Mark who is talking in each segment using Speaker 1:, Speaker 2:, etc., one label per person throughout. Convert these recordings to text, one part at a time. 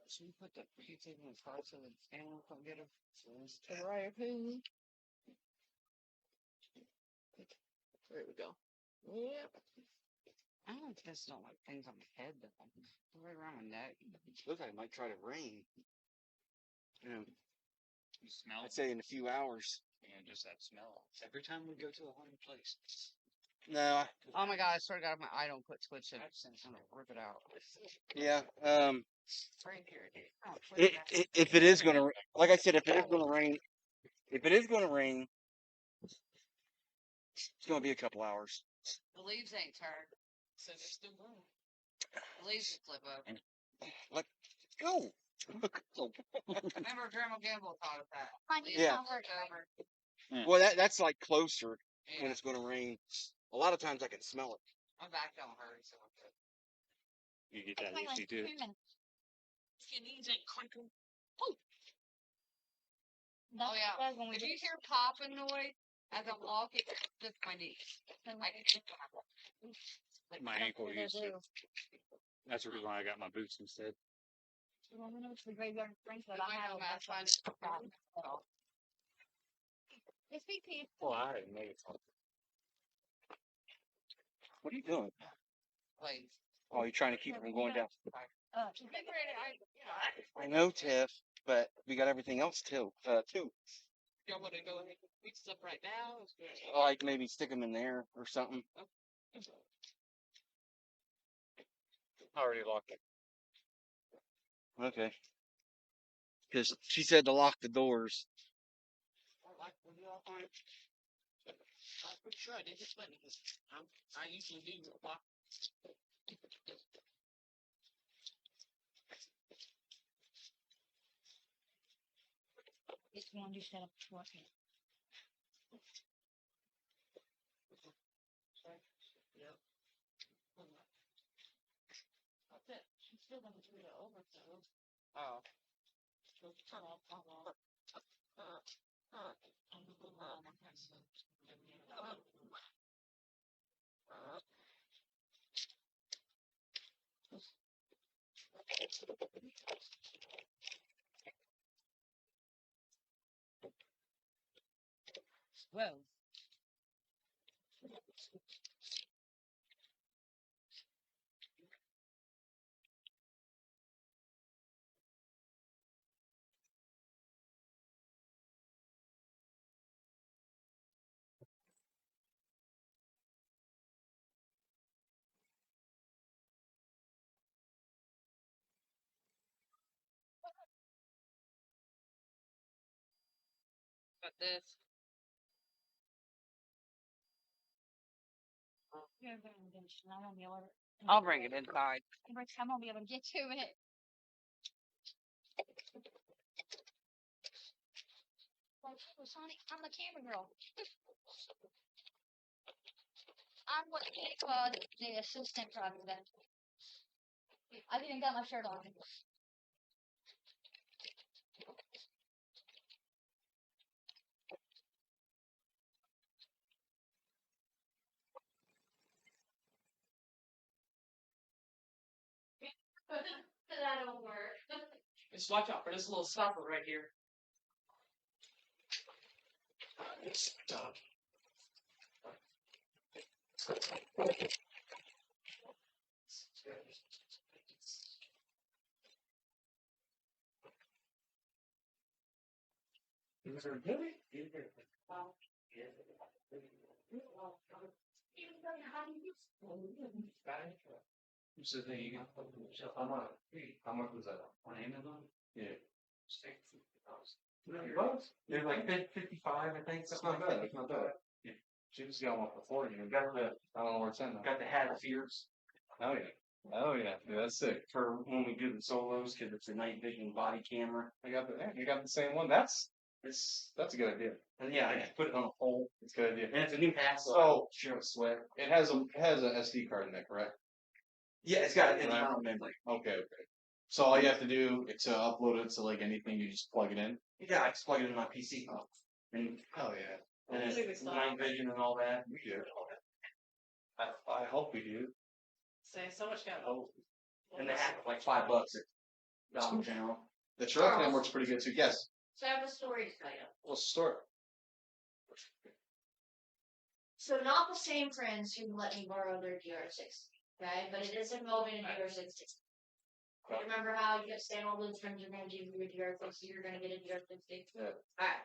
Speaker 1: So we put the pizza in the car so the animal come get him. So it's right here. There we go. Yep. I just don't like things on my head though. Right around my neck. Looks like it might try to rain. You smell? I'd say in a few hours. And just that smell. Every time we go to a haunted place. No. Oh my god, I swear to God, my eye don't quit twitching. I'm gonna rip it out. Yeah. Right here. If it is gonna, like I said, if it is gonna rain, it's gonna be a couple hours. The leaves ain't turned, so they're still growing. The leaves will flip over. Let's go. Remember, Grandma Gamble taught us that. Yeah. Well, that's like closer when it's gonna rain. A lot of times I can smell it. My back don't hurt, so I'm good. You get that easy too. Oh yeah. If you hear popping noise as I'm walking, that's my knees. My ankle used to. That's the reason why I got my boots instead. Well, I didn't make it. What are you doing? Wait. Oh, you're trying to keep it from going down. I know, Tiff, but we got everything else too. Y'all want to go ahead and fix stuff right now? Like maybe stick them in there or something. I already locked it. Okay. Because she said to lock the doors. I'm pretty sure I did this one because I usually do lock. It's one you set up for him. Yep. That's it. She's still going to do it over, so. Oh. Turn off. Well. Got this. I'll bring it inside. I won't be able to get to it. I'm the camera girl. I'm what the assistant president. I didn't got my shirt on. That don't work. Just watch out for this little stopper right here. Stop. So there you go. How much was that on Amazon? Yeah. They're like 55, I think. That's not bad. That's not bad. Yeah. She just got one for 40. Got the, I don't know where it's in. Got the hat fears. Oh yeah. Oh yeah. Yeah, that's sick. For when we do the solos, because it's a night vision body camera. You got the same one. That's a good idea. And yeah, I just put it on a pole. It's a good idea. And it's a new hat, so sure sweat. It has a SD card in it, correct? Yeah, it's got an internal memory. Okay. So all you have to do to upload it to like anything, you just plug it in. Yeah, I just plug it in my PC. And oh yeah. And it's night vision and all that. We do. I hope we do. Say so much got hope. And they have like $5. downtown. The trail cam works pretty good too. Yes.
Speaker 2: So I have a story to tell you.
Speaker 1: What's the story?
Speaker 2: So not the same friends who let me borrow their DR60, okay? But it is involving a DR60.
Speaker 1: Okay.
Speaker 2: Remember how you kept saying all those friends are going to give you a DR60, you're going to get a DR60?
Speaker 1: Yeah.
Speaker 2: Alright.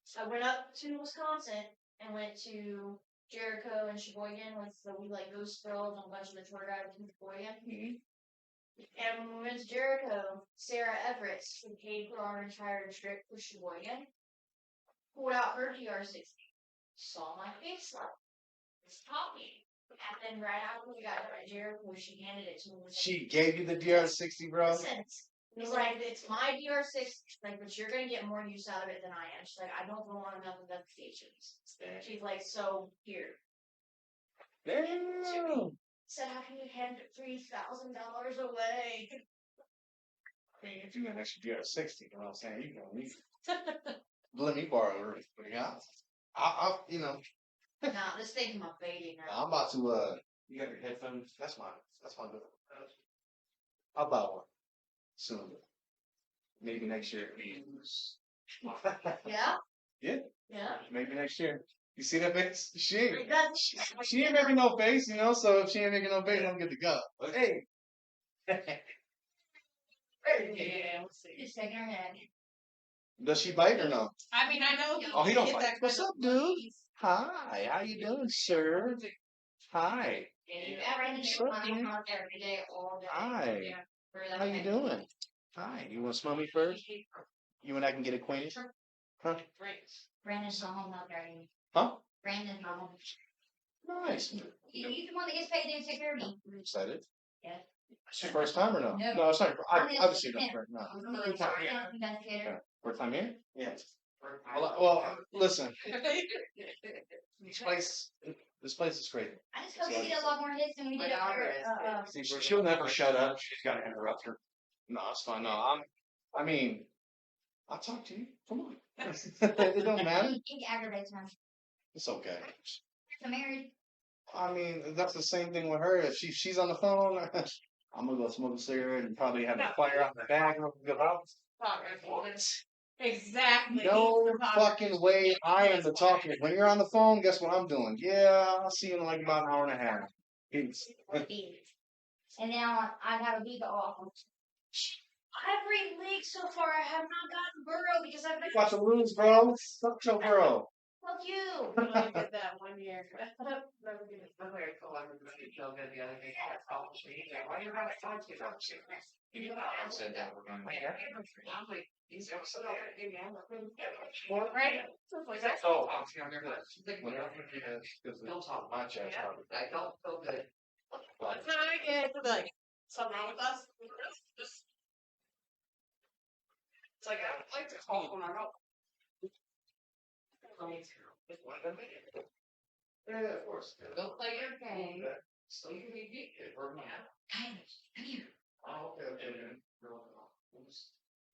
Speaker 2: So I went up to Wisconsin and went to Jericho and Sheboygan with the We Like Ghost Girls and a bunch of the tour guides from Sheboygan.
Speaker 1: Mm-hmm.
Speaker 2: And when we went to Jericho, Sarah Everett, who paid for our entire trip for Sheboygan, pulled out her DR60, saw my face slap, was talking. And then right after we got done at Jericho, she handed it to me.
Speaker 1: She gave you the DR60, bro?
Speaker 2: Listen, he's like, it's my DR60, like, but you're gonna get more use out of it than I am. She's like, I don't go on enough investigations. She's like, so here.
Speaker 1: Damn.
Speaker 2: Said, how can you hand $3,000 away?
Speaker 1: I mean, if you got an extra DR60, you know what I'm saying? You know me. Let me borrow it. I you know.
Speaker 2: Nah, this thing's my baby now.
Speaker 1: I'm about to you got your headphones? That's my good. I'll buy one soon. Maybe next year.
Speaker 2: Yeah?
Speaker 1: Yeah.
Speaker 2: Yeah.
Speaker 1: Maybe next year. You see that face? She ain't
Speaker 2: She
Speaker 1: making no face, you know, so if she ain't making no face, I'm good to go. But hey.
Speaker 2: Yeah, let's see. Just shaking her head.
Speaker 1: Does she bite or no?
Speaker 3: I mean, I know.
Speaker 1: Oh, he don't bite. What's up, dude? Hi, how you doing, sir? Hi. Hi. How you doing? Hi. You want to smell me first? You and I can get acquainted? Huh?
Speaker 2: Brandon's not home out there.
Speaker 1: Huh?
Speaker 2: Brandon's not home.
Speaker 1: Nice.
Speaker 2: He's the one that gets paid to take care of me.
Speaker 1: Are you excited?
Speaker 2: Yeah.
Speaker 1: It's your first time or no?
Speaker 2: No.
Speaker 1: No, it's not. Obviously not. No.
Speaker 2: Investigator.
Speaker 1: First time here? Yeah. Well, listen. This place is crazy.
Speaker 2: I just hope we get a lot more hits than we did up there.
Speaker 1: She'll never shut up. She's got to interrupt her. No, it's fine. No, I mean, I'll talk to you. Come on. It don't matter.
Speaker 2: It aggravates me.
Speaker 1: It's okay.
Speaker 2: I'm married.
Speaker 1: I mean, that's the same thing with her. If she's on the phone, I'm gonna go smoke a cigarette and probably have a fire out in the bag.
Speaker 3: Exactly.
Speaker 1: No fucking way I am the talker. When you're on the phone, guess what I'm doing? Yeah, I'll see you in like about an hour and a half. Peace.
Speaker 2: And now I've had a week off. Every week so far, I have not gotten burrow because I've been.
Speaker 1: Watch the lose, bro. Fuck your bro.
Speaker 2: Fuck you.
Speaker 3: I did that 1 year.
Speaker 1: Oh, I'm never that. Whenever he has, because they'll talk my chest.
Speaker 4: I don't feel good.
Speaker 3: That's not again. Like, something wrong with us? It's like, I like to call when I know.
Speaker 1: Yeah, of course.
Speaker 4: Don't play your game.
Speaker 1: So you can be it or not.
Speaker 2: Come here.
Speaker 1: Oh, okay.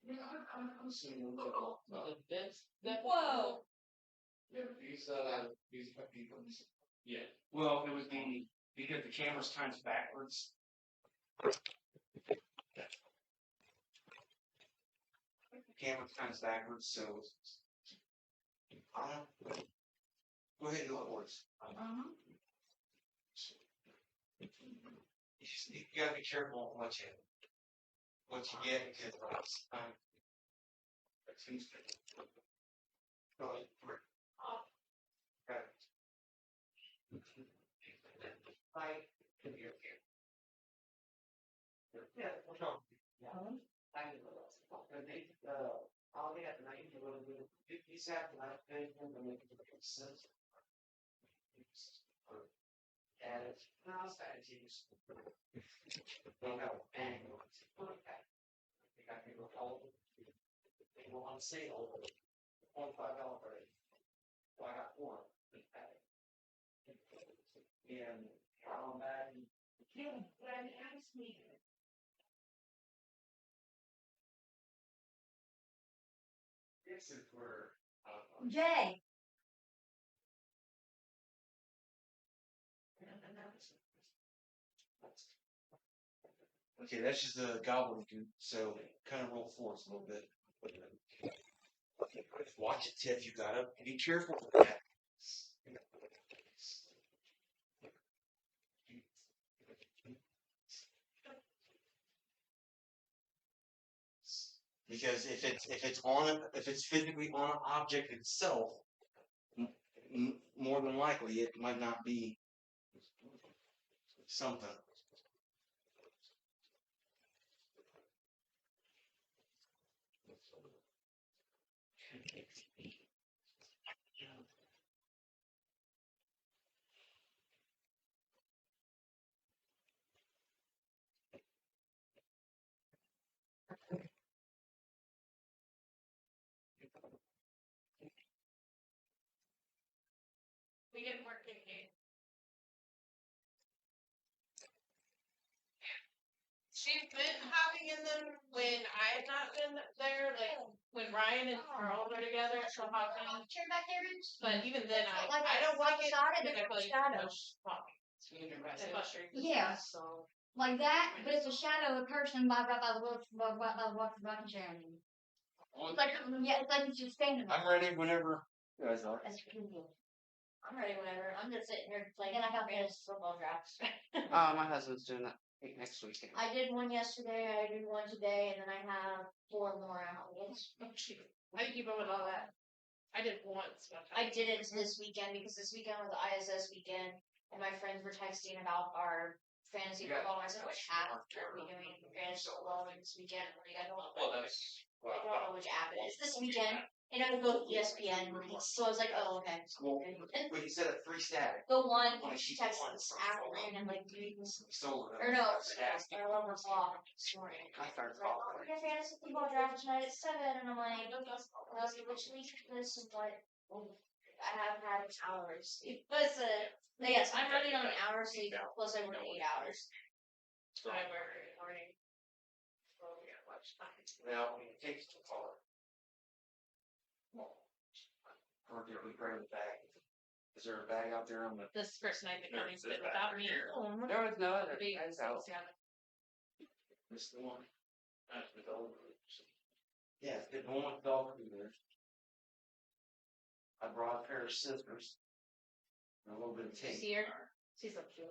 Speaker 1: Yeah, I'm seeing a little.
Speaker 3: Whoa.
Speaker 1: Yeah, yeah. Well, it would be because the camera's times backwards. The camera's times backwards, so go ahead and do it worse. You gotta be careful what you get because go ahead. On sale, $25 rate. So I got one. And on that, this is where
Speaker 2: Jay.
Speaker 1: Okay, that's just a gobbledygook. So kind of roll forward a little bit. Watch it, Tiff. You gotta be careful with that. Because if it's physically on an object itself, more than likely it might not be something.
Speaker 3: We didn't work in here. She's been having in them when I had not been there, like when Ryan and Carl were together, she'll have them.
Speaker 2: Turn back there.
Speaker 3: But even then, I don't like it because I feel like too much talking. It's frustrating.
Speaker 2: Yeah.
Speaker 3: So
Speaker 2: Like that, but it's a shadow of a person by the rocking chair. It's like yeah, it's like it's just standing there.
Speaker 1: I'm ready whenever you guys are.
Speaker 2: That's cool. I'm ready whenever. I'm just sitting here playing. And I got this football drafts.
Speaker 4: My husband's doing that next weekend.
Speaker 2: I did one yesterday. I did one today, and then I have 4 more out.
Speaker 3: how do you keep up with all that? I did once. But
Speaker 2: I did it this weekend because this weekend was the ISS weekend, and my friends were texting about our fantasy football. And I said, "Which app are we doing fantasy football this weekend?" Like, I don't know which app it is this weekend. And it would go to ESPN. So I was like, "Oh, okay."
Speaker 1: Well, when you said a free static,
Speaker 2: The one she texted this app and like
Speaker 1: stolen.
Speaker 2: or no, I love her vlog this morning.
Speaker 4: I started
Speaker 2: It's like, oh, we're gonna fantasy football draft tonight at 7, and I'm like, which week is this and what? I have had hours. But yes, I'm running on an hour sleep plus I work 8 hours.
Speaker 3: I work in the morning. So we got much time.
Speaker 1: Now, when it takes to call it. Or did we grab a bag? Is there a bag out there on the?
Speaker 3: This first night that Connie's been without me.
Speaker 4: There was no other.
Speaker 3: Big
Speaker 4: guys out.
Speaker 1: This the one. That's the dog. Yeah, the one with dog food there. I brought a pair of scissors. And a little bit of tape.
Speaker 3: See her? She's so cute.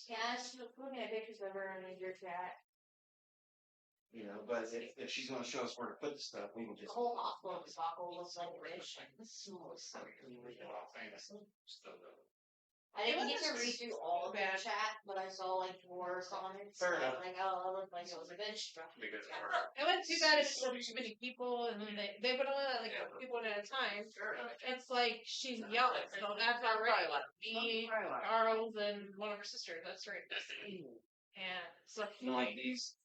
Speaker 2: Yeah, she's looking at pictures of her in your chat.
Speaker 1: You know, but if she's going to show us where to put the stuff, we will
Speaker 2: The
Speaker 1: just.
Speaker 2: whole hospital looks like rich. I didn't get to redo all of their chat, but I saw like 4 comments.
Speaker 1: Fair enough.
Speaker 2: Like, oh, it looked like it was a bitch.
Speaker 3: It wasn't too bad if there were too many people and then they would only let like people in at a time. It's like she's yelling. So that's already like me, Charles, and one of her sisters. That's right. And so
Speaker 1: Like these.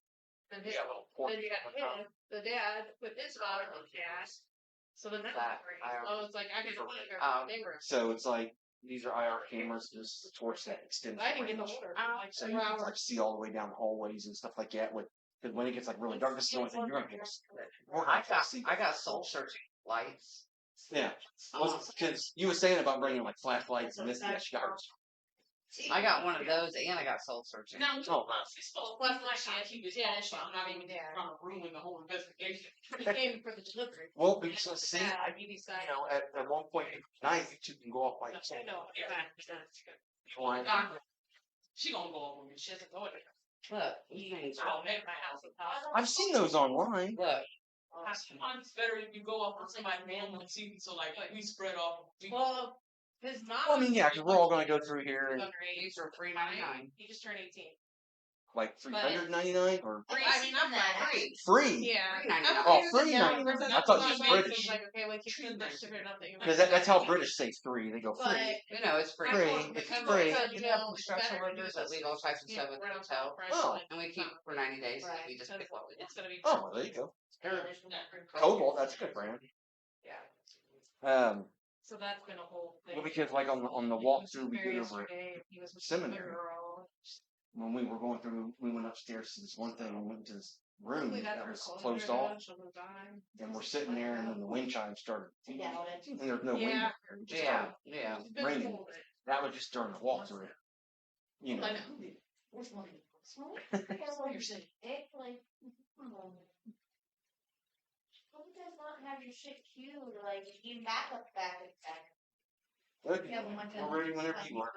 Speaker 3: then you got him, the dad, with his daughter on cast. So then that's great. So it's like I can they were.
Speaker 1: So it's like these are IR cameras, just torch that extends.
Speaker 3: I didn't get the order. Like
Speaker 1: So
Speaker 3: 2
Speaker 1: you can
Speaker 3: hours.
Speaker 1: like see all the way down the hallways and stuff like that. Because when it gets like really dark, this is the only thing you're gonna get.
Speaker 4: I got soul searching lights.
Speaker 1: Yeah, because you were saying about bringing like flashlights and this. Yeah, she got hers.
Speaker 4: I got one of those and I got soul searching.
Speaker 3: No,
Speaker 1: Oh, nice.
Speaker 3: plus like she was not even there. Trying to ruin the whole investigation. He came for the delivery.
Speaker 1: Well, because see,
Speaker 3: You decide.
Speaker 1: you know, at one point tonight, you can go off by yourself.
Speaker 3: I know.
Speaker 1: Why?
Speaker 3: She gonna go over me. She hasn't go there.
Speaker 4: Look,
Speaker 3: I'll make my house.
Speaker 1: I've seen those online.
Speaker 4: look.
Speaker 5: It's better if you go off with somebody random too, so like we spread off.
Speaker 3: Well, his mom.
Speaker 1: Well, I mean, yeah, because we're all gonna go through here and
Speaker 4: These are $3.99.
Speaker 3: He just turned 18.
Speaker 1: like $399 or
Speaker 3: I mean, I'm not
Speaker 4: Free.
Speaker 1: free.
Speaker 3: Yeah.
Speaker 1: Oh, free. I thought you was British.
Speaker 3: Like, okay, like, you can distribute nothing.
Speaker 1: Because that's how British say free. They go
Speaker 3: But,
Speaker 1: free.
Speaker 4: You know, it's free.
Speaker 1: Free.
Speaker 4: It's
Speaker 1: It's
Speaker 4: free.
Speaker 1: free.
Speaker 4: We have construction workers that leave all types of stuff at the hotel.
Speaker 1: Oh.
Speaker 4: And we keep for 90 days.
Speaker 3: Right.
Speaker 4: We just pick what we want.
Speaker 3: It's gonna be.
Speaker 1: Oh, there you go.
Speaker 3: Yeah.
Speaker 1: Cobalt, that's a good brand.
Speaker 3: Yeah. So that's been a whole thing.
Speaker 1: Well, because like on the walkthrough we did over at
Speaker 3: He was with
Speaker 1: seminary.
Speaker 3: the girl.
Speaker 1: when we were going through, we went upstairs to this one thing and went to this room
Speaker 3: Hopefully
Speaker 1: that
Speaker 3: that's
Speaker 1: was
Speaker 3: her
Speaker 1: closed
Speaker 3: closure,
Speaker 1: off,
Speaker 3: she'll move on.
Speaker 1: and we're sitting there, and then the wind chime started. And
Speaker 2: Doubt it.
Speaker 1: there's no wind.
Speaker 3: Yeah.
Speaker 1: It just
Speaker 4: Yeah,
Speaker 1: started
Speaker 4: yeah.
Speaker 3: She's been
Speaker 1: raining.
Speaker 3: told it.
Speaker 1: That was just during the walkthrough. You know.
Speaker 3: I know.
Speaker 2: That's what you're saying. It, like, who does not have your shit queued? Like, you back.
Speaker 1: Okay.
Speaker 2: Yeah, we went to-
Speaker 1: We're ready whenever you are.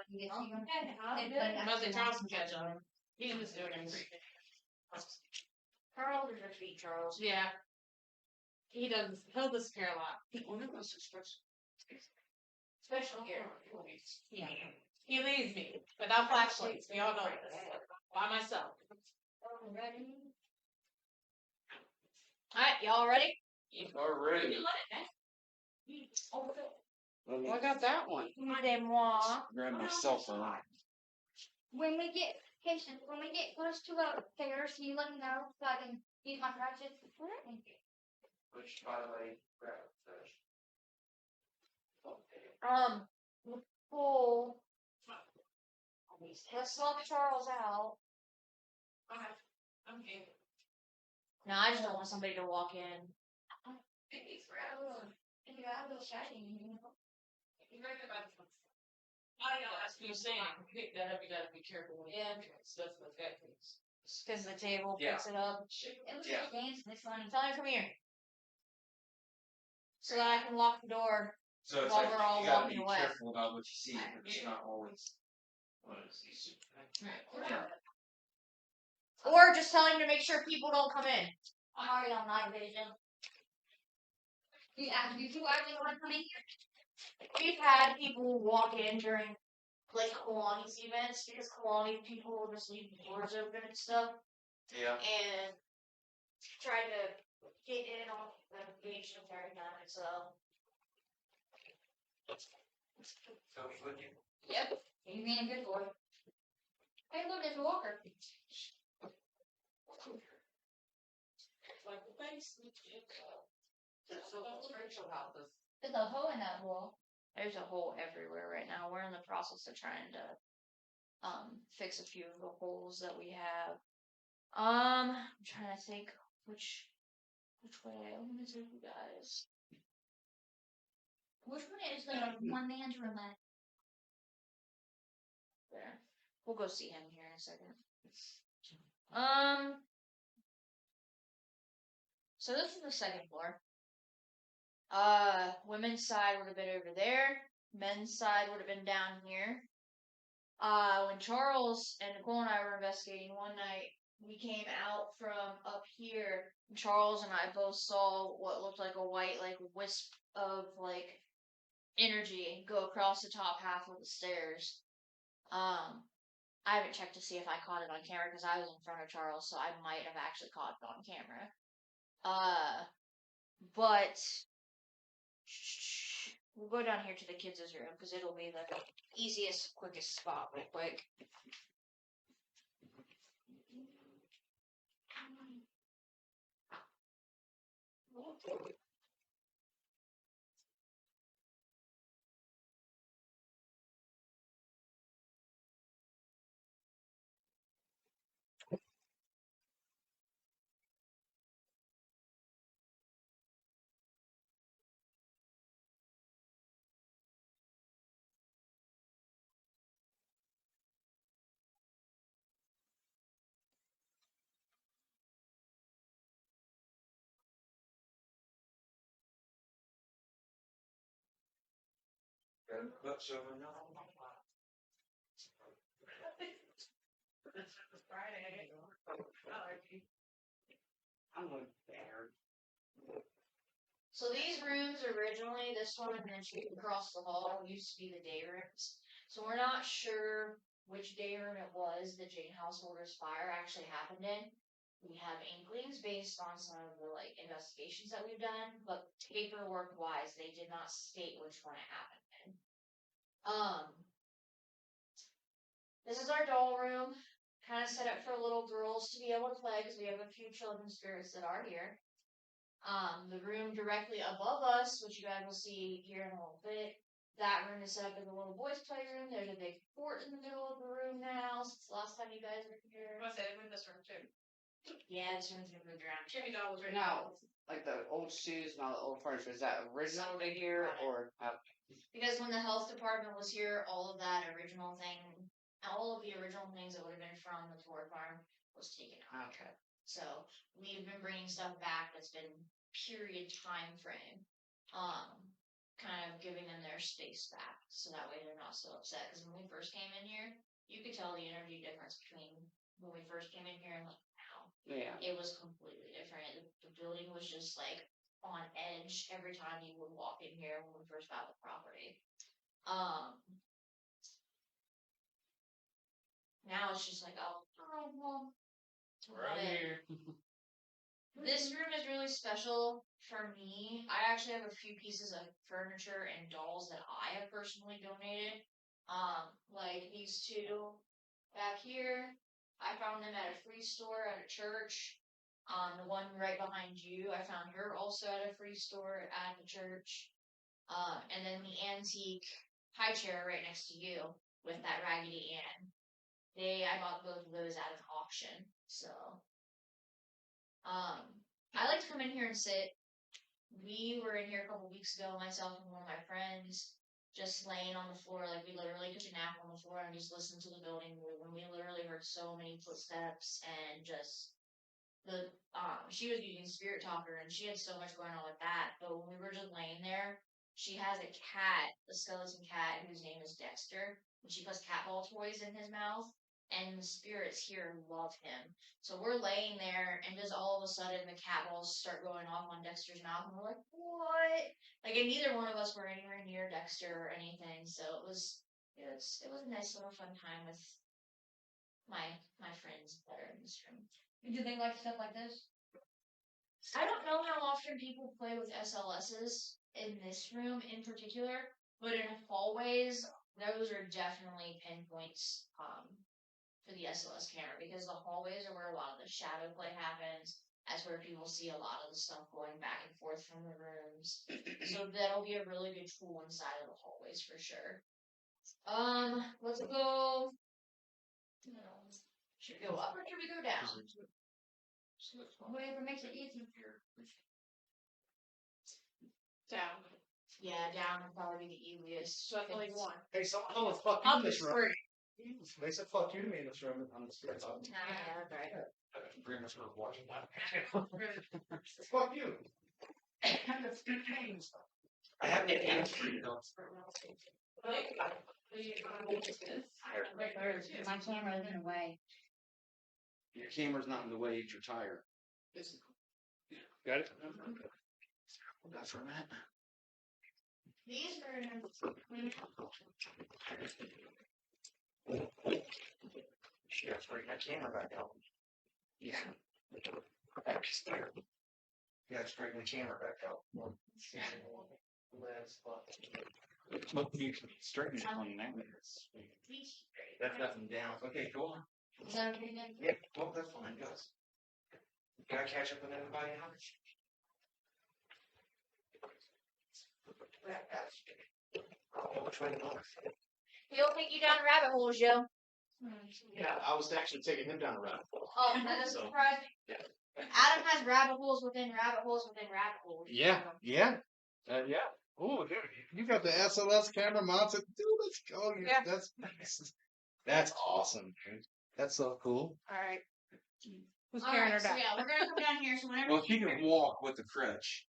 Speaker 3: Mostly Charles can catch on. He was doing it.
Speaker 2: Charles is a sweet Charles.
Speaker 3: Yeah. He'll disappear a lot.
Speaker 2: Special gear.
Speaker 3: Yeah. He leaves me without flashlights. We all know this. By myself.
Speaker 2: Ready?
Speaker 3: Alright, y'all ready?
Speaker 1: Already.
Speaker 4: Well, I got that one.
Speaker 2: Moi.
Speaker 1: Grab my cell phone.
Speaker 6: When we get patient, when we get close to the stairs, you let me know so I can use my crutches.
Speaker 1: Which, by the way, grab first.
Speaker 2: Pull. Let's lock Charles out.
Speaker 3: I'm game.
Speaker 2: No, I just don't want somebody to walk in.
Speaker 5: I know, that's what you're saying. You gotta be careful when you stuff like that.
Speaker 2: Because the table picks it up.
Speaker 6: It was
Speaker 1: Yeah.
Speaker 6: just dance this one.
Speaker 2: Tell him, come here. So that I can lock the door.
Speaker 1: So it's
Speaker 2: While
Speaker 1: like,
Speaker 2: we're all
Speaker 1: you gotta
Speaker 2: walking
Speaker 1: be
Speaker 2: away.
Speaker 1: careful about what you see, because it's not always what it's easy.
Speaker 2: Or just tell him to make sure people don't come in.
Speaker 6: I'm already on night vision. You two actually want to come in here?
Speaker 2: We've had people walk in during like Kalani's events because Kalani people will just leave the doors open and stuff
Speaker 1: Yeah.
Speaker 2: and try to get in on the engagement every time. So
Speaker 6: Yep. You being a good boy. Hey, look, it's Walker.
Speaker 5: Like the face.
Speaker 6: There's a hole in that wall.
Speaker 2: there's a hole everywhere right now. We're in the process of trying to fix a few of the holes that we have. I'm trying to think which way I want to take you guys.
Speaker 6: Which one is the one man's room at?
Speaker 2: There. We'll go see him here in a second. So this is the second floor. Women's side would have been over there. Men's side would have been down here. When Charles and Nicole and I were investigating one night, we came out from up here. Charles and I both saw what looked like a white, like, wisp of, like, energy go across the top half of the stairs. I haven't checked to see if I caught it on camera because I was in front of Charles, so I might have actually caught it on camera. But we'll go down here to the kids' room because it'll be the easiest, quickest spot real quick.
Speaker 4: I'm going there.
Speaker 2: So these rooms originally, this one and then straight across the hall used to be the day rooms. So we're not sure which day room it was that Jane Householder's fire actually happened in. We have inklings based on some of the like investigations that we've done, but paperwork wise, they did not state which one it happened in. This is our doll room, kind of set up for little girls to be able to play because we have a few children spirits that are here. The room directly above us, which you guys will see here in a little bit, that room is set up as a little boys' playroom. There's a big fort in the middle of the room now since the last time you guys were here.
Speaker 3: I said in this room too.
Speaker 2: Yeah, this room's been moved around.
Speaker 3: Jimmy doll was right
Speaker 4: Now, like the old shoes and all the old furniture, is that original to here or?
Speaker 2: Because when the health department was here, all of that original thing all of the original things that would have been from the tour farm was taken out.
Speaker 4: Okay.
Speaker 2: So we've been bringing stuff back that's been period time frame, kind of giving them their space back, so that way they're not so upset. Because when we first came in here, you could tell the energy difference between when we first came in here and like now.
Speaker 4: Yeah.
Speaker 2: It was completely different. The building was just like on edge every time you would walk in here when we first got the property. Now it's just like, oh, well,
Speaker 1: Right
Speaker 2: but
Speaker 1: here.
Speaker 2: this room is really special for me. I actually have a few pieces of furniture and dolls that I have personally donated. Like these two back here. I found them at a free store at a church. The one right behind you, I found her also at a free store at the church. And then the antique high chair right next to you with that Raggedy Ann. I bought both of those at an auction. So, I like to come in here and sit. We were in here a couple weeks ago, myself and one of my friends, just laying on the floor. Like, we literally took a nap on the floor and just listened to the building move. And we literally heard so many footsteps and just she was using Spirit Talker and she had so much going on with that. But when we were just laying there, she has a cat, a skeleton cat, whose name is Dexter. And she puts cat ball toys in his mouth. And the spirits here love him. So we're laying there, and just all of a sudden, the cat balls start going off on Dexter's mouth, and we're like, "What?" Like, and neither one of us were anywhere near Dexter or anything. So it was a nice little fun time with my friends that are in this room.
Speaker 6: Do they like stuff like this?
Speaker 2: I don't know how often people play with SLSs in this room in particular, but in hallways, those are definitely pinpoints for the SLS camera, because the hallways are where a lot of the shadow play happens. That's where people see a lot of the stuff going back and forth from the rooms. So that'll be a really good tool inside of the hallways for sure. Let's go. Should we go up or should we go down?
Speaker 6: Whatever makes it easy.
Speaker 3: Down.
Speaker 2: Yeah, down would probably be the easiest.
Speaker 3: So that's only one.
Speaker 1: Hey, someone told us fuck you in this room. They said fuck you to me in this room. I'm the spirit.
Speaker 2: Yeah, that's right.
Speaker 1: Pretty much was watching that. Fuck you. I have the hands for you though.
Speaker 6: My camera's in the way.
Speaker 7: Your camera's not in the way, it's your tire.
Speaker 1: Got it?
Speaker 7: That's for a minute.
Speaker 2: These are
Speaker 7: She has to bring that camera back out. Yeah. Yeah, straighten the camera back out.
Speaker 1: Look, you can straighten it on now.
Speaker 7: That's nothing down. Okay, go on.
Speaker 2: Is that okay then?
Speaker 7: Yeah, well, that's fine, guys. Can I catch up with everybody now? Which way to go?
Speaker 2: He'll take you down rabbit holes, Joe.
Speaker 1: Yeah, I was actually taking him down a rabbit hole.
Speaker 2: Oh, that doesn't surprise me.
Speaker 1: Yeah.
Speaker 2: Adam has rabbit holes within rabbit holes within rabbit holes.
Speaker 1: Yeah. Yeah. Oh, dude, you got the SLS camera mounted. Dude, let's go.
Speaker 3: Yeah.
Speaker 1: That's nice. That's awesome, dude. That's so cool.
Speaker 3: All right. Who's carrying her
Speaker 2: Alright, so
Speaker 3: down?
Speaker 2: yeah, we're gonna come down here. So whenever,
Speaker 7: Well, he can walk with the crutch.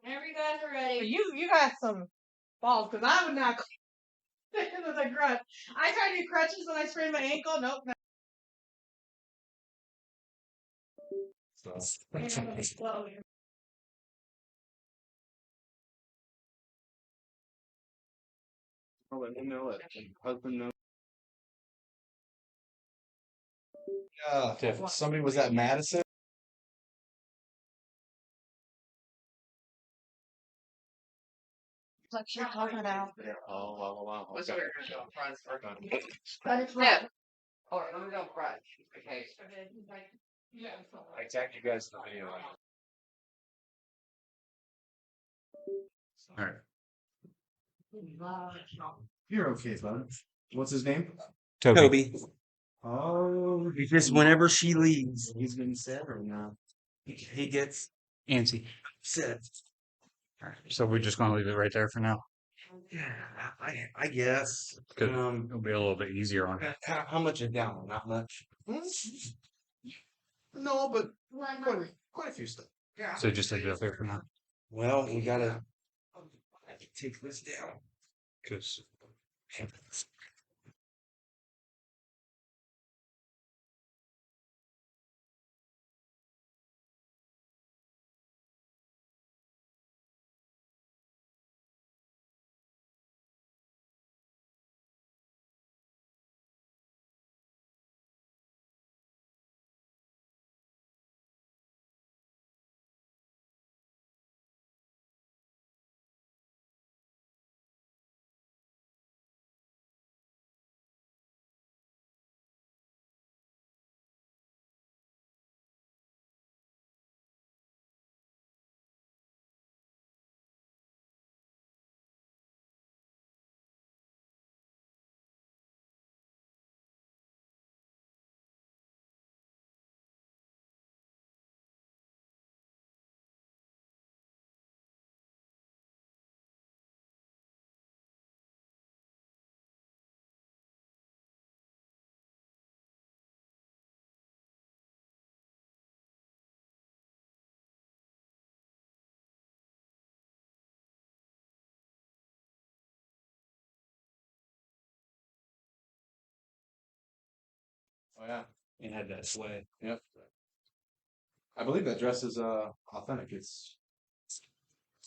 Speaker 2: whenever you guys are ready.
Speaker 3: You got some balls, because I would not go with a crutch. I tried to do crutches and I sprained my ankle. Nope.
Speaker 1: I'll let him know that. Husband knows. If somebody was at Madison.
Speaker 6: Like you're talking about.
Speaker 1: Oh, wow.
Speaker 4: What's
Speaker 1: Okay.
Speaker 4: your front?
Speaker 6: But it's
Speaker 4: Yeah. Oh, let me go front. Okay.
Speaker 1: I tagged you guys in the video. All right. You're okay, bud. What's his name?
Speaker 7: Toby.
Speaker 1: Oh,
Speaker 7: Just whenever she leaves,
Speaker 1: he's been sad or not?
Speaker 7: he gets
Speaker 8: Antsy.
Speaker 7: upset.
Speaker 8: So we're just gonna leave it right there for now.
Speaker 7: Yeah, I guess.
Speaker 8: Good. It'll be a little bit easier on it.
Speaker 7: How much is down? Not much. No, but quite a few stuff. Yeah.
Speaker 8: So just leave it up there for now.
Speaker 7: Well, we gotta take this down.
Speaker 8: Because
Speaker 1: Oh yeah, it had that sway. Yep. I believe that dress is authentic. It's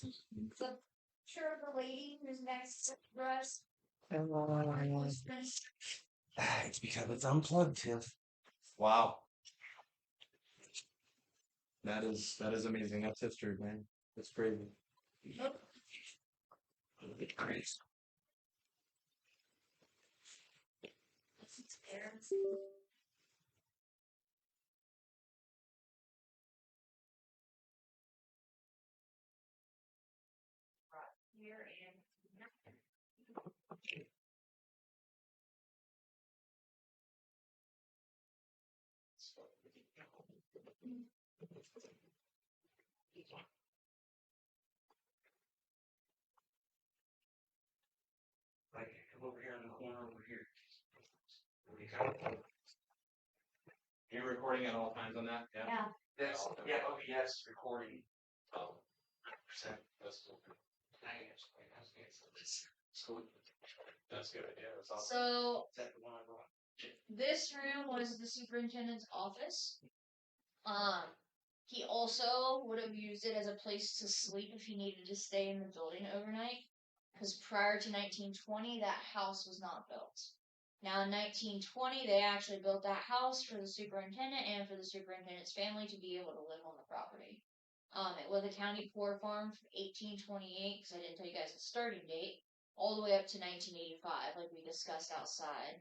Speaker 6: The picture of the lady who's next to us.
Speaker 7: It's because it's unplugged, Tiff.
Speaker 1: wow. That is amazing. That's history, man. That's crazy.
Speaker 7: It's crazy.
Speaker 2: Here and
Speaker 7: Like, come over here in the corner over here.
Speaker 1: You're recording at all times on that?
Speaker 6: Yeah.
Speaker 7: That's, yeah, OBS recording. 100%.
Speaker 1: That's cool.
Speaker 7: So,
Speaker 1: That's good. Yeah, that's awesome.
Speaker 2: so
Speaker 7: is that the one I brought?
Speaker 2: this room was the superintendent's office. He also would have used it as a place to sleep if he needed to stay in the building overnight. Because prior to 1920, that house was not built. Now, in 1920, they actually built that house for the superintendent and for the superintendent's family to be able to live on the property. It was a county poor farm from 1828, because I didn't tell you guys the starting date, all the way up to 1985, like we discussed outside.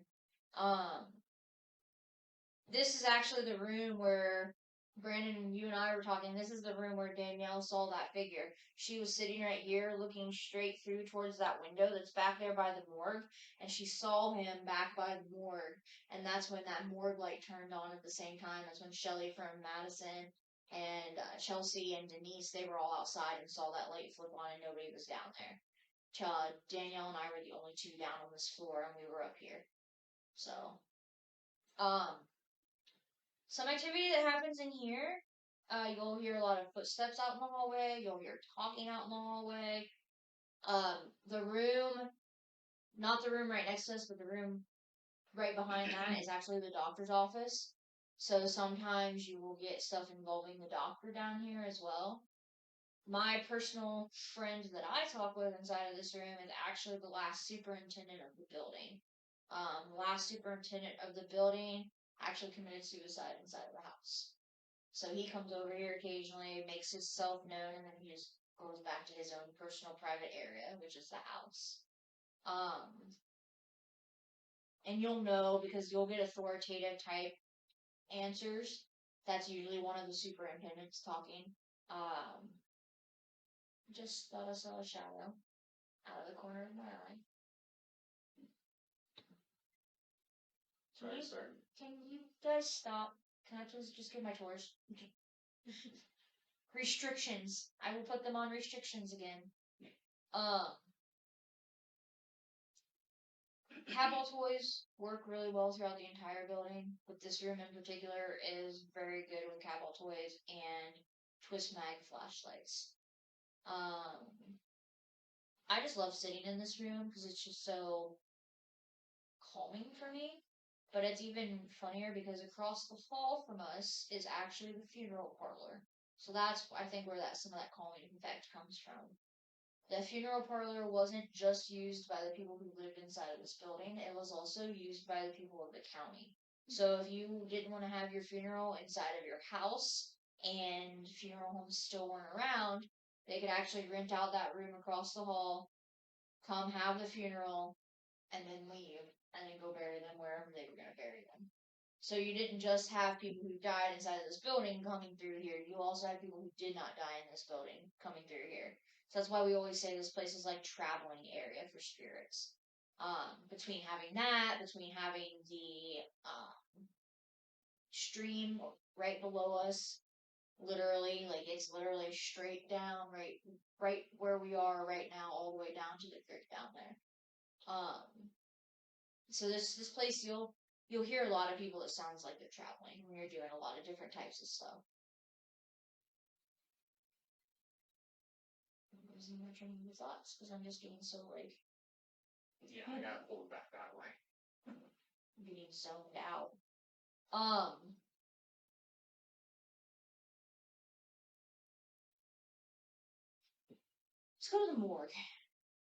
Speaker 2: This is actually the room where Brandon, you and I were talking. This is the room where Danielle saw that figure. She was sitting right here looking straight through towards that window that's back there by the morgue, and she saw him back by the morgue, and that's when that morgue light turned on at the same time. That's when Shelly from Madison and Chelsea and Denise, they were all outside and saw that light flip on, and nobody was down there. Danielle and I were the only two down on this floor, and we were up here. So, some activity that happens in here, you'll hear a lot of footsteps out in the hallway. You'll hear talking out in the hallway. The room, not the room right next to us, but the room right behind that is actually the doctor's office. So sometimes you will get stuff involving the doctor down here as well. My personal friend that I talk with inside of this room is actually the last superintendent of the building. The last superintendent of the building actually committed suicide inside of the house. So he comes over here occasionally, makes himself known, and then he just goes back to his own personal private area, which is the house. And you'll know because you'll get authoritative type answers. That's usually one of the superintendents talking. Just thought I saw a shadow out of the corner of my eye. Can you guys stop? Can I please just get my tours? Restrictions. I will put them on restrictions again. Capital toys work really well throughout the entire building, but this room in particular is very good with capital toys and twist mag flashlights. I just love sitting in this room because it's just so calming for me. But it's even funnier because across the hall from us is actually the funeral parlor. So that's, I think, where some of that calming effect comes from. The funeral parlor wasn't just used by the people who lived inside of this building, it was also used by the people of the county. So if you didn't want to have your funeral inside of your house and funeral homes still weren't around, they could actually rent out that room across the hall, come have the funeral, and then leave, and then go bury them wherever they were going to bury them. So you didn't just have people who died inside of this building coming through here, you also had people who did not die in this building coming through here. So that's why we always say this place is like traveling area for spirits. Between having the stream right below us, literally, like it's literally straight down, right where we are right now, all the way down to the creek down there. So this place you'll hear a lot of people that sounds like they're traveling when you're doing a lot of different types of stuff. I'm losing my train of thoughts because I'm just being so like.
Speaker 7: Yeah, I gotta pull it back that way.
Speaker 2: Being zoned out. Let's go to the morgue.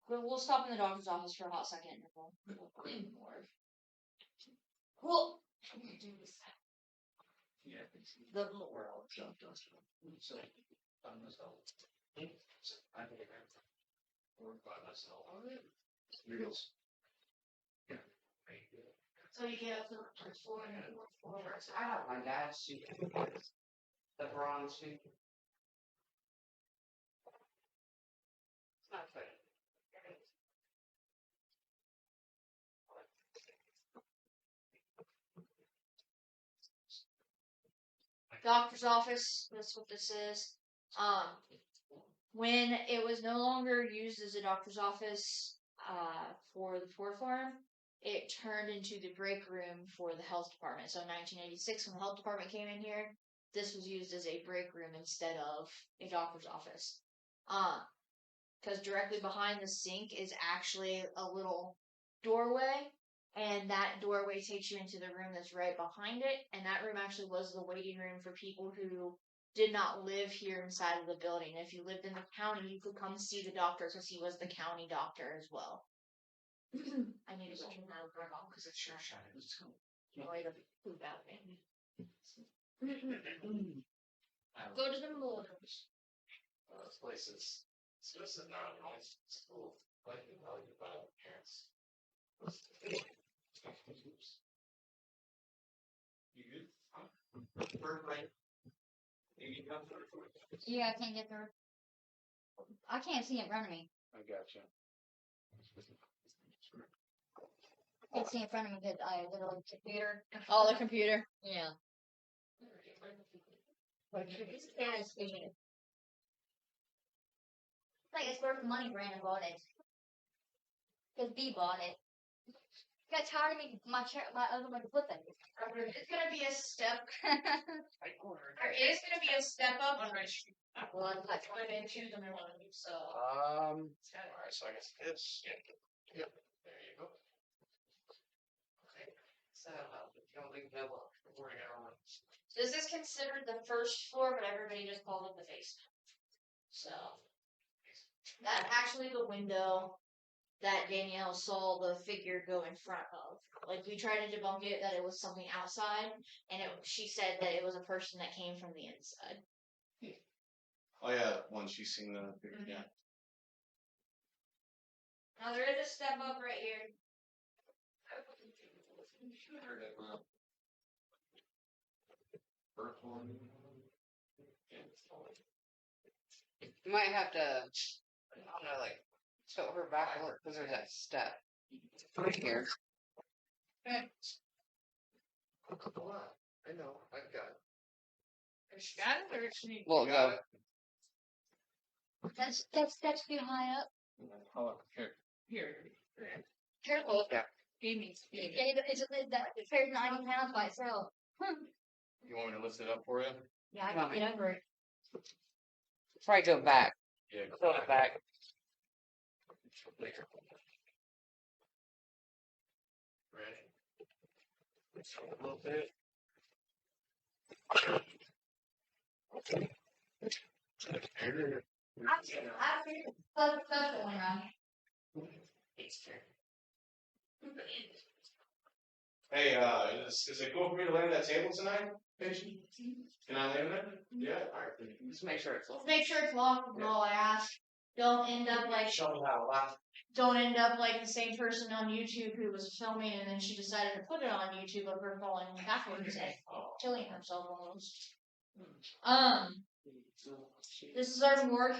Speaker 2: We'll stop in the doctor's office for a hot second and then we'll go to the morgue. Cool. I'm gonna do this.
Speaker 7: Yeah.
Speaker 2: The morgue.
Speaker 7: So, by myself. I think I'm work by myself. Reels. Yeah.
Speaker 2: So you get up to the first floor and the fourth floor.
Speaker 4: I got my dad's suit. The bronze suit. It's not fair.
Speaker 2: Doctor's office, that's what this is. When it was no longer used as a doctor's office for the poor farm, it turned into the break room for the health department. So in 1986, when the health department came in here, this was used as a break room instead of a doctor's office. Because directly behind the sink is actually a little doorway, and that doorway takes you into the room that's right behind it, and that room actually was the waiting room for people who did not live here inside of the building. If you lived in the county, you could come see the doctor because he was the county doctor as well. I need to go turn that over because it's sure shut. Noise of food out there. Go to the morgue.
Speaker 7: This place is not nice. It's cool. Like you know, you buy parents. You good? Perfect. You come through.
Speaker 6: Yeah, I can't get through. I can't see in front of me.
Speaker 7: I gotcha.
Speaker 6: I can't see in front of me because I literally computer.
Speaker 2: Oh, the computer.
Speaker 6: Yeah. Like it's worth the money Brandon bought it. Because B bought it. Got tired of me my other one flipping.
Speaker 2: It's gonna be a step.
Speaker 7: Right corner.
Speaker 2: There is gonna be a step up on my street.
Speaker 6: One touch.
Speaker 2: One and two, the middle one. So.
Speaker 7: Alright, so I guess this. Yep. There you go. Okay.
Speaker 4: So, you don't leave no one.
Speaker 7: We're gonna run.
Speaker 2: This is considered the first floor, but everybody just calls it the basement. So. That's actually the window that Danielle saw the figure go in front of. Like, we tried to debunk it that it was something outside, and she said that it was a person that came from the inside.
Speaker 1: Oh yeah, once she's seen the yeah.
Speaker 2: Now there is a step up right here.
Speaker 4: You might have to, I don't know, like, tilt her back a little because there's that step right here.
Speaker 7: I know, I've got it.
Speaker 5: She got it or she?
Speaker 4: Well, go.
Speaker 6: That's too high up.
Speaker 1: Oh, here.
Speaker 5: Here.
Speaker 6: Careful.
Speaker 4: Yeah.
Speaker 3: Gaming's
Speaker 6: It carries 90 pounds by itself.
Speaker 1: You want me to lift it up for you?
Speaker 6: Yeah, I can get over it.
Speaker 4: Try go back.
Speaker 1: Yeah.
Speaker 4: Go back.
Speaker 7: Ready? A little bit.
Speaker 6: That's going around.
Speaker 7: Hey, is it cool for me to lay on that table tonight, patient? Can I lay on it? Yeah, alright.
Speaker 4: Just make sure it's
Speaker 2: Just make sure it's locked is all I ask. Don't end up like
Speaker 7: Show me how to lock.
Speaker 2: don't end up like the same person on YouTube who was filming and then she decided to put it on YouTube of her falling backwards and killing herself almost. This is our morgue.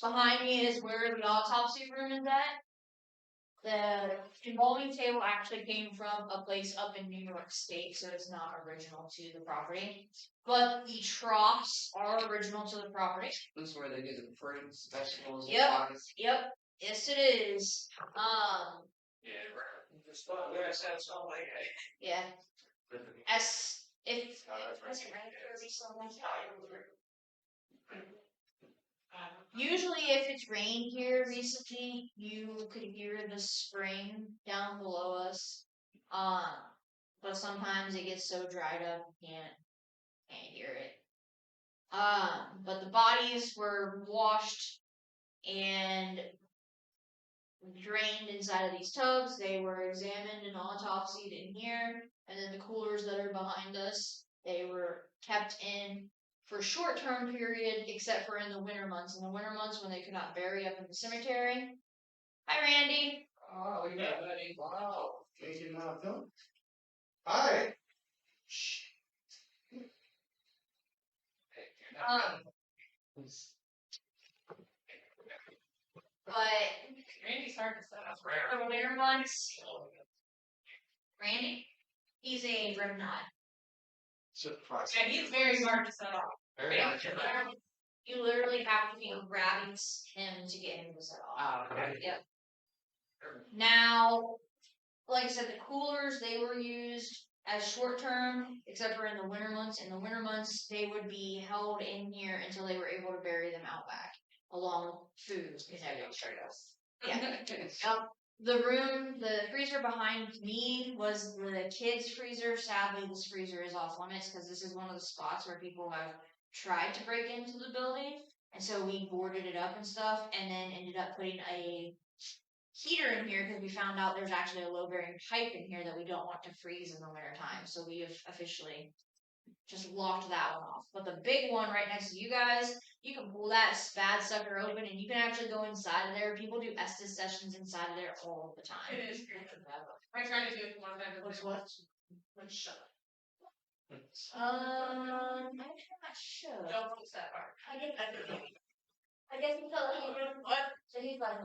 Speaker 2: Behind me is where the autopsy room is at. The embalming table actually came from a place up in New York State, so it's not original to the property. But the troughs are original to the property.
Speaker 4: This is where they do the fruits, vegetables,
Speaker 2: Yep.
Speaker 4: and pies.
Speaker 2: Yep. Yes, it is. Yeah. As if usually if it's rained here recently, you could hear the spring down below us. But sometimes it gets so dried up you can't hear it. But the bodies were washed and drained inside of these tubs. They were examined and autopsied in here. And then the coolers that are behind us, they were kept in for a short-term period, except for in the winter months. In the winter months when they could not bury up in the cemetery. Hi, Randy.
Speaker 7: Oh, look at that, buddy. Wow. Can't get out of film. Hi. Shh.
Speaker 2: But
Speaker 5: Randy's hard to set up.
Speaker 2: for the winter months, Randy, he's a Remnant.
Speaker 7: Surprise.
Speaker 5: Yeah, he's very hard to set up.
Speaker 7: Very nice.
Speaker 2: You literally have to be grabbing him to get him to set off.
Speaker 4: Oh, okay.
Speaker 2: Yep. Now, like I said, the coolers, they were used as short term, except for in the winter months. In the winter months, they would be held in here until they were able to bury them out back, along with food and everything. Yeah. The freezer behind me was the kids' freezer. Sadly, this freezer is off limits because this is one of the spots where people have tried to break into the building. And so we boarded it up and stuff, and then ended up putting a heater in here because we found out there's actually a low bearing pipe in here that we don't want to freeze in the winter time. So we have officially just locked that one off. But the big one right next to you guys, you can pull that bad sucker open and you can actually go inside of there. People do Estes sessions inside of there all the time.
Speaker 5: It is. I tried to do it one time.
Speaker 2: What's what?
Speaker 5: Shut up.
Speaker 2: I'm not sure.
Speaker 5: Don't fix that part.
Speaker 6: I guess he felt like he did.
Speaker 5: What?
Speaker 6: So he's like,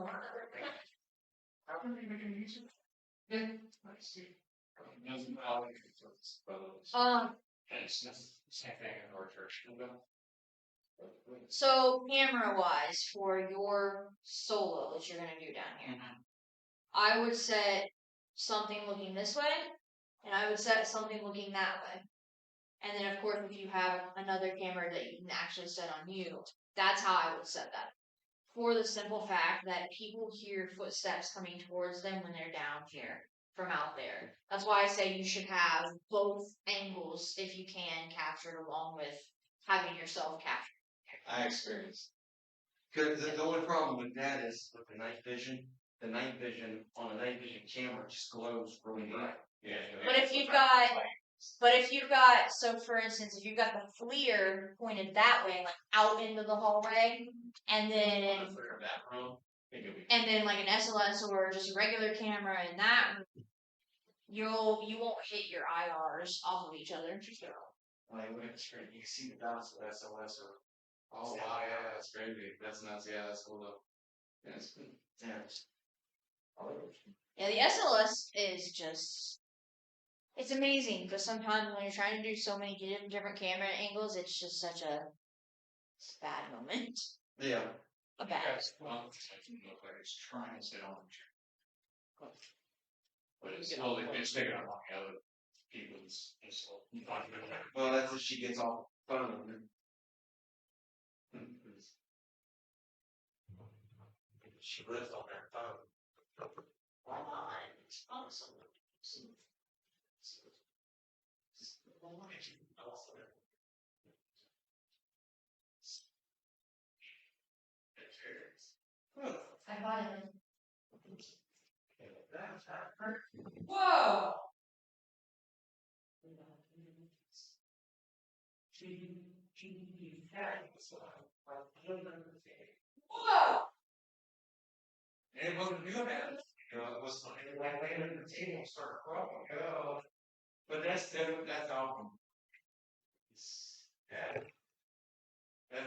Speaker 2: So camera wise for your solo that you're gonna do down here, I would set something looking this way, and I would set something looking that way. And then of course if you have another camera that you can actually set on you, that's how I would set that. For the simple fact that people hear footsteps coming towards them when they're down here from out there. That's why I say you should have both angles if you can captured along with having yourself captured.
Speaker 9: I experienced. Because the only problem with that is with the night vision on a night vision camera just glows really bright.
Speaker 7: Yeah.
Speaker 2: But if you've got, so for instance, if you've got the FLIR pointed that way, like out into the hallway, and then like an SLS or just a regular camera in that room, you won't hit your IRs off of each other.
Speaker 9: Like when it's straight, you can see the dots of SLS or.
Speaker 1: Oh wow, yeah, that's crazy. That's nuts. Yeah, that's cool though.
Speaker 9: Yeah, it's good. Yeah.
Speaker 2: Yeah, the SLS is just, it's amazing, but sometimes when you're trying to do so many different camera angles, it's just such a bad moment.
Speaker 9: Yeah.
Speaker 2: A bad.
Speaker 1: Look like it's trying to sit on the chair. But it's slowly, it's taking on the other people's,
Speaker 9: Well, that's if she gets off the phone. She lives on her phone.
Speaker 5: It's awesome.
Speaker 6: I bought it.
Speaker 5: Whoa! Whoa!
Speaker 9: And it wasn't doing that. It was like laying under the table and started crawling. But that's album. Yeah. That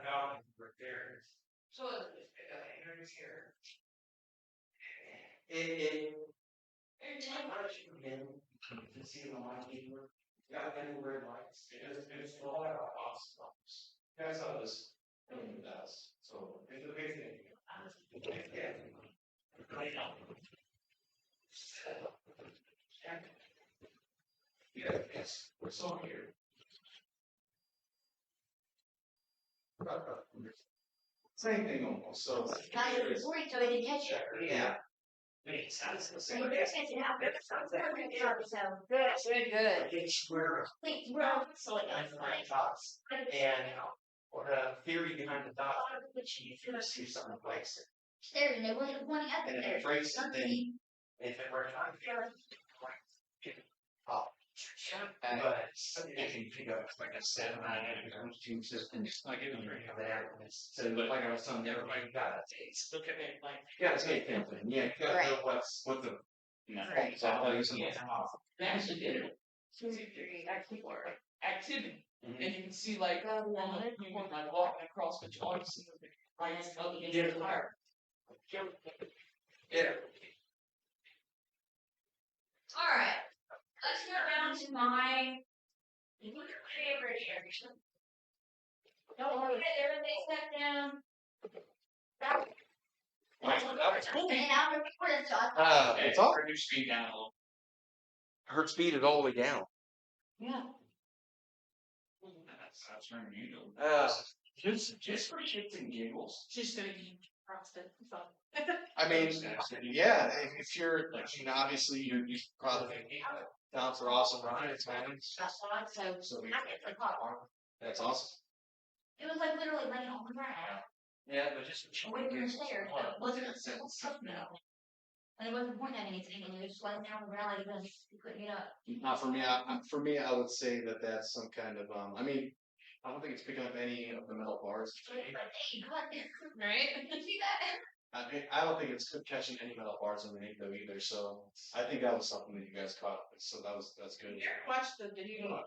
Speaker 9: album right there.
Speaker 5: So
Speaker 9: Here's here. It again, you see the light here. Got any red lights? It's a lot of awesome. That's how this thing does. So it's a big thing. Yeah, yes, we're so here. Same thing almost. So
Speaker 6: I was worried, so I didn't catch it.
Speaker 9: yeah.
Speaker 6: So we're just gonna have it. So
Speaker 4: Very good.
Speaker 9: It's where
Speaker 6: please, we're all so
Speaker 9: dots. And the theory behind the dot, which you see something place
Speaker 6: there, and they wasn't pointing up
Speaker 9: and
Speaker 6: there.
Speaker 9: it traces it, then if it were time up. But if you pick up like a 7, 9, 8, system, it's not giving you that. So it looked like I was telling everybody got it.
Speaker 5: look at me like
Speaker 9: Yeah, it's a thing. Yeah, you gotta know what the
Speaker 5: Right.
Speaker 9: so I'll use it.
Speaker 5: they actually did it. Activity. And you can see like you were like walking across the joints and the lights other than the fire.
Speaker 9: Yeah.
Speaker 2: Alright. Let's go down to my favorite area. Don't worry, everything set down. And I'll record it, so
Speaker 9: It's all
Speaker 1: Turn your speed down a little.
Speaker 9: her speed is all the way down.
Speaker 2: Yeah.
Speaker 1: That's turning you to. Just for shits and giggles.
Speaker 5: She's gonna keep frosted. So.
Speaker 7: I mean, yeah, if you're, obviously you probably down for awesome rides, man.
Speaker 2: That's what I said.
Speaker 7: So we,
Speaker 2: I get the car.
Speaker 7: that's awesome.
Speaker 2: It was like literally laying on the ground.
Speaker 9: Yeah, but just
Speaker 2: When we were there, it wasn't stuff now. And it wasn't pointing at anything, and it was just laying down on the ground like this. You couldn't get up.
Speaker 7: Not for me. For me, I would say that that's some kind of I mean, I don't think it's picking up any of the metal bars.
Speaker 2: Hey, God,
Speaker 3: Right?
Speaker 2: you see that?
Speaker 7: I don't think it's catching any metal bars underneath them either. So I think that was something that you guys caught. So that's good.
Speaker 3: Watch the video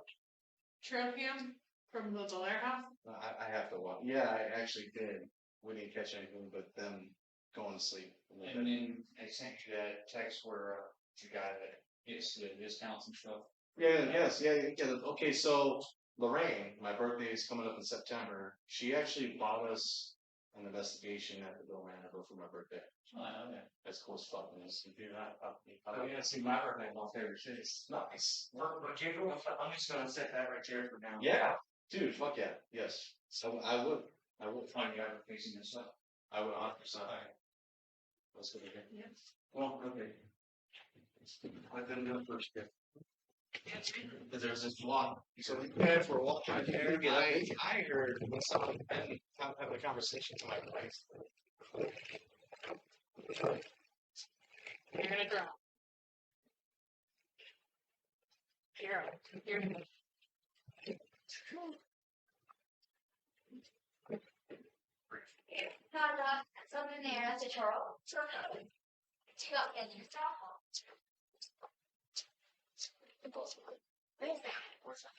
Speaker 3: trail cam from the Belair house.
Speaker 7: I have to watch. Yeah, I actually did. We didn't catch anything but them going to sleep.
Speaker 1: And then I sent you that text where the guy that gets the discounts and stuff.
Speaker 7: Yeah. Yes. Yeah. Okay. So Lorraine, my birthday is coming up in September. She actually bought us an investigation at the Bill Hanover for my birthday.
Speaker 1: Oh, I know that.
Speaker 7: That's cool as fuck. Man. So, dude,
Speaker 9: Oh yeah, see my birthday my favorite cities.
Speaker 7: nice.
Speaker 9: I'm just gonna set that right there for now.
Speaker 7: Yeah, dude. Fuck yeah. Yes. So I would.
Speaker 1: Find you out facing this up.
Speaker 7: I would 100%. Let's go again.
Speaker 9: Well, okay. Let them do it first.
Speaker 7: Because there's this walk. So we went for a walk out there. I heard when someone having a conversation to my wife.
Speaker 3: You're gonna drop. You're
Speaker 6: Something there, that's a turtle. Two up in there. Where's that? Where's that?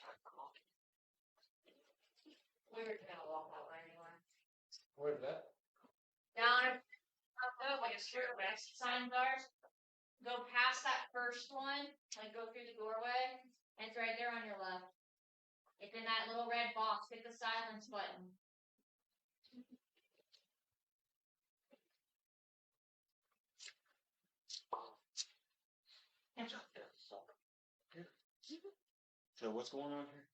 Speaker 2: We were gonna walk that way anyway.
Speaker 7: Where's that?
Speaker 2: Down, like a strip of signs are. Go past that first one, like go through the doorway, and it's right there on your left. It's in that little red box. Hit the silence button.
Speaker 7: So what's going on here?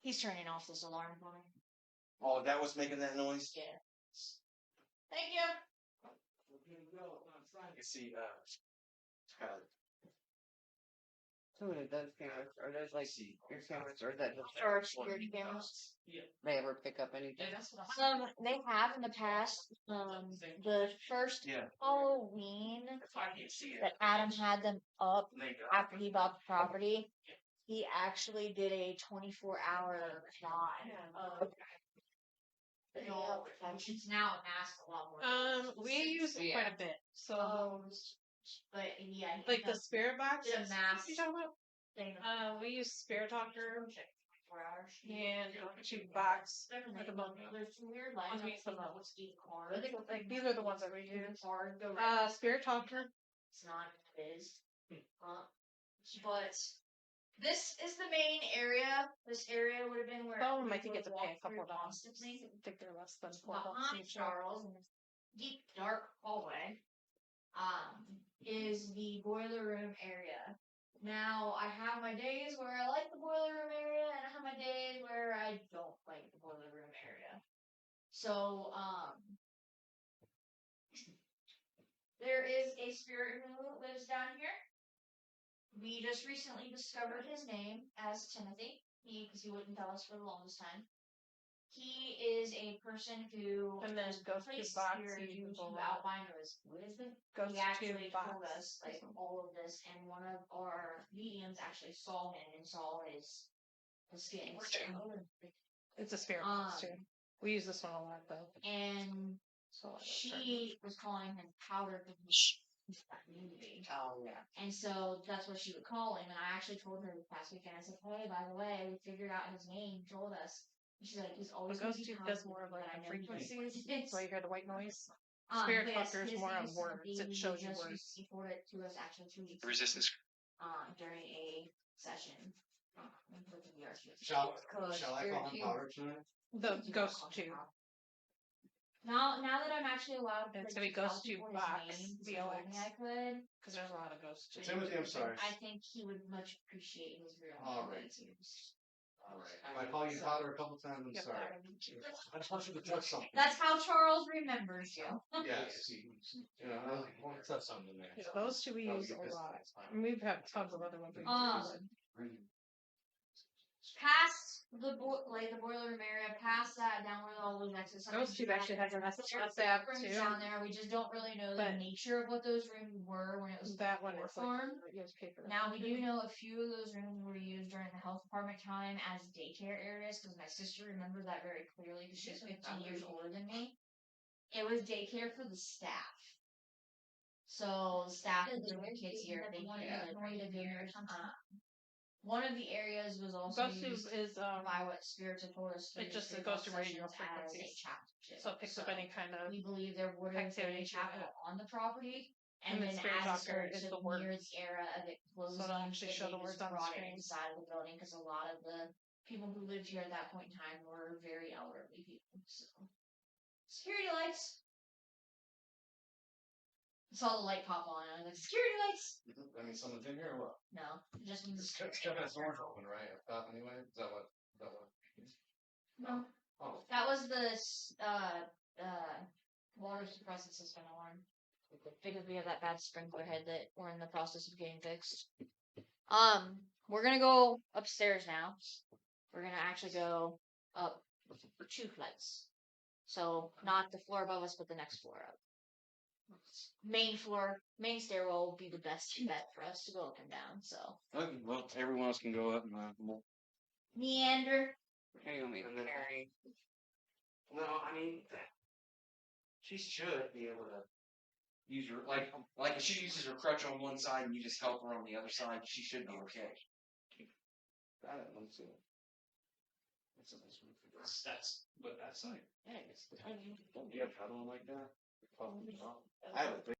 Speaker 2: He's turning off this alarm for me.
Speaker 7: Oh, that was making that noise?
Speaker 2: Yeah. Thank you.
Speaker 7: You can see, kind of
Speaker 4: So what are those cameras? Are those like your cameras, or is that just
Speaker 2: Or security cameras.
Speaker 4: they ever pick up anything?
Speaker 2: They have in the past. The first
Speaker 7: Yeah.
Speaker 2: Halloween that Adam had them up after he bought the property, he actually did a 24-hour live of it's now amassed a lot more.
Speaker 3: We use it quite a bit. So,
Speaker 2: But yeah, he
Speaker 3: like the
Speaker 2: does
Speaker 3: spirit box.
Speaker 2: did a mass
Speaker 3: You talking about?
Speaker 2: thing.
Speaker 3: We use Spirit Talker
Speaker 2: 24 hours.
Speaker 3: and Tube Box at the moment.
Speaker 2: There's some weird lines.
Speaker 3: Ones we use the most.
Speaker 2: Eat corn.
Speaker 3: Like these are the ones that we use.
Speaker 2: Hard go
Speaker 3: Spirit Talker.
Speaker 2: It's not biz. But this is the main area. This area would have been where
Speaker 3: Some of them I
Speaker 2: people
Speaker 3: think you have to
Speaker 2: would
Speaker 3: pay a
Speaker 2: walk through
Speaker 3: couple dollars.
Speaker 2: constantly.
Speaker 3: I think they're less than $4
Speaker 2: Behind
Speaker 3: each.
Speaker 2: Charles in this deep dark hallway is the boiler room area. Now I have my days where I like the boiler room area and I have my days where I don't like the boiler room area. So there is a spirit who lives down here. We just recently discovered his name as Timothy, because he wouldn't tell us for the longest time. He is a person who
Speaker 3: And then Ghost Tube
Speaker 2: placed
Speaker 3: Box,
Speaker 2: here
Speaker 3: you
Speaker 2: due to
Speaker 3: go
Speaker 2: albino wisdom.
Speaker 3: Ghost
Speaker 2: He actually
Speaker 3: Tube Box.
Speaker 2: told us like all of this, and one of our mediums actually saw him and saw his skin.
Speaker 3: It's a Spirit Box too. We use this one a lot though.
Speaker 2: And
Speaker 3: So
Speaker 2: she was calling him Powder community.
Speaker 4: Oh yeah.
Speaker 2: And so that's what she would call him. And I actually told her this past weekend, I said, hey, by the way, we figured out his name, he told us. And she's like, he's always
Speaker 3: Ghost
Speaker 2: going to be
Speaker 3: Tube does
Speaker 2: Powder,
Speaker 3: more of like
Speaker 2: but I
Speaker 3: the
Speaker 2: know he
Speaker 3: frequencies.
Speaker 2: is.
Speaker 3: That's why you hear the white noise. Spirit Talker is more on words. It shows you words.
Speaker 2: He told it to us actually 2 weeks
Speaker 7: resistance.
Speaker 2: during a session. With the VRC.
Speaker 7: Shall I call him Powder tonight?
Speaker 3: The Ghost Tube.
Speaker 2: Now that I'm actually allowed to
Speaker 3: It's
Speaker 2: like,
Speaker 3: gonna be
Speaker 2: tell
Speaker 3: Ghost Tube
Speaker 2: people his
Speaker 3: Box,
Speaker 2: name, he
Speaker 3: VOX.
Speaker 2: told me I could.
Speaker 3: Because there's a lot of Ghost Tubes.
Speaker 7: Timothy, I'm sorry.
Speaker 2: I think he would much appreciate his real
Speaker 7: All
Speaker 2: name.
Speaker 7: right. Alright. If I call you Powder a couple times, I'm
Speaker 3: Yep,
Speaker 7: sorry.
Speaker 3: that one.
Speaker 7: I just want you to touch something.
Speaker 2: That's how Charles remembers you.
Speaker 7: Yes. You know, I want to touch something there.
Speaker 3: Yeah, those two we use a lot. And we have tons of other ones we use.
Speaker 2: Past the boiler room area, past that, down where all those exits.
Speaker 3: Ghost Tube actually has an
Speaker 2: There's
Speaker 3: SLS
Speaker 2: rooms
Speaker 3: too.
Speaker 2: down there. We just don't really know the
Speaker 3: But
Speaker 2: nature of what those rooms were when it was
Speaker 3: That one is
Speaker 2: farm.
Speaker 3: like use paper.
Speaker 2: Now we do know a few of those rooms were used during the health department time as daycare areas because my sister remembers that very clearly because she's 15 years older than me. It was daycare for the staff. So the staff would bring the kids here if they wanted to annoy the dinner. One of the areas was also
Speaker 3: Ghost Tube
Speaker 2: used
Speaker 3: is
Speaker 2: by what spirits have told us.
Speaker 3: it just
Speaker 2: through
Speaker 3: goes to radio
Speaker 2: sessions as a
Speaker 3: frequencies.
Speaker 2: chapel.
Speaker 3: So it picks up any kind of
Speaker 2: We believe there would have been a
Speaker 3: activity.
Speaker 2: chapel on the property.
Speaker 3: And
Speaker 2: And
Speaker 3: the
Speaker 2: then
Speaker 3: Spirit
Speaker 2: as
Speaker 3: Talker
Speaker 2: it
Speaker 3: is
Speaker 2: started to
Speaker 3: the
Speaker 2: near
Speaker 3: words.
Speaker 2: the era of it closing,
Speaker 3: So it'll actually show
Speaker 2: they
Speaker 3: the words
Speaker 2: just
Speaker 3: on the
Speaker 2: brought it
Speaker 3: screen.
Speaker 2: inside of the building because a lot of the people who lived here at that point in time were very elderly people. So security lights. I saw the light pop on and I was like, security lights!
Speaker 7: I mean, someone's in here or what?
Speaker 2: No, it just means
Speaker 7: It's kept his doors open, right? Up top anyway? Is that what?
Speaker 2: no.
Speaker 7: Oh.
Speaker 2: That was the water suppressant system alarm. Because we have that bad sprinkler head that we're in the process of getting fixed. We're gonna go upstairs now. We're gonna actually go up 2 flights. So not the floor above us, but the next floor up. Main floor, main stairwell will be the best bet for us to go up and down. So
Speaker 7: Okay, well, everyone else can go up and we'll...
Speaker 2: meander.
Speaker 4: Here you want me to carry?
Speaker 1: No, I mean, she should be able to use her like if she uses her crutch on one side and you just help her on the other side, she should be okay.
Speaker 7: Got it, let's see. That's what that's like.
Speaker 2: Yeah,
Speaker 7: Do you have paddling like that? I have a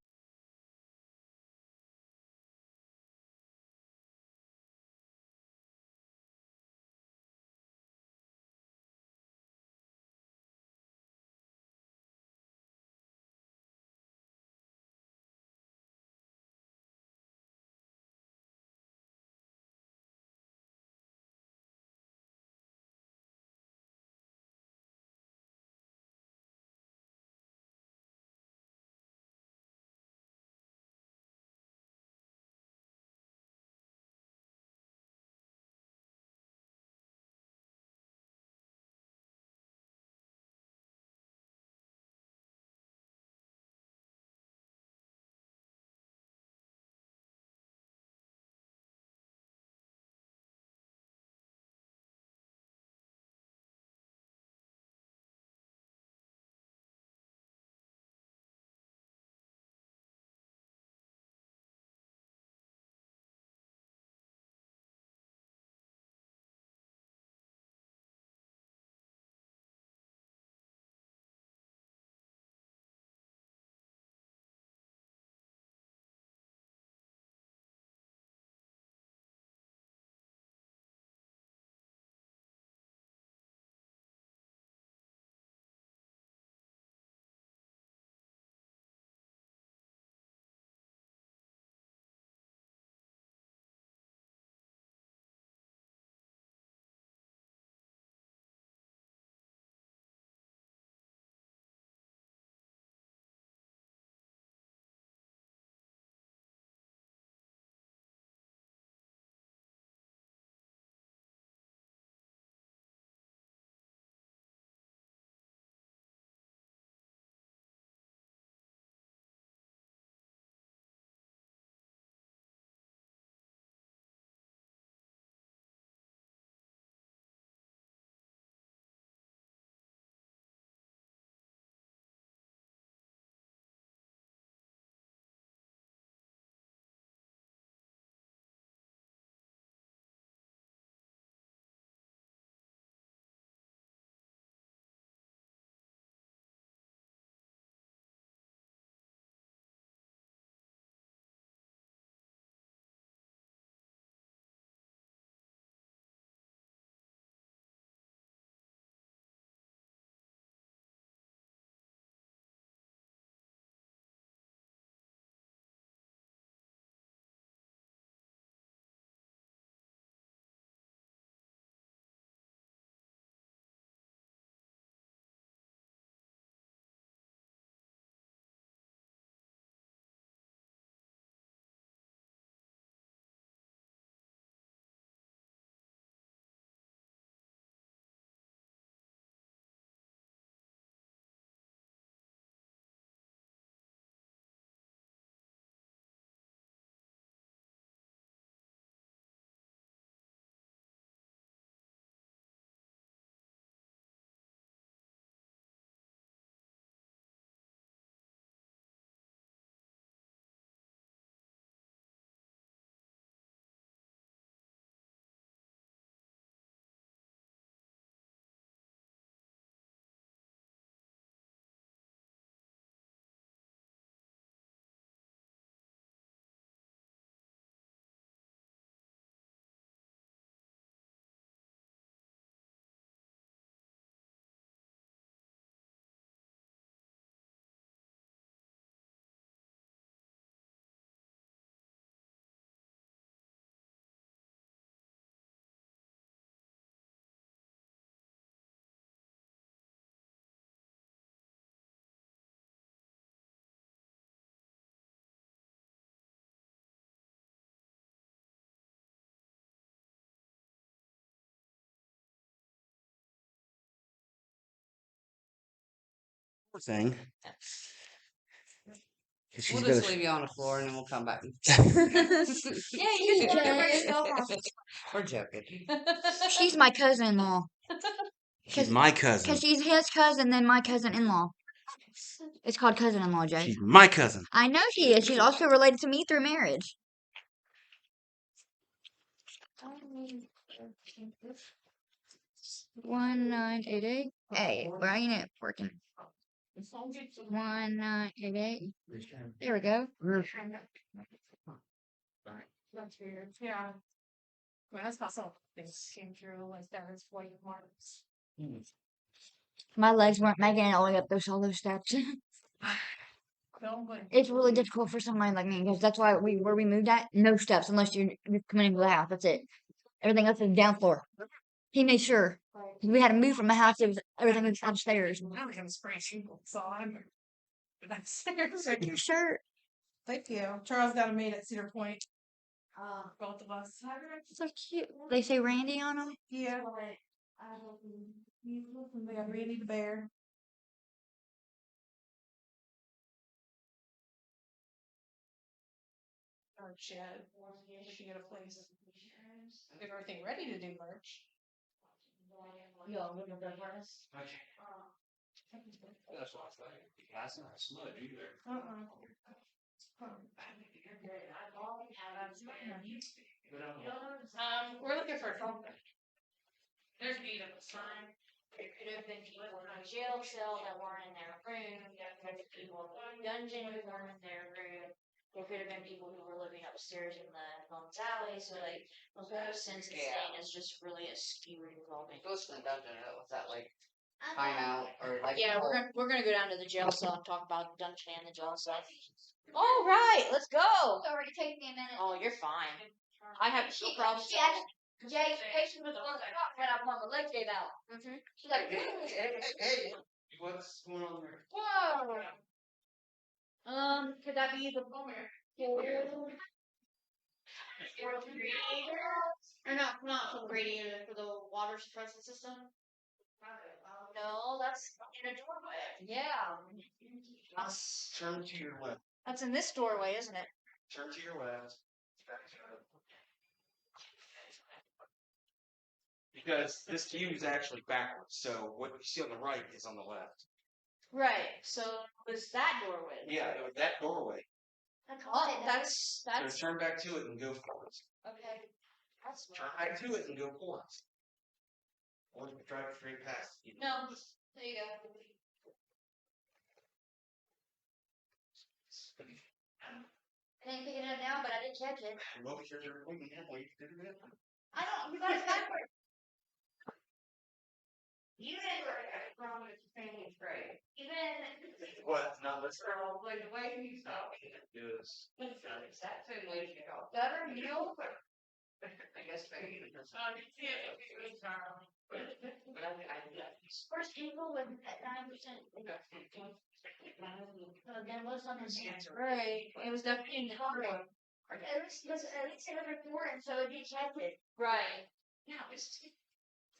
Speaker 10: thing. 'Cause she's
Speaker 4: We'll
Speaker 10: gonna
Speaker 4: just leave you on the floor and then we'll come back.
Speaker 6: Yeah, you can go by yourself.
Speaker 4: We're joking.
Speaker 6: She's my cousin-in-law.
Speaker 10: She's my
Speaker 6: Because
Speaker 10: cousin.
Speaker 6: she's his cousin, then my cousin-in-law. It's called cousin-in-law, Jake.
Speaker 10: She's my cousin.
Speaker 6: I know she is. She's also related to me through marriage. 1988. Hey, where ain't it working? 1988. There we go.
Speaker 3: That's weird. Yeah. Well, that's how some things came through, like there was white marks.
Speaker 6: My legs weren't making it all the way up all those steps.
Speaker 3: No, but
Speaker 6: It's really difficult for somebody like me because that's why where we moved at, no steps unless you're coming into the house. That's it. Everything else is down floor. He made sure. 'Cause we had to move from the house. It was everything was upstairs.
Speaker 3: I was gonna spray people, so I'm downstairs.
Speaker 6: Your shirt.
Speaker 3: Thank you. Charles got a maid at Cedar Point. Both of us.
Speaker 6: So cute. They say Randy on them.
Speaker 3: Yeah. They got Randy the bear. Merch yet. We should get a place. Get everything ready to do merch.
Speaker 1: That's what I was thinking. That's not smudge either.
Speaker 2: We're looking for something. There's need of a sign. There could have been people in a jail cell that weren't in their room. There could have been people in a dungeon who weren't in their room. There could have been people who were living upstairs in the Bones Alley. So like the whole sense of staying is just really a skewed involving.
Speaker 4: Goes to the dungeon. Was that like time out or like?
Speaker 2: Yeah, we're gonna go down to the jail cell and talk about the dungeon and the jail cell. All right, let's go.
Speaker 6: It's already taken me a minute.
Speaker 2: Oh, you're fine. I have no problem.
Speaker 6: She actually, Jay's patient was on the top when my leg gave out. She's like,
Speaker 7: Hey, what's going on there?
Speaker 2: Whoa. Could that be the or not for the radiator, for the water suppression system? No, that's in a doorway. Yeah.
Speaker 7: Turn to your left.
Speaker 2: That's in this doorway, isn't it?
Speaker 7: Turn to your left. Because this view is actually backwards, so what you see on the right is on the left.
Speaker 2: Right. So it was that doorway.
Speaker 7: Yeah, that doorway.
Speaker 2: That's
Speaker 7: So turn back to it and go forward.
Speaker 2: okay. That's
Speaker 7: Turn back to it and go forward. Or you can drive straight past.
Speaker 2: no. There you go.
Speaker 6: I didn't pick it up now, but I did catch it.
Speaker 7: Well, because you're waiting halfway to do it.
Speaker 6: I don't. You got it backwards.
Speaker 2: Even from the family trade. Even
Speaker 7: What? Not this
Speaker 2: like the way you talk.
Speaker 7: Yes.
Speaker 2: That same way you go. Better meal.
Speaker 4: I guess maybe.
Speaker 6: First people was at 9%. Then what's on his hands?
Speaker 2: Right. It was definitely in the corner.
Speaker 6: At least it was recording, so it did catch it.
Speaker 2: Right.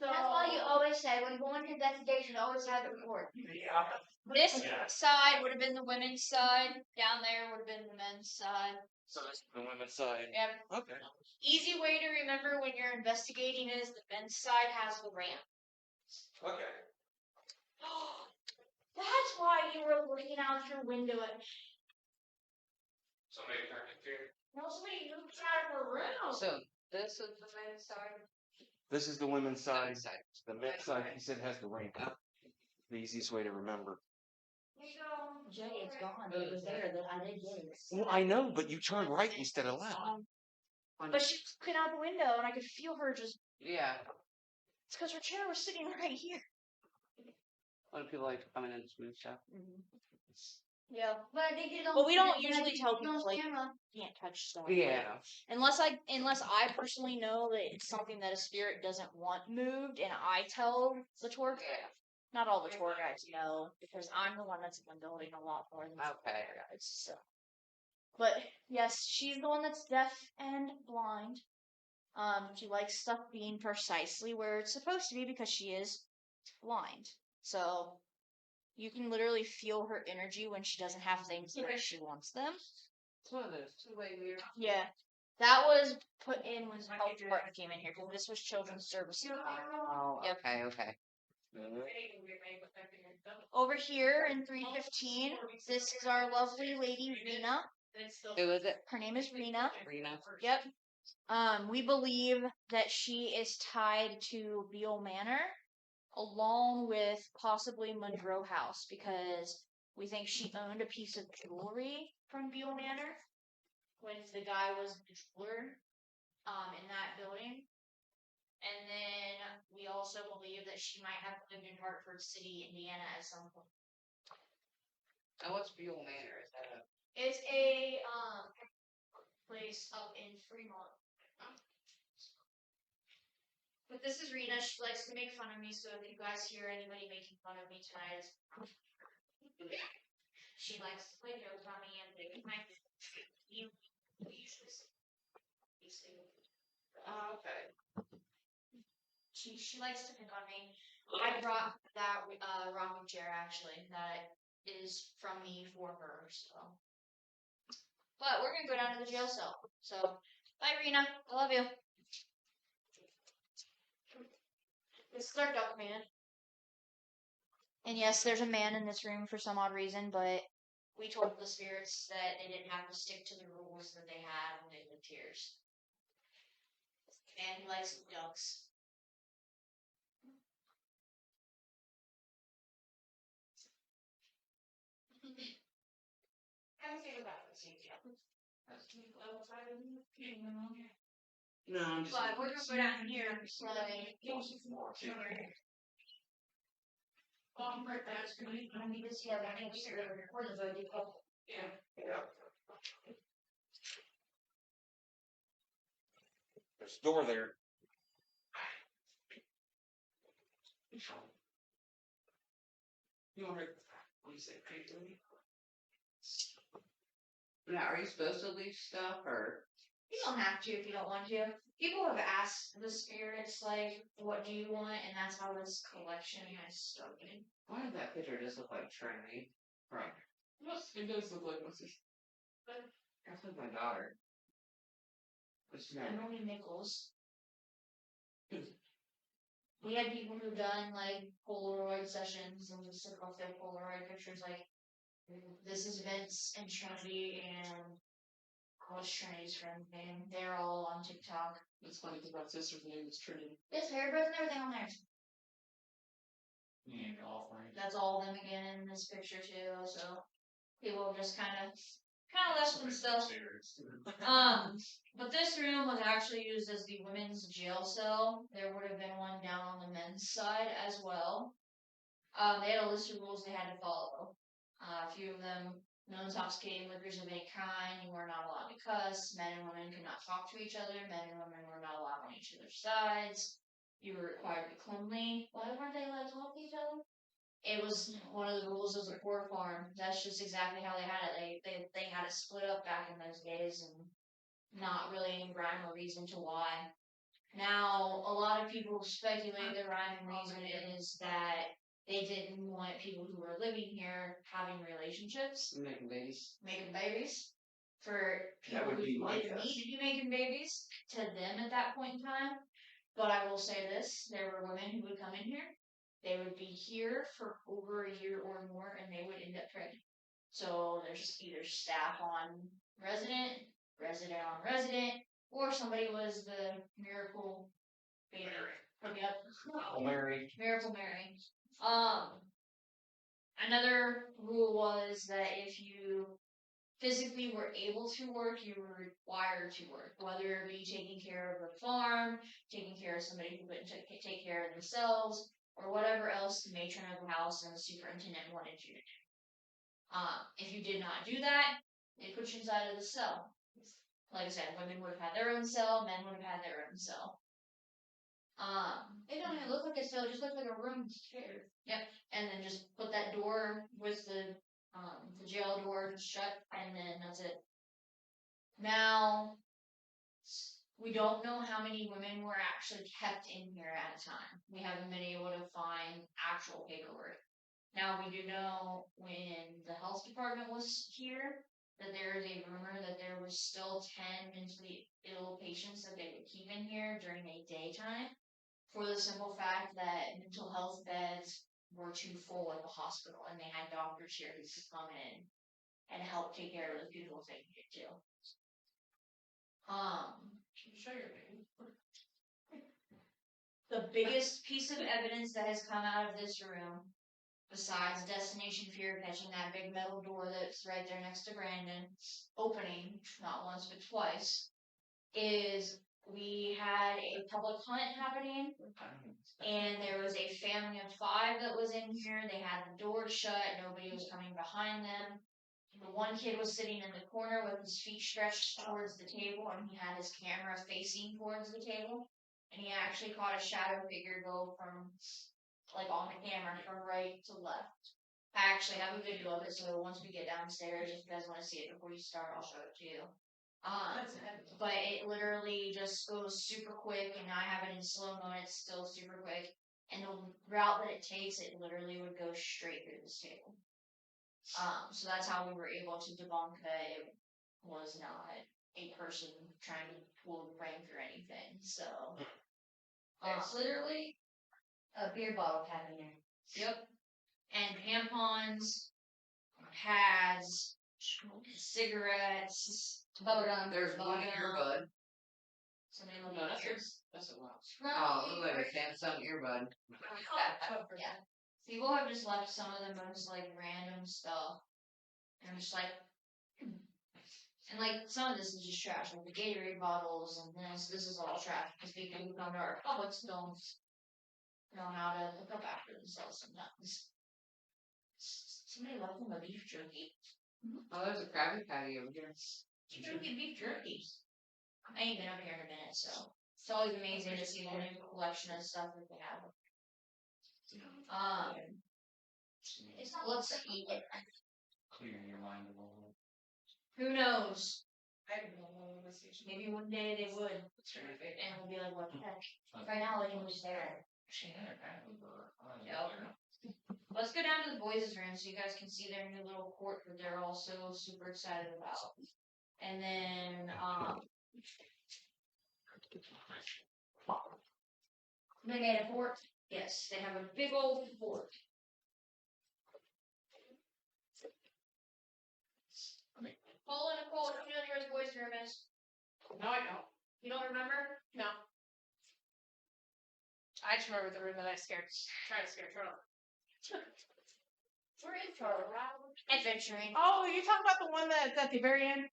Speaker 6: So that's why you always say when you go into investigation, always have it record.
Speaker 7: Yeah.
Speaker 2: This side would have been the women's side. Down there would have been the men's side.
Speaker 7: So this is the women's side.
Speaker 2: Yeah.
Speaker 7: Okay.
Speaker 2: Easy way to remember when you're investigating is the men's side has the ramp.
Speaker 7: Okay.
Speaker 2: That's why you were looking out your window at me.
Speaker 7: Somebody turned it here.
Speaker 2: No, somebody moved out of her room.
Speaker 4: So this is the men's side.
Speaker 7: This is the women's side.
Speaker 4: Men's side.
Speaker 7: The men's side, he said, has the ramp. The easiest way to remember.
Speaker 2: Jay, it's gone. It was there that I did get it.
Speaker 7: Well, I know, but you turned right instead of left.
Speaker 2: But she was looking out the window and I could feel her just.
Speaker 4: Yeah.
Speaker 2: It's because her chair was sitting right here.
Speaker 4: A lot of people like to come in and smooth stuff.
Speaker 2: Yeah.
Speaker 6: But I did it on.
Speaker 2: But we don't
Speaker 6: I
Speaker 2: usually
Speaker 6: did
Speaker 2: tell
Speaker 6: it on
Speaker 2: people like
Speaker 6: camera.
Speaker 2: can't touch stuff.
Speaker 4: Yeah.
Speaker 2: Unless I personally know that it's something that a spirit doesn't want moved, and I tell the tour.
Speaker 4: Yeah.
Speaker 2: Not all the tour guides know because I'm the one that's in the building a lot more than the
Speaker 4: Okay.
Speaker 2: tour guides. So. But yes, she's the one that's deaf and blind. She likes stuff being precisely where it's supposed to be because she is blind. So You can literally feel her energy when she doesn't have things the way she wants them.
Speaker 4: It's one of those two-way mirrors.
Speaker 2: Yeah. That was put in when the health department came in here because this was children's services.
Speaker 4: Oh,
Speaker 2: Yep.
Speaker 4: okay.
Speaker 2: Over here in 315, this is our lovely lady Rena.
Speaker 4: Who is it?
Speaker 2: Her name is Rena.
Speaker 4: Rena.
Speaker 2: Yep. We believe that she is tied to Beale Manor, along with possibly Monroe House, because we think she owned a piece of jewelry from Beale Manor when the guy was the jeweler in that building. And then we also believe that she might have lived in Hartford City, Indiana at some point.
Speaker 4: Now, what's Buell Manor? Is that a...
Speaker 2: It's a place up in Fremont. But this is Rena. She likes to make fun of me, so if you guys hear anybody making fun of me tonight, she likes to play jokes on me and make my usually
Speaker 4: okay.
Speaker 2: She likes to pick on me. I brought that rocking chair actually that is from me for her. So, but we're gonna go down to the jail cell. So, bye, Rena. I love you. This is our duck man. And yes, there's a man in this room for some odd reason, but we told the spirits that they didn't have to stick to the rules that they had when they lived here. Man who likes ducks.
Speaker 4: No, I'm just...
Speaker 2: But we're gonna go down here. So I need to see how that makes it for the voting.
Speaker 1: There's a door there.
Speaker 5: You want to, what do you say, creepily?
Speaker 4: Now, are you supposed to leave stuff, or...
Speaker 2: You don't have to if you don't want to. People have asked the spirits, like, what do you want? And that's how this collection has started.
Speaker 4: Why does that picture just look like Trinity? Right.
Speaker 5: It does look like what's this?
Speaker 4: That's like my daughter. What's her name?
Speaker 2: Emily Nichols. We had people who done, like, Polaroid sessions and just took off their Polaroid pictures, like, this is Vince and Trinity and what's Trinity's friend's name? They're all on TikTok.
Speaker 5: It's funny because my sister's name is Trinity.
Speaker 2: It's hairbreadth and everything on there.
Speaker 5: Yeah, all right.
Speaker 2: That's all of them again in this picture too, so people just kind of left some stuff. But this room was actually used as the women's jail cell. There would have been one down on the men's side as well. They had a list of rules they had to follow. A few of them: no intoxicating liquors of any kind. You were not allowed to cuss. Men and women could not talk to each other. Men and women were not allowed on each other's sides. You were required to be cleanly. Why weren't they allowed to talk to each other? It was one of the rules of the poor farm. That's just exactly how they had it. They had it split up back in those days, and not really any rhyme or reason to why. Now, a lot of people speculate the rhyme and reason is that they didn't want people who were living here having relationships.
Speaker 4: Making babies.
Speaker 2: Making babies. For
Speaker 7: That
Speaker 2: people
Speaker 7: would be
Speaker 2: who
Speaker 7: my
Speaker 2: didn't
Speaker 7: guess.
Speaker 2: need to be making babies to them at that point in time. But I will say this, there were women who would come in here. They would be here for over a year or more, and they would end up pregnant. So there's either staff on resident, resident on resident, or somebody was the miracle baby. Yep.
Speaker 1: Mary.
Speaker 2: Miracle Mary. Another rule was that if you physically were able to work, you were required to work, whether it be taking care of the farm, taking care of somebody who couldn't take care of themselves, or whatever else the matron of the house and the superintendent wanted you to do. If you did not do that, they put you inside of the cell. Like I said, women would have had their own cell, men would have had their own cell. It don't even look like a cell, it just looks like a room. Yep. And then just put that door with the jail door shut, and then that's it. Now, we don't know how many women were actually kept in here at a time. We haven't been able to find actual paperwork. Now we do know when the health department was here that there is a rumor that there was still 10 mentally ill patients that they would keep in here during a daytime for the simple fact that mental health beds were too full at the hospital and they had doctors here who could come in and help take care of those people if they needed to.
Speaker 5: Can you show your name?
Speaker 2: The biggest piece of evidence that has come out of this room, besides Destination Fear catching that big metal door that's right there next to Brandon, opening, not once but twice, is we had a public hunt happening, and there was a family of 5 that was in here. They had the door shut, nobody was coming behind them. The one kid was sitting in the corner with his feet stretched towards the table, and he had his camera facing towards the table. And he actually caught a shadow figure go from, like, on the camera from right to left. I actually have a video of it, so once we get downstairs, if you guys want to see it before you start, I'll show it to you. But it literally just goes super quick, and I have it in slow mo, and it's still super quick. And the route that it takes, it literally would go straight through this table. So that's how we were able to debunk that it was not a person trying to pull the prank or anything. So it's literally a beer bottle cap in there. Yep. And tampons, pads, cigarettes, bubblegum.
Speaker 4: There's one earbud.
Speaker 2: Somebody look
Speaker 5: No,
Speaker 2: at
Speaker 5: that's
Speaker 2: here.
Speaker 5: that's a lot.
Speaker 4: Oh, it looked like a Samsung earbud.
Speaker 2: Yeah. People have just left some of the most like random stuff. And I'm just like, and like some of this is just trash, like the Gatorade bottles and this is all trash because people who come to our Publix don't know how to look up after themselves sometimes. Somebody left them a beef jerky.
Speaker 4: Oh, there's a Krabby Patty over here.
Speaker 2: You drinking beef jerky? I ain't been up here in a minute, so it's always amazing to see the new collection of stuff that they have. Let's see.
Speaker 1: Clearing your mind a little.
Speaker 2: Who knows?
Speaker 5: I don't know.
Speaker 2: Maybe one day they would. And we'll be like, what the heck? Right now, they can just there. Yep. Let's go down to the boys' room so you guys can see their new little court that they're all so super excited about. And then, they made a fort. Yes, they have a big old fort. Paul and Nicole, do you know where the boys' room is?
Speaker 3: No, I don't.
Speaker 2: You don't remember?
Speaker 3: No. I just remember the room that I tried to scare Charlie.
Speaker 2: We're in Charlotte. Adventuring.
Speaker 3: Oh, you're talking about the one that's at the very end?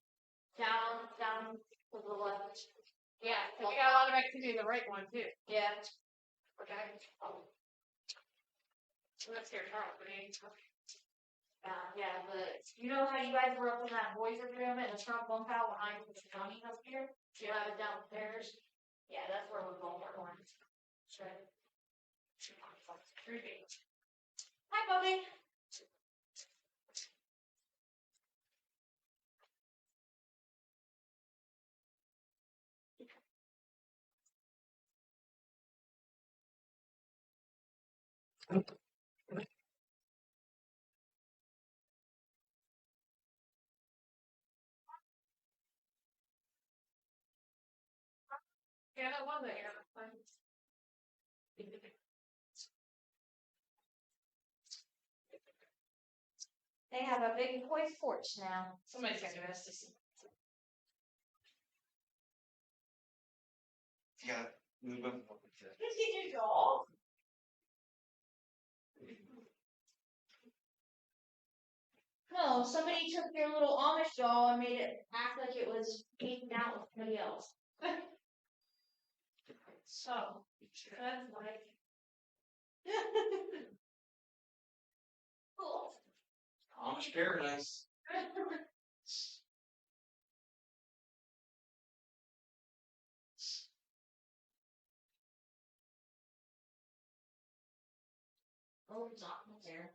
Speaker 2: Down to the left.
Speaker 3: Yeah, we got a lot of activity in the right one, too.
Speaker 2: Yeah.
Speaker 3: Okay. Let's scare Charlie, but
Speaker 2: Yeah, but you know how you guys were up in that boys' room in the front bunk out behind the dummy up here? You have it downstairs? Yeah, that's where we're going. Right.
Speaker 3: creepy.
Speaker 2: Hi, Bobby.
Speaker 3: Yeah, that one there.
Speaker 2: They have a big boy fort now.
Speaker 3: Somebody's got to do this.
Speaker 1: You gotta move them.
Speaker 2: Let's get your doll. No, somebody took their little Amish doll and made it act like it was hanging out with somebody else.
Speaker 3: So, that's like.
Speaker 2: Cool.
Speaker 1: Amish paradise.
Speaker 2: Oh, it's not there.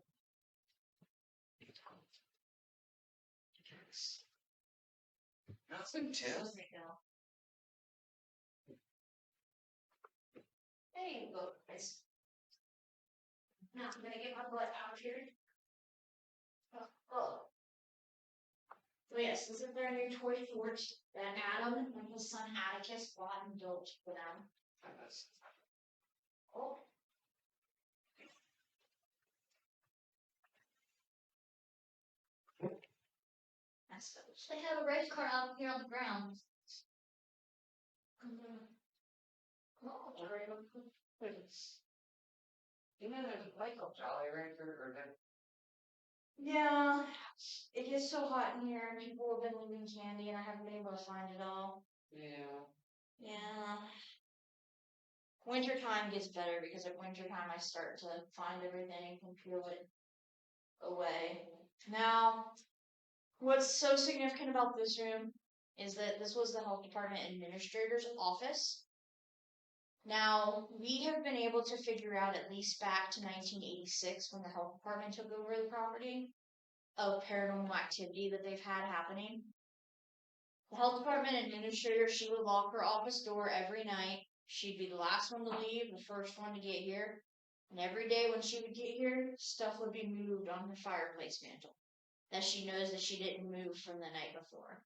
Speaker 1: Nothing, Tim.
Speaker 2: Where's it go? There you go, guys. Now I'm gonna get my butt out here. Oh. So yes, this is their new toy fort that Adam and his son Atticus bought and built for them. Oh. That's they have a race car out here on the ground. Oh,
Speaker 4: You know, there's a bike up Jolly Rancher or that.
Speaker 2: yeah, it gets so hot in here, and people have been leaving candy, and I haven't been able to find it all.
Speaker 4: Yeah.
Speaker 2: Yeah. Wintertime gets better because at wintertime I start to find everything and peel it away. Now, what's so significant about this room is that this was the health department administrator's office. Now, we have been able to figure out at least back to 1986 when the health department took over the property of paranormal activity that they've had happening. The health department administrator, she would lock her office door every night. She'd be the last one to leave, the first one to get here. And every day when she would get here, stuff would be moved on her fireplace mantle that she knows that she didn't move from the night before.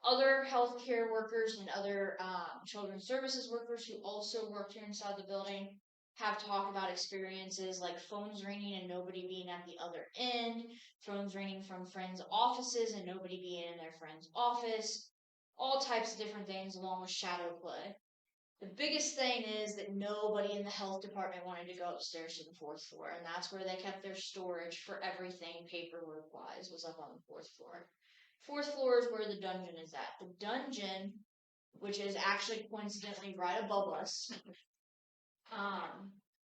Speaker 2: Other healthcare workers and other children's services workers who also worked here inside the building have talked about experiences like phones ringing and nobody being at the other end, phones ringing from friends' offices and nobody being in their friend's office, all types of different things along with shadow play. The biggest thing is that nobody in the health department wanted to go upstairs to the fourth floor, and that's where they kept their storage for everything paperwork-wise was up on the fourth floor. Fourth floor is where the dungeon is at. The dungeon, which is actually coincidentally right above us,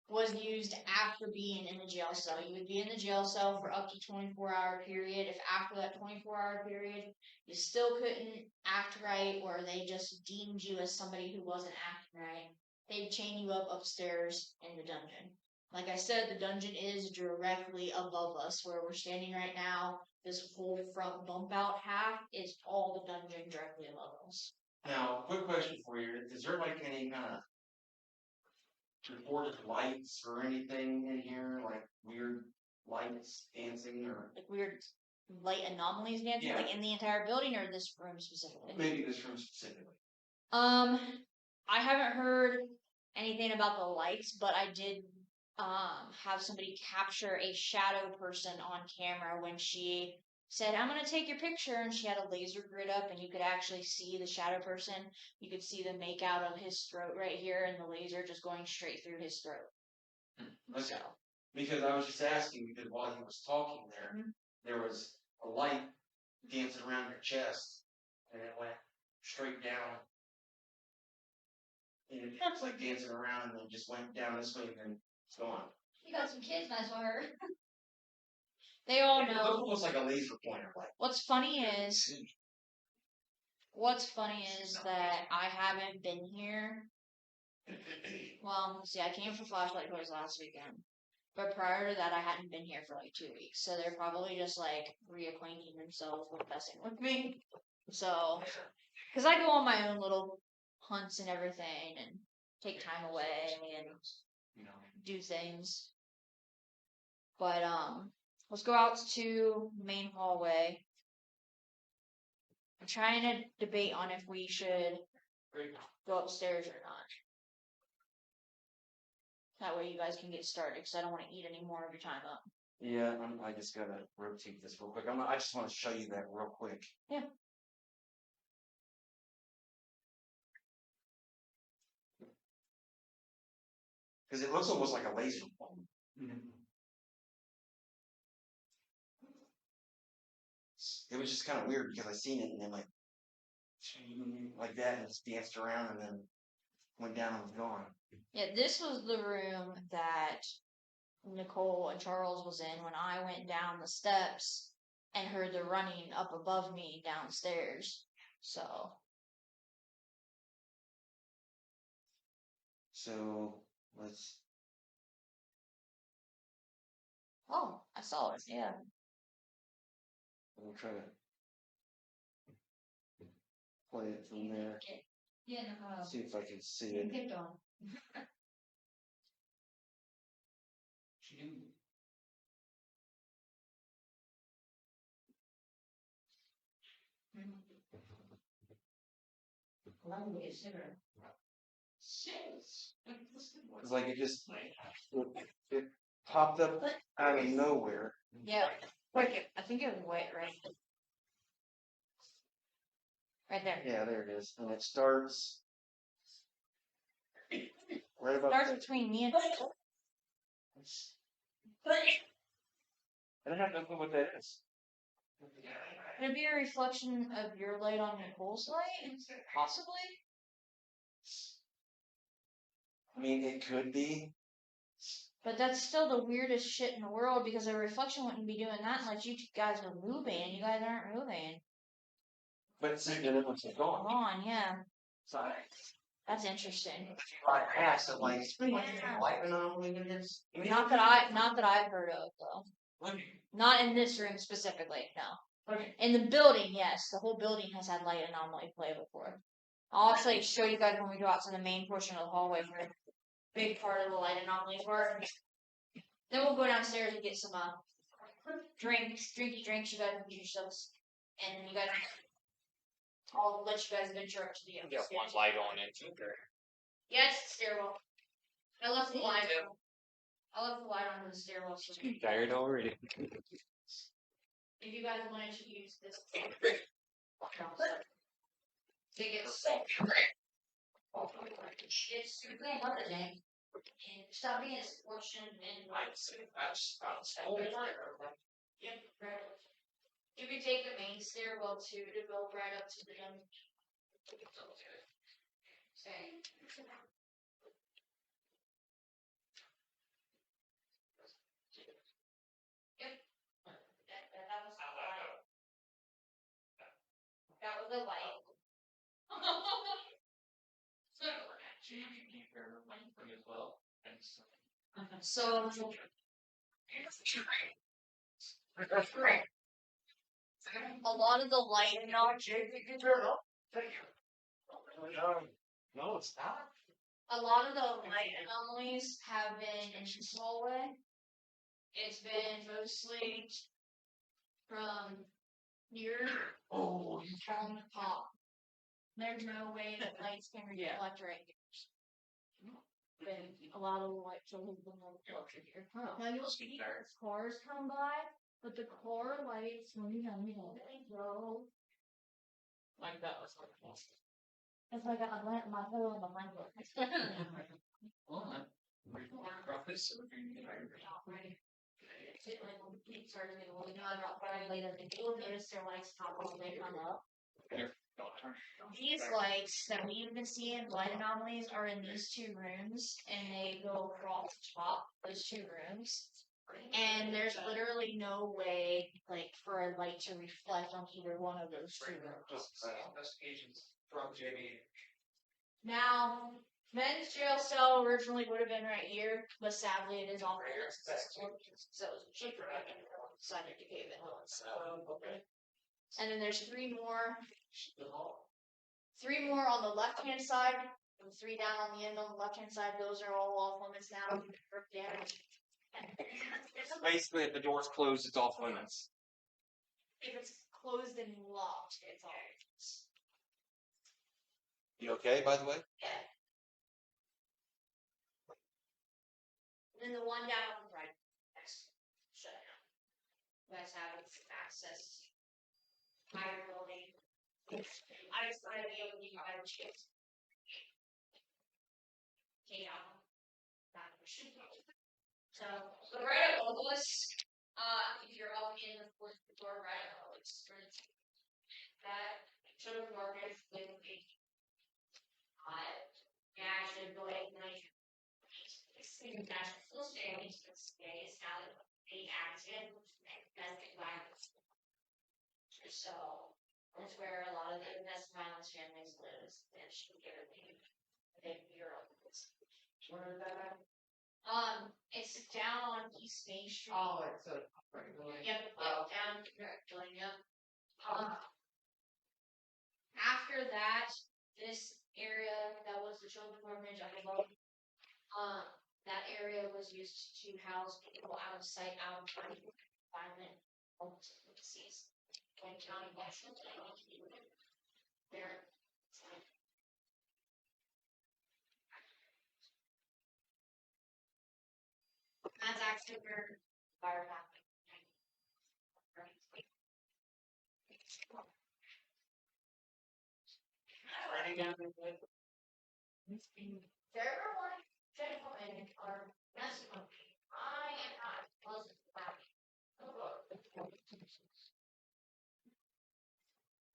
Speaker 2: was used after being in the jail cell. You would be in the jail cell for up to 24-hour period. If after that 24-hour period you still couldn't act right, or they just deemed you as somebody who wasn't acting right, they'd chain you up upstairs in the dungeon. Like I said, the dungeon is directly above us where we're standing right now. This whole front bump out half is all the dungeon directly above us.
Speaker 10: Now, quick question for you. Is there like any kind of reported lights or anything in here? Like weird lights dancing or
Speaker 2: Like weird light anomalies dancing,
Speaker 10: Yeah.
Speaker 2: like in the entire building or this room specifically?
Speaker 10: maybe this room specifically?
Speaker 2: I haven't heard anything about the lights, but I did have somebody capture a shadow person on camera when she said, "I'm gonna take your picture," and she had a laser grid up and you could actually see the shadow person. You could see the make out of his throat right here and the laser just going straight through his throat.
Speaker 10: Okay.
Speaker 2: So
Speaker 10: Because I was just asking because while he was talking there,
Speaker 2: Mhm.
Speaker 10: there was a light dancing around your chest and it went straight down. And it was like dancing around and then just went down this way and then it's gone.
Speaker 2: you got some kids, nice one. They all
Speaker 10: It looked
Speaker 2: know.
Speaker 10: almost like a laser pointer, like
Speaker 2: What's funny is that I haven't been here. Well, see, I came for Flashlight Toys last weekend. But prior to that, I hadn't been here for like 2 weeks. So they're probably just like reacquainting themselves with messing with me. So, because I go on my own little hunts and everything and take time away and
Speaker 10: you know.
Speaker 2: do things. But, let's go out to the main hallway. I'm trying to debate on if we should go upstairs or not. That way you guys can get started, because I don't want to eat any more of your time up.
Speaker 10: Yeah, I just gotta rotate this real quick. I just want to show you that real quick.
Speaker 2: Yeah.
Speaker 10: Because it looks almost like a laser pointer. It was just kind of weird because I seen it and then like that and just danced around and then went down and was gone.
Speaker 2: Yeah, this was the room that Nicole and Charles was in when I went down the steps and heard the running up above me downstairs. So
Speaker 10: let's.
Speaker 2: oh, I saw it, yeah.
Speaker 10: We'll try to play it from there.
Speaker 2: Yeah, no,
Speaker 10: See if I can see it.
Speaker 2: picked on.
Speaker 10: It's like it popped up out of nowhere.
Speaker 6: Yeah. Wait, I think it was white, right? Right there.
Speaker 10: Yeah, there it is. And it starts right about
Speaker 6: Starts
Speaker 10: there.
Speaker 6: between me and.
Speaker 10: I don't have no clue what that is.
Speaker 6: Could it be a reflection of your light on Nicole's light? Possibly.
Speaker 10: I mean, it could be.
Speaker 6: But that's still the weirdest shit in the world because a reflection wouldn't be doing that unless you guys were moving, and you guys aren't moving.
Speaker 10: But see, then it looks like gone.
Speaker 6: Gone, yeah.
Speaker 10: Sorry.
Speaker 6: That's interesting.
Speaker 10: I asked him, like, light anomaly in this?
Speaker 6: Not that I've heard of though. Not in this room specifically, no. In the building, yes. The whole building has had light anomaly play before. I'll actually show you guys when we go out to the main portion of the hallway where a big part of the light anomalies were. Then we'll go downstairs and get some drinky drinks. You guys can get yourselves, and then you guys. I'll let you guys venture up to the upstairs.
Speaker 1: Got one light on it. Okay.
Speaker 6: Yes, stairwell. I left the light. I left the light on the stairwell. So
Speaker 1: Tired already.
Speaker 6: if you guys wanted to use this, it's another thing. And stop being a portion and yep, right. You can take the main stairwell too to go right up to the Okay. Yep. That was the light. So a lot of the light
Speaker 1: No, it's not.
Speaker 6: a lot of the light anomalies have been in this hallway. It's been mostly from here
Speaker 1: Oh,
Speaker 6: on the top. There's no way that lights can reflect right here. Been a lot of the lights have been reflected here. Now you'll see cars come by, but the car lights when you go.
Speaker 5: Like that was
Speaker 6: It's like I went my phone on the blanket. These lights that we've been seeing, light anomalies, are in these two rooms, and they go across the top of those two rooms. And there's literally no way, like, for a light to reflect on either one of those two rooms.
Speaker 1: Investigations from JB.
Speaker 6: Now, men's jail cell originally would have been right here, but sadly it is off the list. So it was cheaper. Decided to cave it. And then there's three more on the left hand side, and three down on the end on the left hand side. Those are all off limits now.
Speaker 1: Basically, if the door's closed, it's off limits.
Speaker 6: If it's closed and locked, it's off limits.
Speaker 10: You okay, by the way?
Speaker 6: Yeah. And then the one down on the right, that's shut down. You guys have access to higher building. I just wanted to be able to give you better chance. Okay, so right above us, if you're up in the fourth floor, right above us, that should have market with a actually go ahead and like still staying space now that the accident has been violence. So that's where a lot of the domestic violence families live, and should get a big bureau.
Speaker 5: Where is that at?
Speaker 6: It's down on East Main Street.
Speaker 5: Oh, it's a
Speaker 6: Yep, down directly, yep. After that, this area that was the children's orphanage up above, that area was used to house people out of sight, out of environment, disease. When county Washington, there.
Speaker 2: That's actually for fire
Speaker 5: Running down the way.
Speaker 2: There ever want to come in or mess with me? I am not pleasant about it.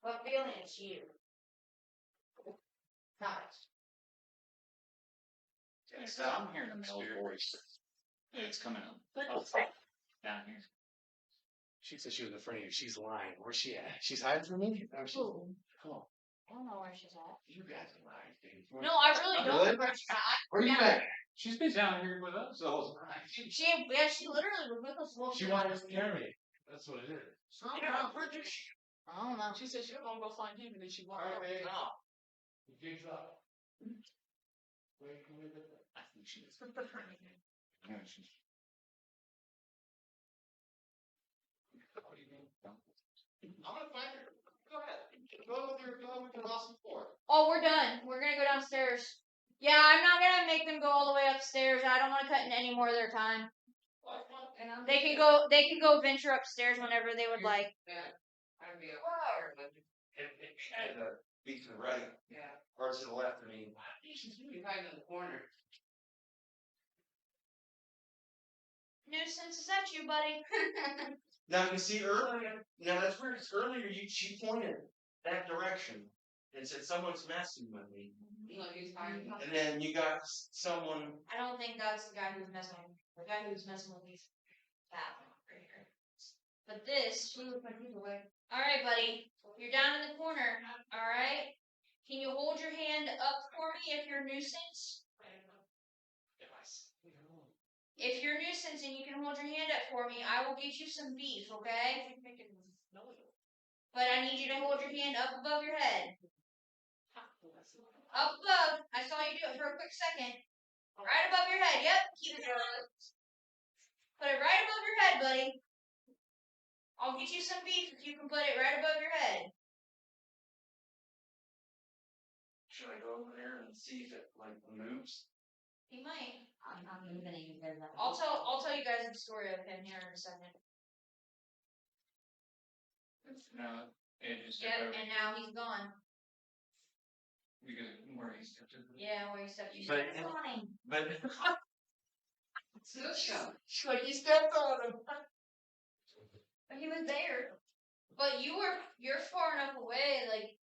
Speaker 2: What feeling is you? Not.
Speaker 1: I'm hearing a male voice. It's coming up. Down here.
Speaker 7: She said she was in front of you. She's lying. Where's she at? She's hiding from me? Or she...
Speaker 2: Who?
Speaker 7: Oh,
Speaker 2: I don't know where she's at.
Speaker 7: you guys are lying, dude.
Speaker 2: No, I really don't.
Speaker 7: Really? Where you at?
Speaker 1: She's been down here with us the whole time.
Speaker 2: She literally was with us. the whole
Speaker 7: She
Speaker 2: time.
Speaker 7: wanted us to carry me. That's what it is.
Speaker 2: I don't know.
Speaker 5: She said she was gonna go find him, and then she walked
Speaker 7: All
Speaker 5: over.
Speaker 7: right,
Speaker 5: No.
Speaker 7: You gigs up. Wait, can we get that?
Speaker 1: I think she is. Yeah, she's.
Speaker 7: I'm gonna find her. Go ahead. Go with your awesome floor.
Speaker 2: Oh, we're done. We're gonna go downstairs. Yeah, I'm not gonna make them go all the way upstairs. I don't want to cut in any more of their time. They can go. They can go venture upstairs whenever they would like.
Speaker 4: I'd be a
Speaker 10: Be to the right.
Speaker 4: Yeah.
Speaker 10: Or to the left, I mean.
Speaker 4: You're hiding in the corner.
Speaker 2: Nuisance, is that you, buddy?
Speaker 10: Now you see earlier. Now that's weird. 'Cause earlier she pointed that direction and said someone's messing with me.
Speaker 4: Look, he's hiding.
Speaker 10: And then you got someone.
Speaker 2: I don't think that's the guy who's messing with me. The guy who's messing with me is that one right here. But this, she looks like he's away. All right, buddy. You're down in the corner. All right. Can you hold your hand up for me if you're a nuisance? If you're a nuisance and you can hold your hand up for me, I will get you some beef, okay? But I need you to hold your hand up above your head. Up above. I saw you do it for a quick second. Right above your head. Yep. Keep it there. Put it right above your head, buddy. I'll get you some beef if you can put it right above your head.
Speaker 10: Should I go over there and see if it like moves?
Speaker 2: He might.
Speaker 6: I'm not moving any of that.
Speaker 2: I'll tell you guys the story of him here in a second.
Speaker 1: No, it just.
Speaker 2: Yep, and now he's gone.
Speaker 1: Because where he stepped in.
Speaker 2: Yeah, where he stepped. You
Speaker 10: But-
Speaker 2: stepped on him.
Speaker 10: But
Speaker 2: Like you stepped on him. But he was there. But you're far enough away. Like,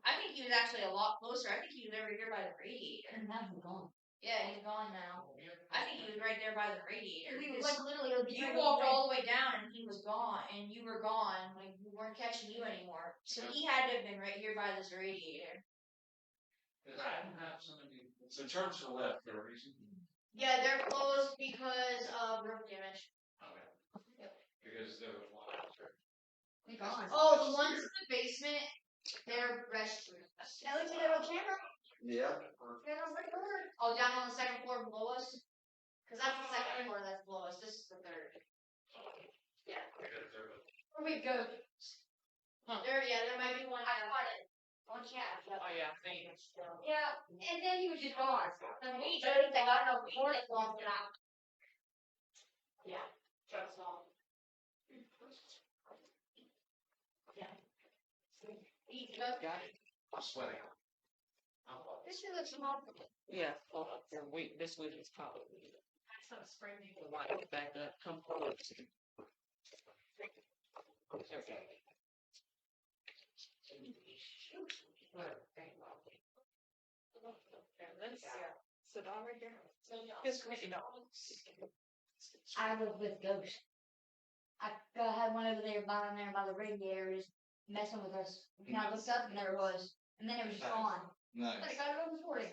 Speaker 2: I think he was actually a lot closer. I think he was over here by the radiator.
Speaker 6: And now he's gone.
Speaker 2: Yeah, he's gone now. I think he was right there by the radiator.
Speaker 6: We were
Speaker 2: because
Speaker 6: like literally.
Speaker 2: You walked all the way down and he was gone, and you were gone. Like, we weren't catching you anymore. So he had to have been right here by this radiator.
Speaker 1: I don't have somebody.
Speaker 7: So turn to the left for a reason.
Speaker 2: Yeah, they're closed because of roof damage.
Speaker 1: Okay. Because there was one out there.
Speaker 6: He's gone.
Speaker 2: Oh, the ones in the basement, they're restrooms. At least they have a camera.
Speaker 10: yeah.
Speaker 2: Oh, down on the second floor below us? Because that's the second floor that's below us. This is the third. Yeah. Where we go? There might be one. I caught it. One cat.
Speaker 5: Oh yeah, thanks.
Speaker 2: Yeah, and then he was just gone. And we just, I don't know, before it lost it out. Yeah, just all. Yeah. He just got it.
Speaker 7: I'm sweating.
Speaker 2: This is a small.
Speaker 5: Yeah. Oh, your week. This week is probably.
Speaker 2: That's not spray me.
Speaker 5: The light back up. Come forward. Let's sit down right here. It's great, you know.
Speaker 6: I was with Ghost. I had one over there by the radiator just messing with us. And I looked up and there it was. And then it was just gone. But I
Speaker 1: Nice.
Speaker 6: got it on recording.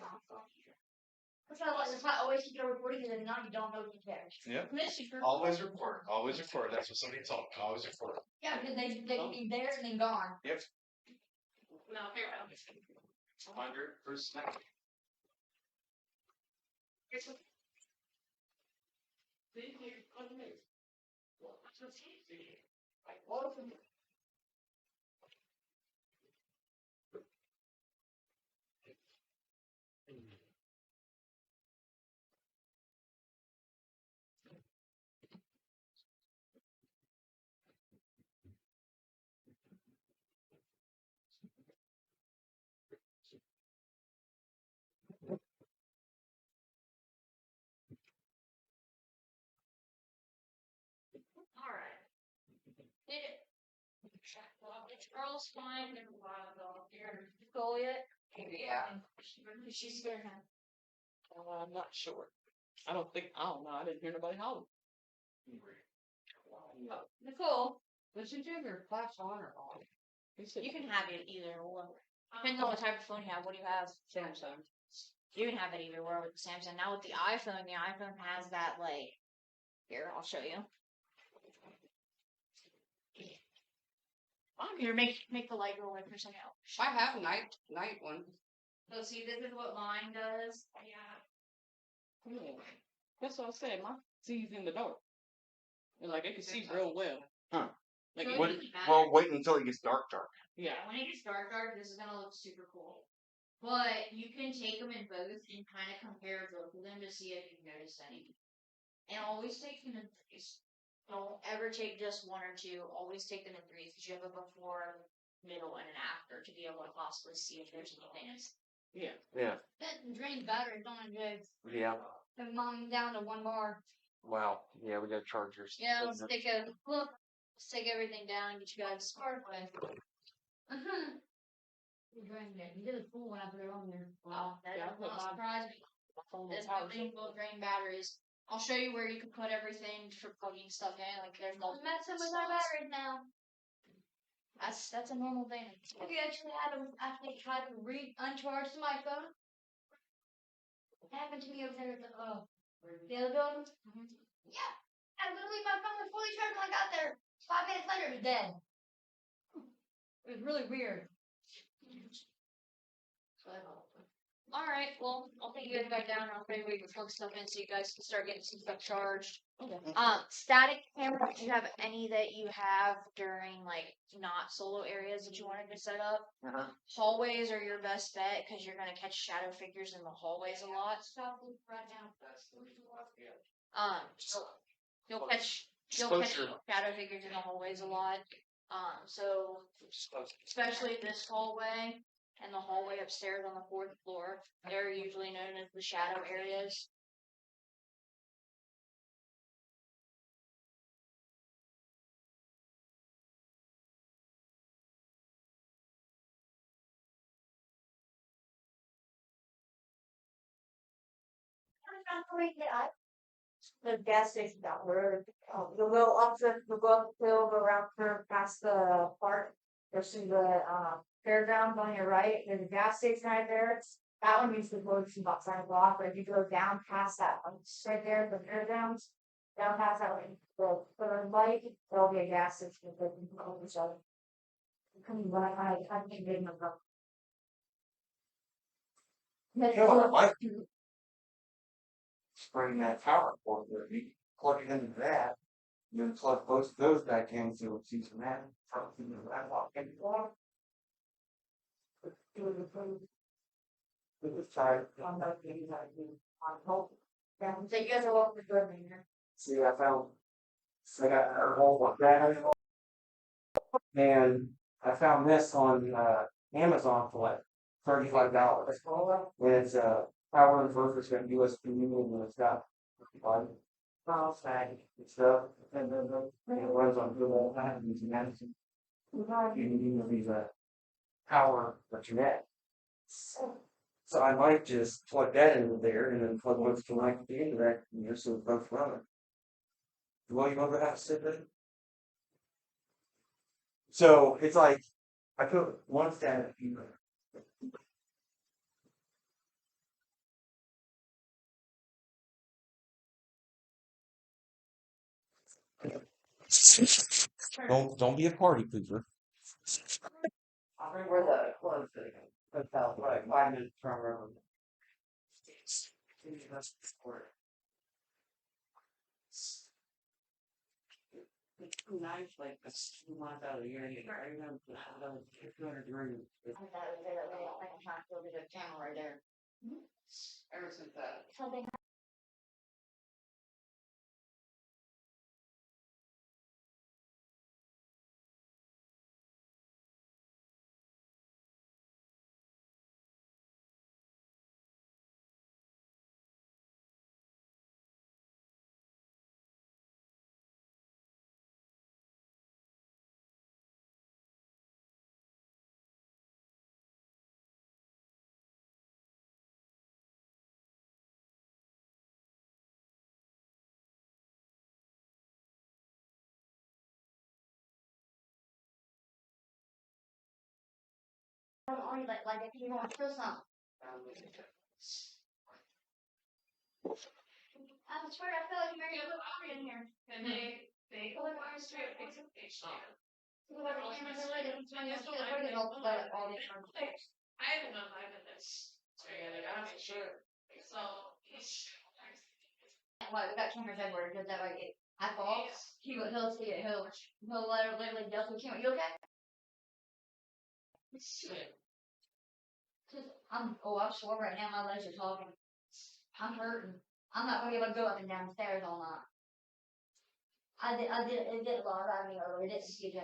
Speaker 6: That's why I always keep it on recording because if not, you don't know what you care.
Speaker 7: Yep.
Speaker 2: Miss you.
Speaker 7: Always record. Always record. That's what somebody told me. Always record.
Speaker 6: Yeah, because they can be there and then gone.
Speaker 5: No, here.
Speaker 7: 100%.
Speaker 2: Did it? It's Earl's fine. Never mind. Here, go yet?
Speaker 4: Yeah.
Speaker 2: She's gonna have.
Speaker 5: I'm not sure. I don't know. I didn't hear nobody holler.
Speaker 2: Nicole,
Speaker 4: But you have your flash on or off?
Speaker 5: He said,
Speaker 2: you can have it either one. Depends on what type of phone you have. What do you have?
Speaker 4: Samsung.
Speaker 2: You can have it either way with the Samsung. Now with the iPhone has that like. Here, I'll show you. Here, make the light go away for a second.
Speaker 4: I have a night one.
Speaker 2: So see, this is what mine does.
Speaker 5: yeah. That's what I said. My see's in the dark. And like, I can see real well.
Speaker 10: Huh.
Speaker 5: Like,
Speaker 2: So
Speaker 5: it-
Speaker 2: it
Speaker 10: What,
Speaker 2: doesn't matter.
Speaker 10: well, wait until it gets dark.
Speaker 5: yeah.
Speaker 2: When it gets dark, this is gonna look super cool. But you can take them in both and kind of compare both of them to see if you notice anything. And always take them in threes. Don't ever take just one or two. Always take them in threes because you have a before, middle, and an after to be able to possibly see if there's anything.
Speaker 5: Yeah.
Speaker 10: Yeah.
Speaker 2: That drains batteries, don't it, Jay?
Speaker 10: Yeah.
Speaker 2: And mine down to 1 bar.
Speaker 10: Wow. Yeah, we got chargers.
Speaker 2: Yeah, let's take everything down and get you guys started with. You did a cool when I put it on there. Wow, that
Speaker 5: Yeah, I
Speaker 2: does
Speaker 5: put
Speaker 2: not
Speaker 5: mine-
Speaker 2: surprise me.
Speaker 5: My phone
Speaker 2: This
Speaker 5: was power
Speaker 2: building will drain batteries. I'll show you where you can put everything for plugging stuff in. Like there's multiple. Messing with our batteries now. That's a normal thing. Have you actually had to try to uncharge my phone? It happened to me over there at the other building. Yeah, I literally my phone was fully charged when I got there. 5 minutes later, it was dead. It was really weird. All right, well, I'll take you guys back down and I'll show you where you can plug stuff in so you guys can start getting some stuff charged. Static camera, do you have any that you have during like not solo areas that you wanted to set up?
Speaker 10: Uh-huh.
Speaker 2: Hallways are your best bet because you're gonna catch shadow figures in the hallways a lot. You'll catch shadow figures in the hallways a lot. So especially this hallway and the hallway upstairs on the 4th floor, they're usually known as the shadow areas. The gas station down the road. You'll go up the hill, go around curve past the park. You'll see the fairgrounds on your right. There's a gas station right there. That one needs to close about 7 o'clock. But if you go down past that one, right there, the fairgrounds, down past that one, the third light, there'll be a gas station that can close each other. I think they know that.
Speaker 10: Bring that power cord there. You plug it into that. You then plug both of those back in so it's using that. This side.
Speaker 2: Yeah, so you guys are welcome to join me here.
Speaker 10: See, I got a whole of that. And I found this on Amazon for like $35. And it's power inverter, it's got USB and it's got file stack and stuff. And then it runs on Google. I have these Madison. You can use these power Ethernet. So I might just plug that into there and then plug both to my into that, so it's both running. Well, you want to have to sit there? So it's like I put one static here. Don't be a party pooper. I remember where the clothes hotel, like 5 minutes from remember. Nice, like a month out of the year. I remember 200 degrees.
Speaker 2: I thought it was there that way. I can try to build a camera right there.
Speaker 4: Ever since that.
Speaker 2: Something
Speaker 6: Like if you want to feel something. I swear I feel like you're gonna look hungry in here.
Speaker 3: And they
Speaker 6: Pull the wires straight, fix it. Pull the
Speaker 3: I
Speaker 6: cameras away, they can smell your shit. Where they go? All these from
Speaker 3: haven't done 5 minutes. So yeah, I gotta make sure. So
Speaker 6: Well, we got cameras everywhere because that way, if I fall, he'll see it. He'll literally yell to the camera. You okay? I'm sore right now. My legs are talking. I'm hurting. I'm not gonna be able to go up and down the stairs all night. It did a lot out of me earlier. It didn't, CJ.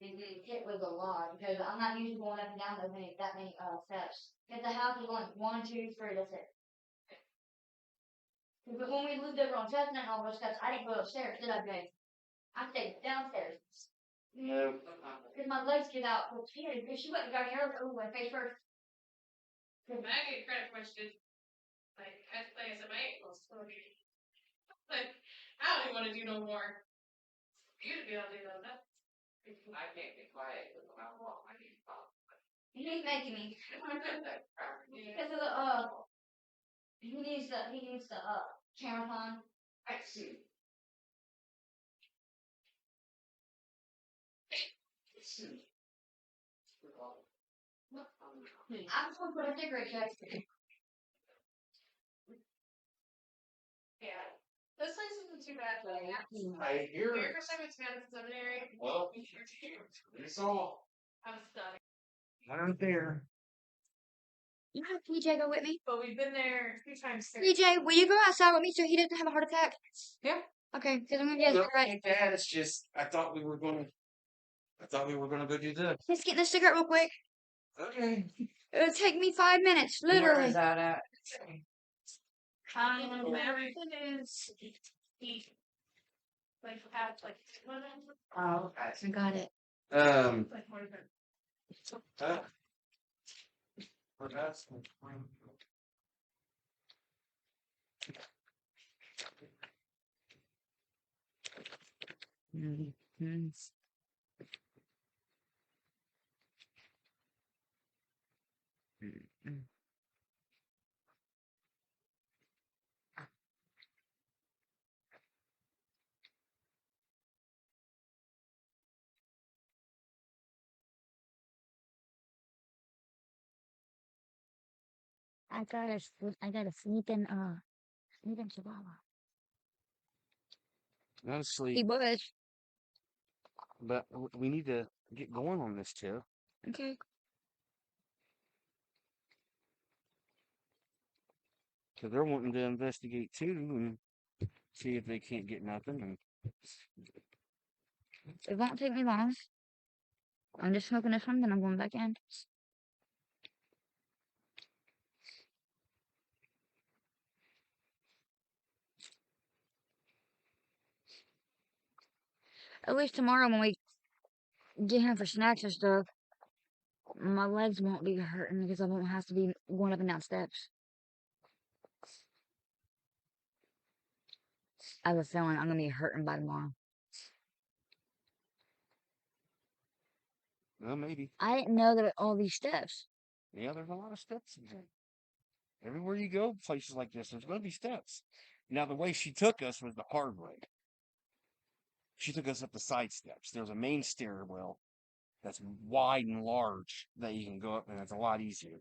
Speaker 6: It was a lot because I'm not used to going up and down that many steps. Because the house was only 1, 2, 3. That's it. But when we lived over on Chestnut and all those steps, I didn't go upstairs, did I, Jay? I stayed downstairs.
Speaker 7: No.
Speaker 6: Because my legs get out. Because she went and got here my face first.
Speaker 3: I get credit for my shit. Like I said, my ankles. Like I don't even want to do no more. You to be able to do that. I can't be quiet when I walk. I need to talk.
Speaker 6: He's making me. Because of the he needs the camera on.
Speaker 3: I see.
Speaker 6: I'm just gonna put a cigarette check.
Speaker 3: Yeah. This place isn't too bad.
Speaker 7: I hear
Speaker 3: Your
Speaker 7: it.
Speaker 3: first time at Spanish Seminary?
Speaker 7: Well, it's all.
Speaker 3: I'm stuck.
Speaker 10: I'm there.
Speaker 6: You have PJ go with me?
Speaker 3: But we've been there 2 times.
Speaker 6: PJ, will you go outside with me so he doesn't have a heart attack?
Speaker 3: Yeah.
Speaker 6: Okay, because I'm gonna get a cigarette.
Speaker 10: Dad, it's just I thought we were gonna go do this.
Speaker 6: Let's get the cigarette real quick.
Speaker 10: Okay.
Speaker 6: It'll take me 5 minutes,
Speaker 4: Where
Speaker 6: literally.
Speaker 4: is that at?
Speaker 3: Everything is like half like
Speaker 4: Oh, okay.
Speaker 6: I got it.
Speaker 3: like 45.
Speaker 6: Mm-hmm. I gotta sleep in Chihuahua.
Speaker 10: Not
Speaker 6: He
Speaker 10: asleep,
Speaker 6: was.
Speaker 10: but we need to get going on this too.
Speaker 6: Okay.
Speaker 10: Because they're wanting to investigate too and see if they can't get nothing. And
Speaker 6: It won't take me long. I'm just smoking this one, then I'm going back in. At least tomorrow when we get him for snacks and stuff, my legs won't be hurting because I won't have to be going up and down steps. I have a feeling I'm gonna be hurting by tomorrow.
Speaker 10: well, maybe.
Speaker 6: I didn't know there were all these steps.
Speaker 10: Yeah, there's a lot of steps in there. Everywhere you go, places like this, there's going to be steps. Now, the way she took us was the hard way. She took us up the side steps. There's a main stairwell that's wide and large that you can go up, and it's a lot easier.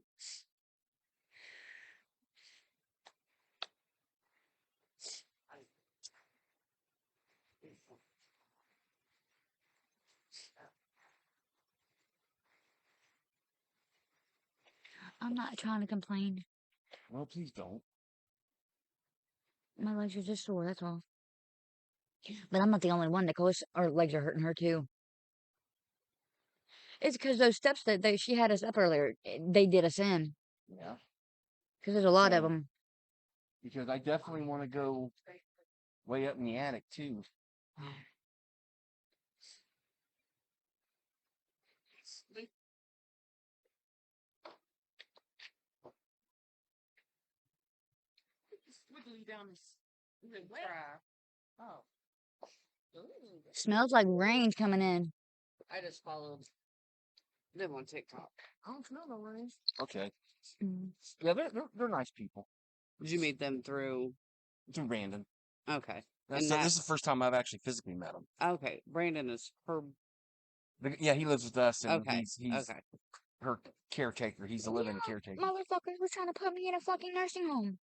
Speaker 6: I'm not trying to complain.
Speaker 10: Well, please don't.
Speaker 6: My legs are just sore, that's all. But I'm not the only one. Nicole's our legs are hurting her too. It's because those steps that she had us up earlier, they did us in.
Speaker 10: Yeah.
Speaker 6: Because there's a lot of
Speaker 10: Yeah.
Speaker 6: them.
Speaker 10: Because I definitely want to go way up in the attic, too.
Speaker 4: Wiggly down this. Is it wet? Oh. Ooh.
Speaker 6: Smells like rain's coming in.
Speaker 4: I just followed Live on TikTok.
Speaker 10: I don't know no worries. Okay.
Speaker 6: Mm.
Speaker 10: Yeah, they're nice people.
Speaker 4: Did you meet them through?
Speaker 10: Through Brandon.
Speaker 4: Okay.
Speaker 10: This is the first time I've actually physically met him.
Speaker 4: Okay. Brandon is her.
Speaker 10: Yeah, he lives with us, and
Speaker 4: Okay.
Speaker 10: he's
Speaker 4: Okay.
Speaker 10: her caretaker. He's a living caretaker.
Speaker 6: Motherfuckers was trying to put me in a fucking nursing home.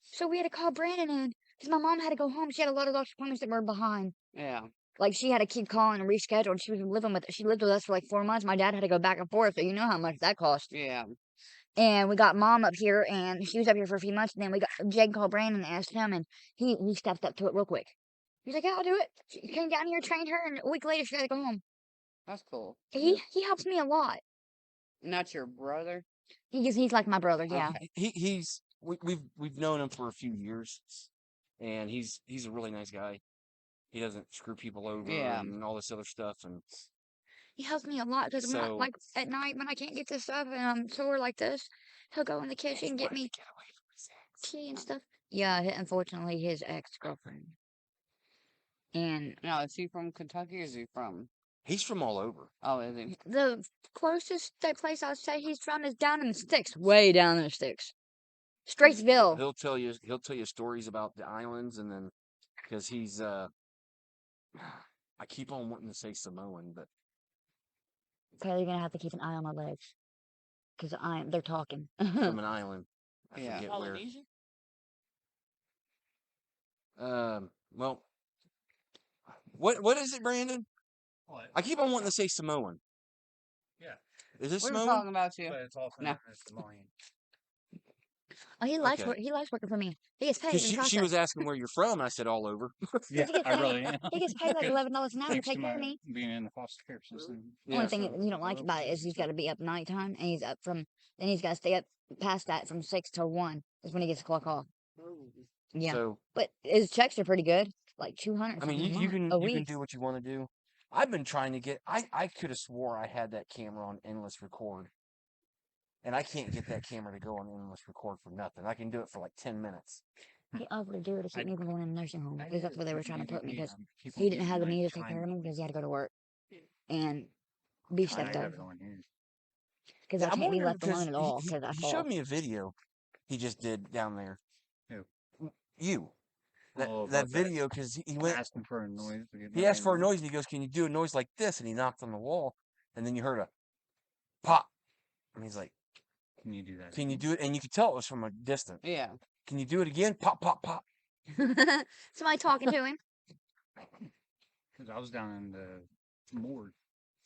Speaker 6: So we had to call Brandon in because my mom had to go home. She had a lot of doctor's appointments that were behind.
Speaker 4: Yeah.
Speaker 6: Like she had to keep calling and reschedule. She was living with. She lived with us for like 4 months. My dad had to go back and forth, so you know how much that cost.
Speaker 4: Yeah.
Speaker 6: And we got mom up here, and she was up here for a few months. And then we got Jake called Brandon and asked him, and he stepped up to it real quick. He's like, "Yeah, I'll do it." She came down here, trained her, and a week later she had to go home.
Speaker 4: That's cool.
Speaker 6: He helps me a lot.
Speaker 4: Not your brother.
Speaker 6: He's like my brother, yeah.
Speaker 4: Okay.
Speaker 10: We've known him for a few years, and he's a really nice guy. He doesn't screw people over and all this other stuff, and
Speaker 6: He helps me a lot because
Speaker 10: So-
Speaker 6: like at night when I can't get this stuff and I'm sore like this, he'll go in the kitchen and get me tea and stuff. Yeah, unfortunately, his ex-girlfriend. And
Speaker 4: Now, is he from Kentucky or is he from?
Speaker 10: he's from all over.
Speaker 4: Oh, is he?
Speaker 6: the closest place I'd say he's from is down in the sticks, way down in the sticks. Straitsville.
Speaker 10: He'll tell you stories about the islands, and then because he's I keep on wanting to say Samoan, but
Speaker 6: Okay, you're gonna have to keep an eye on my legs because they're talking.
Speaker 10: from an island. I
Speaker 4: Yeah.
Speaker 10: forget where.
Speaker 5: Polynesian?
Speaker 10: Well, what is it, Brandon?
Speaker 8: What?
Speaker 10: I keep on wanting to say Samoan.
Speaker 8: Yeah.
Speaker 10: Is this
Speaker 4: We were
Speaker 10: Samoan?
Speaker 4: talking about you.
Speaker 8: But it's also
Speaker 4: No.
Speaker 8: known as Samoan.
Speaker 6: Oh, he likes
Speaker 10: Okay.
Speaker 6: he likes working for me. He gets paid.
Speaker 10: Because
Speaker 6: in
Speaker 10: she
Speaker 6: process.
Speaker 10: was asking where you're from, and I said all over.
Speaker 8: Yeah,
Speaker 6: He gets
Speaker 8: I
Speaker 6: paid-
Speaker 8: really am.
Speaker 6: He gets paid like $11 an hour to
Speaker 8: Thanks
Speaker 6: take
Speaker 8: to
Speaker 6: care of
Speaker 8: my
Speaker 6: me.
Speaker 8: being in the foster care system.
Speaker 6: Only thing that you don't like about it is he's got to be up nighttime, and he's up then he's got to stay up past that from 6 till 1 is when he gets a clock off. Yeah,
Speaker 10: So
Speaker 6: but his checks are pretty good, like 200.
Speaker 10: I mean,
Speaker 6: something
Speaker 10: you
Speaker 6: a
Speaker 10: can
Speaker 6: month, a
Speaker 10: you can
Speaker 6: week.
Speaker 10: do what you want to do. I've been trying to get. I could have swore I had that camera on endless record, and I can't get that camera to go on endless record for nothing. I can do it for like 10 minutes.
Speaker 6: He offered to do it to keep me from going in the nursing home because that's where they were trying to put me because
Speaker 8: People
Speaker 6: he didn't have the
Speaker 8: like
Speaker 6: means to take
Speaker 8: trying-
Speaker 6: care of me because he had to go to work, and B
Speaker 8: trying
Speaker 6: stepped
Speaker 8: to
Speaker 6: up
Speaker 8: have it on here.
Speaker 6: because
Speaker 10: Yeah,
Speaker 6: I
Speaker 10: I'm
Speaker 6: can't be
Speaker 10: wondering
Speaker 6: left alone at all because I
Speaker 10: he
Speaker 6: fall.
Speaker 10: showed me a video he just did down there.
Speaker 8: Who?
Speaker 10: You. That
Speaker 8: Oh,
Speaker 10: that
Speaker 8: about that.
Speaker 10: video because he
Speaker 8: I'm
Speaker 10: went.
Speaker 8: asking for a noise. to get
Speaker 10: He
Speaker 8: my
Speaker 10: asked for a
Speaker 8: name on.
Speaker 10: noise and he goes, "Can you do a noise like this?" And he knocked on the wall, and then you heard a pop, and he's like,
Speaker 8: Can you do that?
Speaker 10: "Can you do it?" And you could tell it was from a distance.
Speaker 4: Yeah.
Speaker 10: Can you do it again? Pop, pop, pop.
Speaker 6: Somebody talking to him.
Speaker 8: Because I was down in the morgue.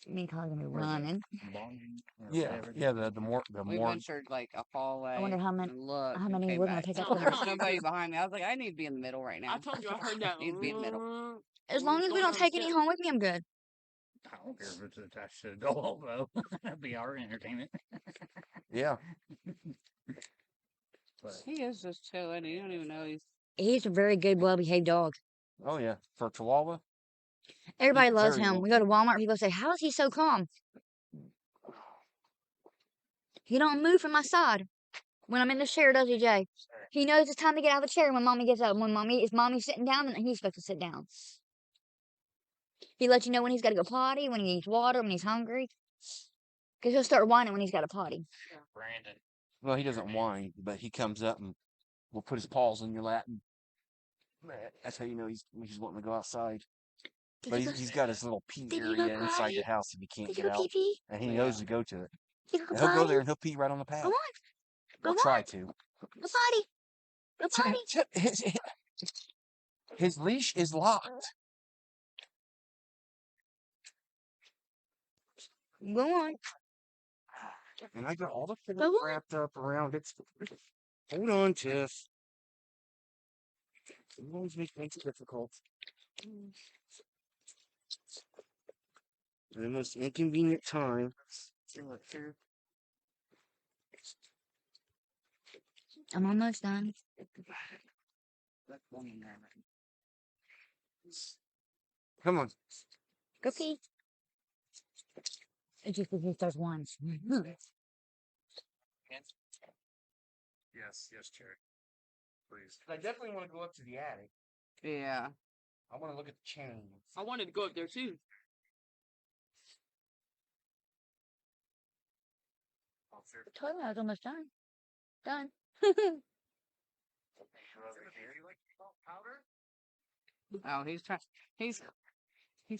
Speaker 6: Me calling me
Speaker 8: Where is it?
Speaker 6: running.
Speaker 8: Barn or
Speaker 10: Yeah,
Speaker 8: whatever.
Speaker 10: yeah. The more
Speaker 4: We ventured like a hallway.
Speaker 6: I wonder how many-
Speaker 4: and looked
Speaker 6: how
Speaker 4: and
Speaker 6: many
Speaker 4: came
Speaker 6: we're gonna
Speaker 4: back.
Speaker 6: take
Speaker 4: There
Speaker 6: up there.
Speaker 4: was nobody behind me. I was like, I need to be in the middle right now.
Speaker 5: I told you I heard that.
Speaker 4: Need to be in the middle.
Speaker 6: As long as we don't take any home with me, I'm good.
Speaker 8: I don't care if it's attached to a doll, though. That'd be our entertainment.
Speaker 10: Yeah.
Speaker 8: But
Speaker 4: He is just chilling. You don't even know
Speaker 6: He's a very good, well-behaved dog.
Speaker 10: Oh yeah. For Chihuahua.
Speaker 6: Everybody
Speaker 10: He's
Speaker 6: loves
Speaker 10: very
Speaker 6: him.
Speaker 10: well-
Speaker 6: We go to Walmart, people say, "How is he so calm?" He don't move from my side when I'm in the chair, does he, Jay? He knows it's time to get out of the chair when mommy gets up. When mommy sitting down, then he's supposed to sit down. He lets you know when he's got to go potty, when he needs water, when he's hungry. Because he'll start whining when he's got a potty.
Speaker 8: Brandon.
Speaker 10: Well, he doesn't whine, but he comes up and will put his paws in your lap. And that's how you know he's wanting to go outside. But he's got his little pee
Speaker 6: Did he go
Speaker 10: area inside
Speaker 6: potty?
Speaker 10: the house if he can't
Speaker 6: Did you
Speaker 10: get
Speaker 6: go
Speaker 10: out,
Speaker 6: pee-pee?
Speaker 10: and he knows to go to it.
Speaker 6: Did you go
Speaker 10: And he'll go
Speaker 6: potty?
Speaker 10: there and he'll pee right on the pad.
Speaker 6: Go on. Go
Speaker 10: Or
Speaker 6: on.
Speaker 10: try to.
Speaker 6: Go potty. Go potty.
Speaker 10: His leash is locked.
Speaker 6: Go on.
Speaker 10: And I got all the
Speaker 6: Go
Speaker 10: fillets
Speaker 6: on.
Speaker 10: wrapped up around it. Hold on, Tiff. You always make things difficult. The most inconvenient time.
Speaker 6: I'm almost done.
Speaker 10: Come on.
Speaker 6: Go pee. It's just because he starts whining.
Speaker 8: Yes, Cherry. Please.
Speaker 10: I definitely want to go up to the attic.
Speaker 4: Yeah.
Speaker 10: I want to look at the chains.
Speaker 5: I wanted to go up there too.
Speaker 6: told you I was almost done. Done.
Speaker 4: Oh, he's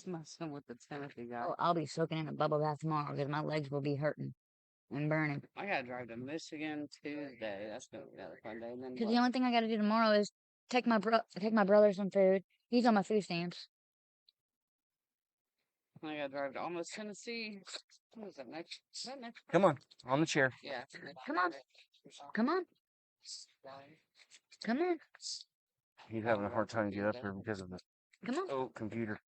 Speaker 4: messing with the Timothy guy.
Speaker 6: Oh, I'll be soaking in a bubble bath tomorrow because my legs will be hurting and burning.
Speaker 4: I gotta drive to Michigan Tuesday. That's gonna be another fun day. And then
Speaker 6: Because the only thing I got to do tomorrow is take my brother some food. He's on my food stamps.
Speaker 4: I gotta drive to almost Tennessee. What is that next? Is that next?
Speaker 8: Come on, on the chair.
Speaker 4: Yeah.
Speaker 6: Come on. Come on. Come on.
Speaker 8: He's having a hard time to get up here because of the
Speaker 6: Come on.
Speaker 8: computer.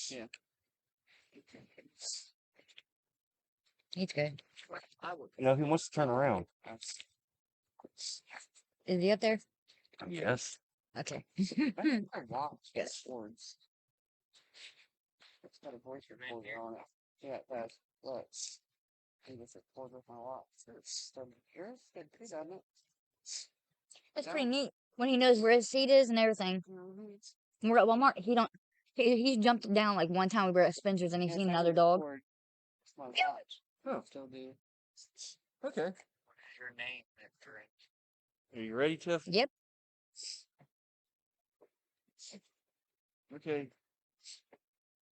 Speaker 4: Yeah.
Speaker 6: He's good.
Speaker 8: No, he wants to turn around.
Speaker 6: Is he up there?
Speaker 8: Yes.
Speaker 6: Okay.
Speaker 4: I watched yes. Words. It's got a voice recorder on it. Yeah, it does. Look. I just record with my watch. It's yours. He's on it.
Speaker 6: That's pretty neat. When he knows where his seat is and everything.
Speaker 4: Mm-hmm.
Speaker 6: We're at Walmart. He's jumped down like one time we were at Spencer's and he's seen another dog.
Speaker 4: It's my watch.
Speaker 8: Oh.
Speaker 4: Still do.
Speaker 8: Okay.
Speaker 4: Your name after it.
Speaker 8: Are you ready, Tiff?
Speaker 6: Yep.
Speaker 8: Okay.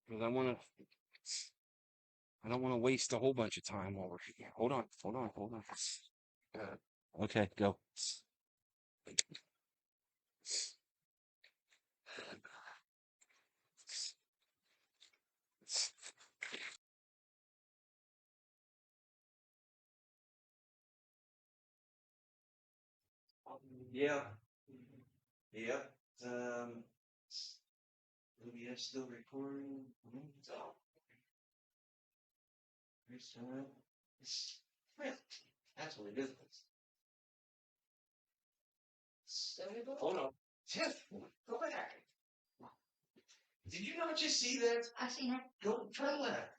Speaker 8: Because I don't want to waste a whole bunch of time while we're here. Hold on. Okay, go.
Speaker 7: Yeah. Yep. OBS still recording. That's what it is. Hold on. Tiff, go back. Did you not just see that?
Speaker 6: I seen it.
Speaker 7: Go turn left.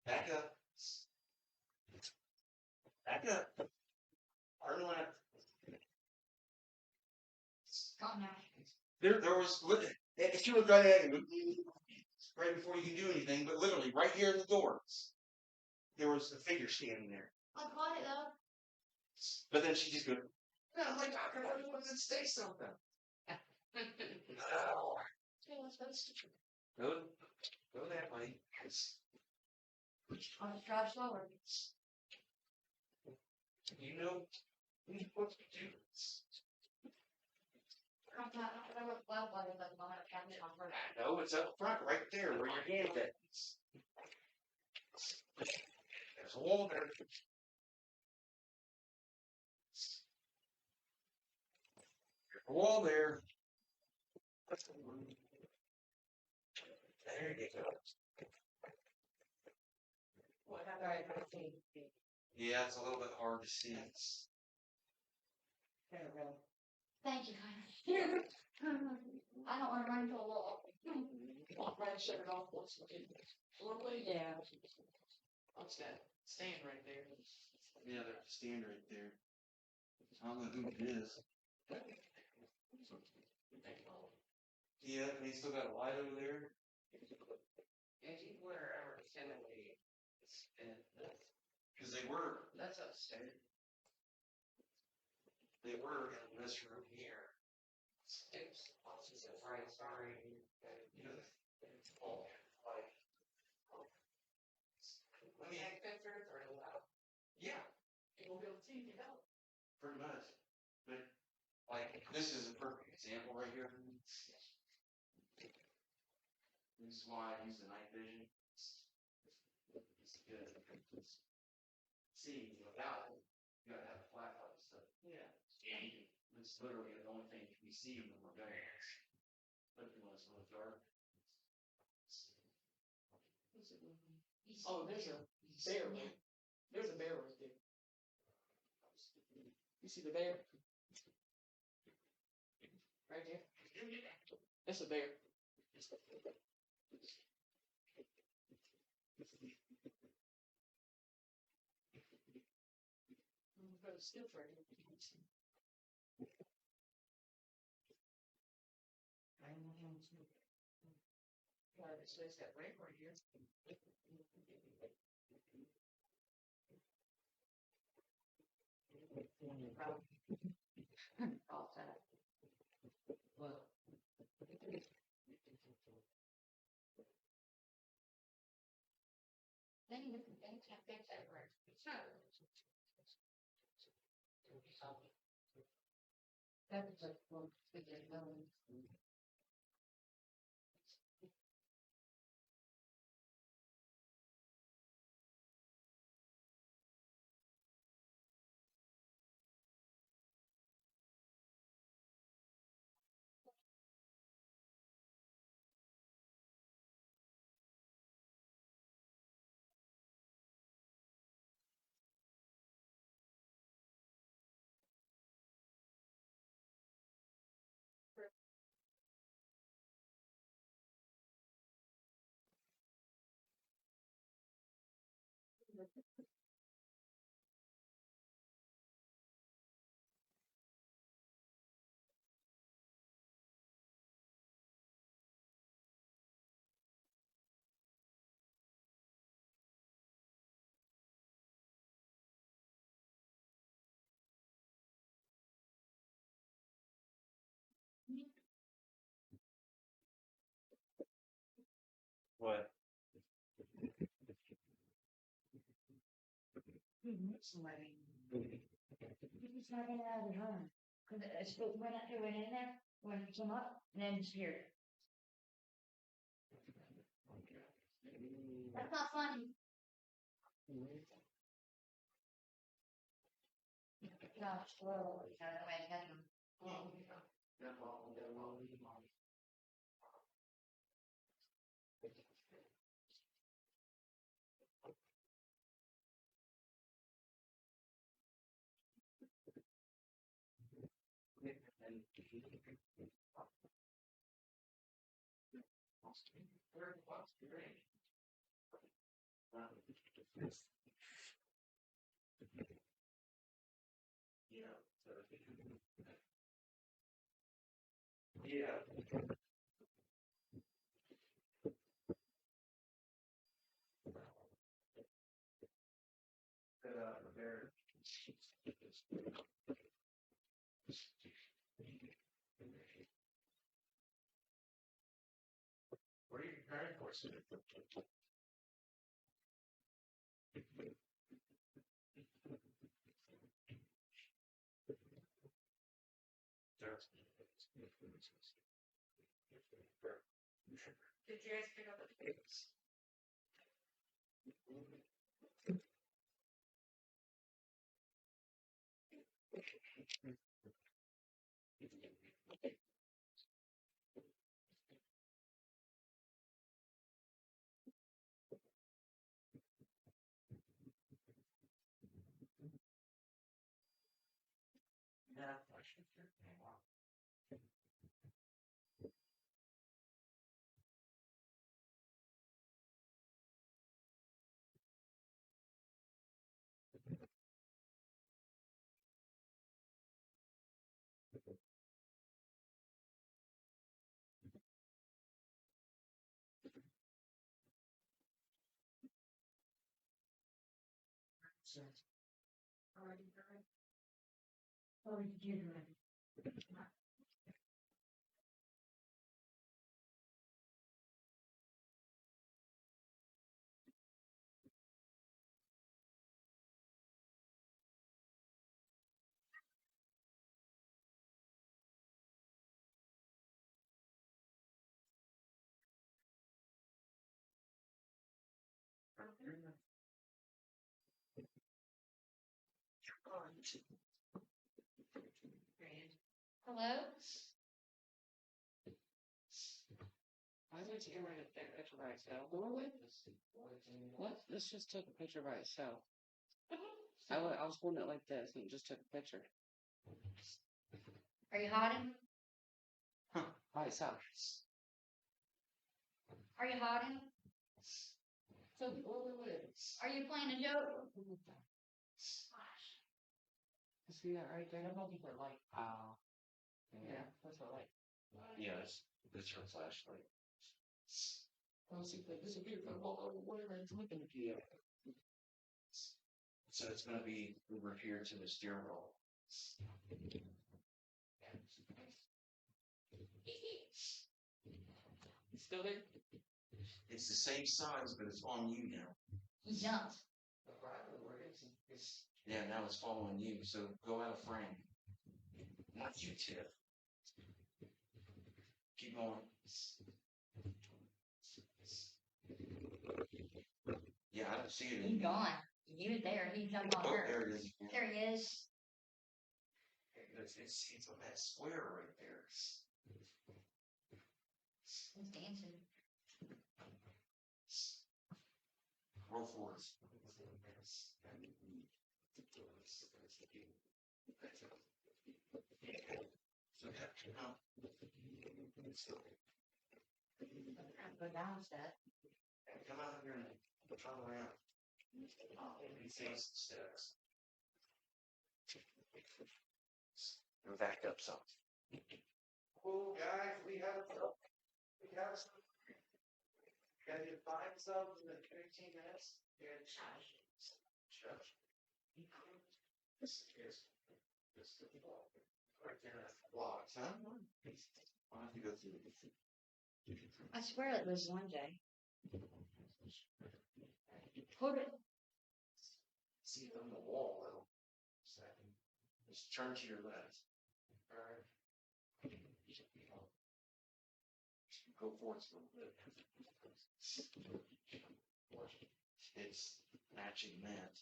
Speaker 7: Back up. Back up. Turn left. There was, if you look right at it, right before you can do anything, but literally right here in the door, there was a figure standing there.
Speaker 2: I caught it though.
Speaker 7: But then she just goes, no, my doctor wanted to say something. No. Go that way.
Speaker 2: I'll just drive slower.
Speaker 7: You know what to do. No, it's up front, right there, where your hand is. There's a wall there. There's a wall there. There you go. Yeah, it's a little bit hard to see.
Speaker 2: Thank you, Connor. I don't want to run into a wall.
Speaker 5: Right, shut it off.
Speaker 4: Yeah.
Speaker 5: What's that? Stand right there.
Speaker 7: Yeah, there's a stand right there. I don't know who it is. Yeah, and he's still got a light over there.
Speaker 4: Wherever Timothy is.
Speaker 7: Because they were.
Speaker 4: That's upstairs.
Speaker 7: They were in this room here.
Speaker 4: Oops. Right, sorry.
Speaker 7: Let me hang pictures or loud. Yeah.
Speaker 5: We'll be able to see you know.
Speaker 7: Pretty much. But like this is a perfect example right here. This is why I use the night vision. It's good. See, without it, you gotta have a flashlight and stuff.
Speaker 5: Yeah.
Speaker 7: And it's literally the only thing we see when we're going. Especially when it's a little dark.
Speaker 5: Oh, there's a bear. There's a bear right there. You see the bear? Right there. That's a bear. Still for So it's that right here. Well,
Speaker 2: Then you can't fix that right.
Speaker 5: that's like one figure going.
Speaker 1: What?
Speaker 5: Somebody.
Speaker 6: He's not getting out of the home. Cause it's went up here, went in there, went some up, and then disappeared. That's not funny. Gosh, well, you gotta wait, catch him.
Speaker 1: Yeah. There. What are you preparing for, sir?
Speaker 3: Did you guys pick up the papers?
Speaker 1: Yeah.
Speaker 6: Oh, you did already.
Speaker 2: Hello?
Speaker 5: Why did you get take a picture by itself? What? This just took a picture by itself. I was holding it like this and it just took a picture.
Speaker 2: Are you hiding?
Speaker 5: By itself.
Speaker 2: Are you hiding?
Speaker 5: So, wait.
Speaker 2: Are you playing a joke?
Speaker 5: See that right there? That might be her light.
Speaker 10: Oh.
Speaker 5: Yeah, that's her light.
Speaker 7: Yeah, it's her flashlight.
Speaker 5: Let's see if they disappear from whatever it's looking at you.
Speaker 7: So it's gonna be over here to the steering wheel.
Speaker 5: Still there?
Speaker 7: It's the same size, but it's on you now.
Speaker 2: He jumped.
Speaker 7: Yeah, now it's following you. So go out of frame. Not you, Tip. Keep going. Yeah, I don't see it.
Speaker 2: He's gone. He was there. He jumped on
Speaker 7: Oh,
Speaker 2: her.
Speaker 7: there it is.
Speaker 2: There he is.
Speaker 7: It's on that square right there.
Speaker 2: He's dancing.
Speaker 7: Roll forward.
Speaker 2: Go down a step.
Speaker 7: Come out here and turn around. And face the steps. And back up some.
Speaker 9: Cool, guys, we have some. Can you find some in the 15 minutes? Yeah, shush. This is right there at the block, huh?
Speaker 7: Why don't you go through it?
Speaker 2: I swear it was one day. Put it.
Speaker 7: See it on the wall, though. Second. Just turn to your left. Alright. Go forward a little bit. It's matching that.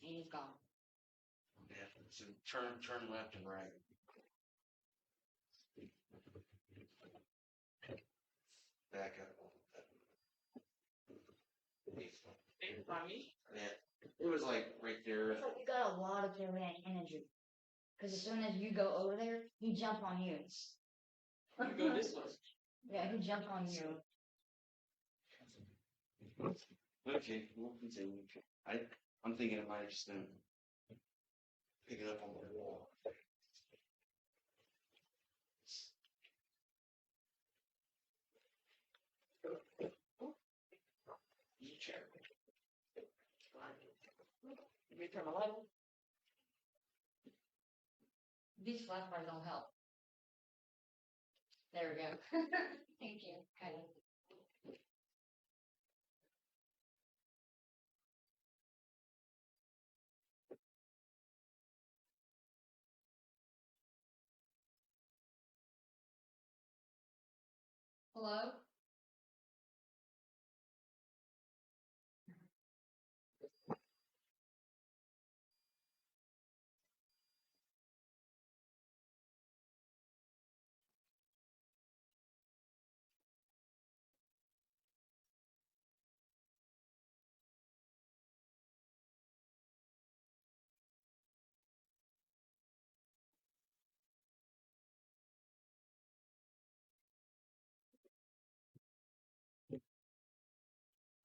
Speaker 2: And he's gone.
Speaker 7: Yeah, so turn left and right. Back up a little bit.
Speaker 5: By me?
Speaker 7: Yeah, it was like right there.
Speaker 2: It's like you got a lot of kinetic energy. Because as soon as you go over there, he jumped on you.
Speaker 5: You go this way.
Speaker 2: Yeah, he jumped on you.
Speaker 7: Okay, we'll continue. I'm thinking it might have just been pick it up on the wall.
Speaker 5: Let me turn the light on.
Speaker 2: These flashlights don't help. There we go. Thank you. Kind of. Hello?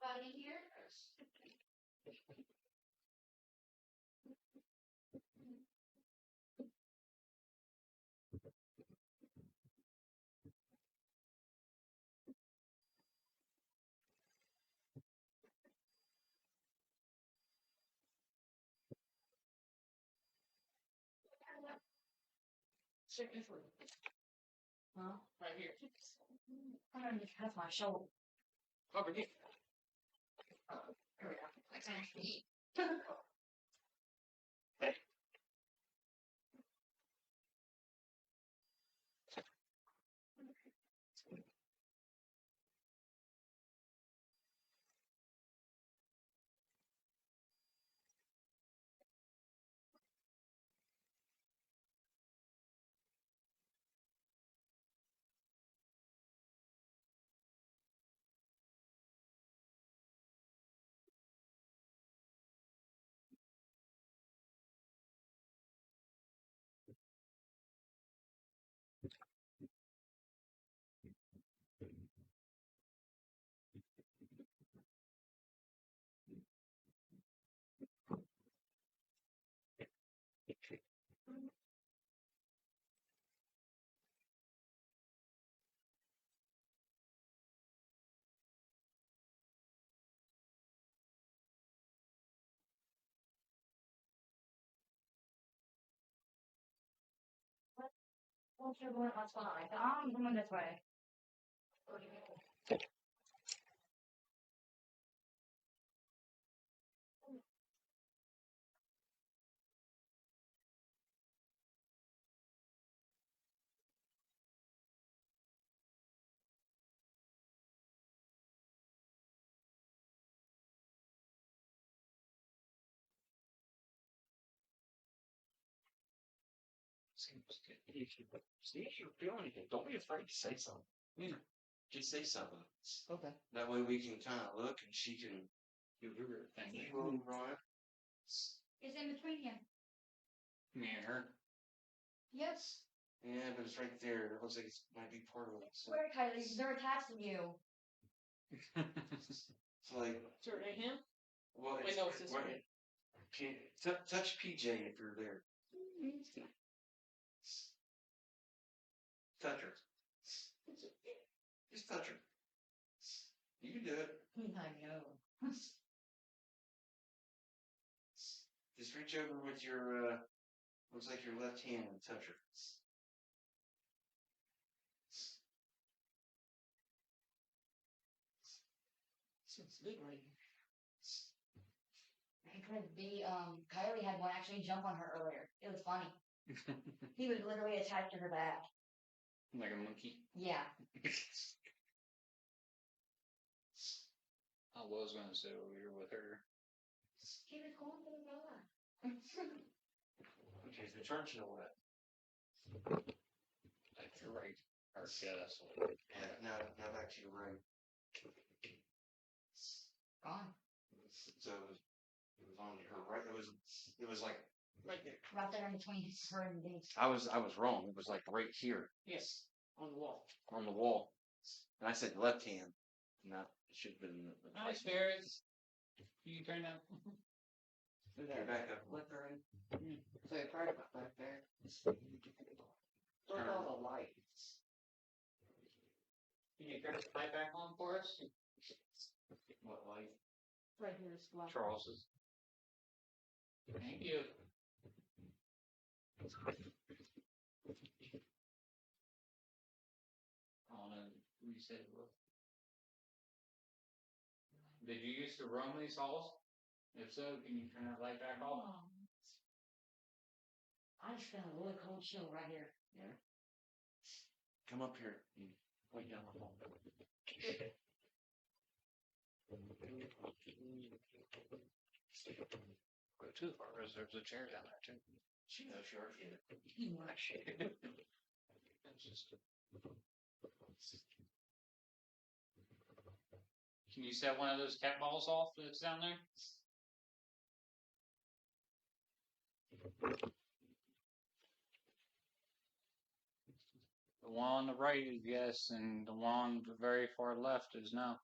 Speaker 2: Anybody here?
Speaker 5: Check this one.
Speaker 2: Huh?
Speaker 5: Right here.
Speaker 2: I'm gonna just cut my shoulder.
Speaker 5: Over here.
Speaker 2: There we go. Like I have to eat.
Speaker 6: What's your going on spot? I'm going this way.
Speaker 7: See if you're feeling anything. Don't be afraid to say something.
Speaker 5: Yeah.
Speaker 7: Just say something.
Speaker 5: Okay.
Speaker 7: That way we can kind of look and she can do her thing. Right.
Speaker 6: It's in between you.
Speaker 7: Me and her.
Speaker 6: Yes.
Speaker 7: Yeah, but it's right there. It looks like it might be part of it. So.
Speaker 6: Where, Kylie? They're attached to you.
Speaker 7: It's like,
Speaker 3: Is it right hand?
Speaker 7: well,
Speaker 3: Wait, no, it's this one.
Speaker 7: touch PJ if you're there. Touch her. Just touch her. You can do it.
Speaker 6: I know.
Speaker 7: Just reach over with your, looks like your left hand and touch her.
Speaker 5: It's big right
Speaker 6: Because Kylie had one actually jump on her earlier. It was funny. He was literally attached to her back.
Speaker 1: Like a monkey.
Speaker 6: Yeah.
Speaker 1: I was gonna say we were with her.
Speaker 6: He was going for the door.
Speaker 7: Okay, so turn to the left.
Speaker 1: Like you're right. Or yeah, that's what.
Speaker 7: Yeah, now back to your right.
Speaker 6: Gone.
Speaker 7: So it was on her right. It was like right there.
Speaker 6: Right there in between her and me.
Speaker 7: I was wrong. It was like right here
Speaker 5: Yes. On the wall.
Speaker 7: on the wall, and I said left hand. No, it should have been the
Speaker 1: Hi, spirits. You turn up.
Speaker 7: You're back up.
Speaker 5: Flickering. So you're part of it back there. Look at all the lights.
Speaker 1: Can you turn the light back on for us?
Speaker 7: What light?
Speaker 3: Right here is black.
Speaker 1: Charles's. Thank you. On a reset. Did you used to roam these halls? If so, can you turn that light back off?
Speaker 6: I just felt a really cold chill right here.
Speaker 7: Yeah. Come up here. Wait down the hall.
Speaker 1: Go too far, because there's a chair down there too.
Speaker 7: She knows you already did it.
Speaker 1: It's just. Can you set one of those cat balls off that's down there? The one on the right is yes, and the one on the very far left is no.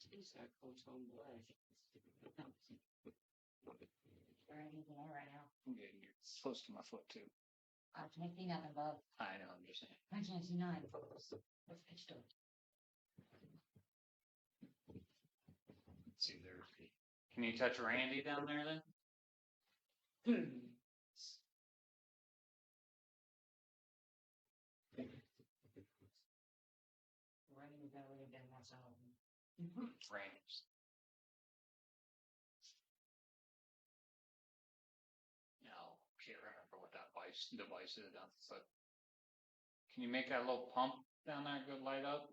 Speaker 5: Jeez, that coat's on black.
Speaker 6: There ain't anything on right now.
Speaker 1: I'm getting close to my foot too.
Speaker 6: I can't see nothing above.
Speaker 1: I know, I'm just saying.
Speaker 6: I can't see nothing. What's pitch dark?
Speaker 1: Let's see there. Can you touch Randy down there then?
Speaker 6: Randy's got a really big mess out.
Speaker 1: Randy's. No, can't remember what that device is down the foot. Can you make that little pump down there go light up?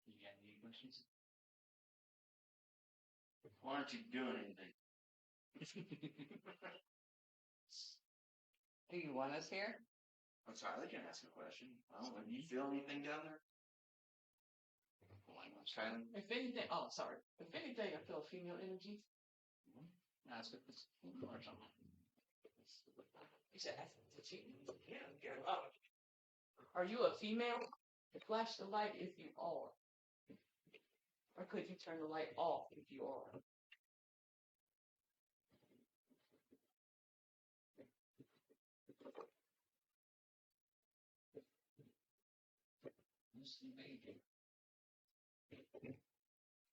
Speaker 1: You got any questions?
Speaker 7: Why aren't you doing anything?
Speaker 5: Do you want us here?
Speaker 7: I'm sorry, I can ask a question. Do you feel anything down there?
Speaker 1: Well, I'm Shining.
Speaker 5: If anything, oh, sorry. If anything, I feel female energy.
Speaker 1: That's what this.
Speaker 5: You said, yeah, are you a female? Flash the light if you are. Or could you turn the light off if you are?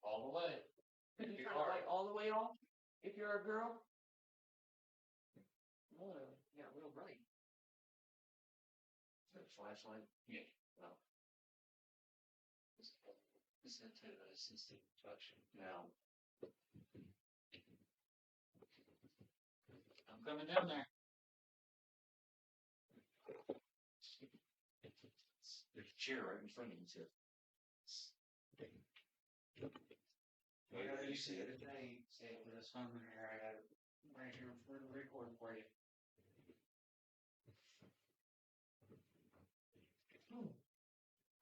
Speaker 1: All the way.
Speaker 5: Could you turn the light all the way off if you're a girl? Oh, yeah, real bright.
Speaker 1: Flashlight. Yeah. No. Is that assisted touch? No. I'm coming down there. There's a chair right in front of you, too. You see it today, say with this phone here, I got it right here for the record for you.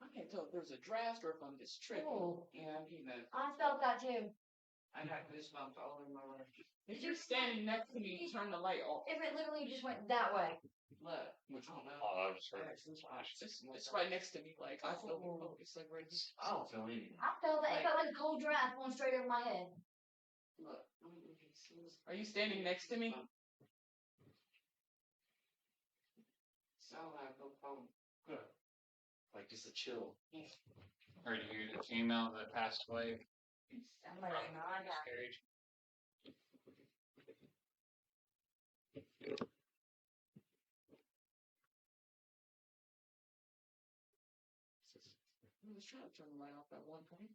Speaker 5: I can't tell if there's a draft or if I'm just tripping.
Speaker 2: Oh,
Speaker 1: Yeah, you know,
Speaker 2: I felt that too.
Speaker 1: I got goosebumps all over my life.
Speaker 5: If you're standing next to me, turn the light off.
Speaker 2: If it literally just went that way.
Speaker 5: Look.
Speaker 1: Which one? Oh, I just heard it.
Speaker 5: It's right next to me. Like, I feel it's like right here.
Speaker 1: I don't feel anything.
Speaker 2: I felt that. It felt like a cold draft going straight over my head.
Speaker 5: Look. Are you standing next to me?
Speaker 1: Sound like no problem. Good. Like just a chill. Or do you the female that passed away?
Speaker 2: Somebody
Speaker 1: Scary.
Speaker 5: I was trying to turn the light off at one point.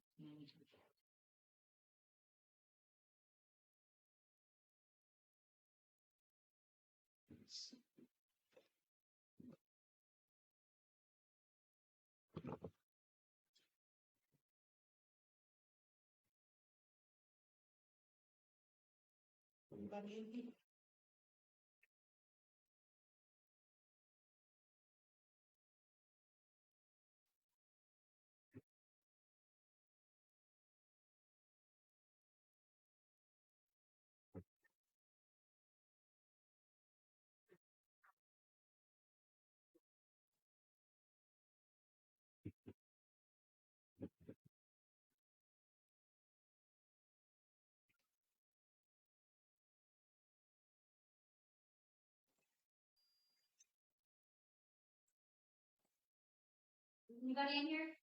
Speaker 5: Anybody in here?
Speaker 2: Anybody in here?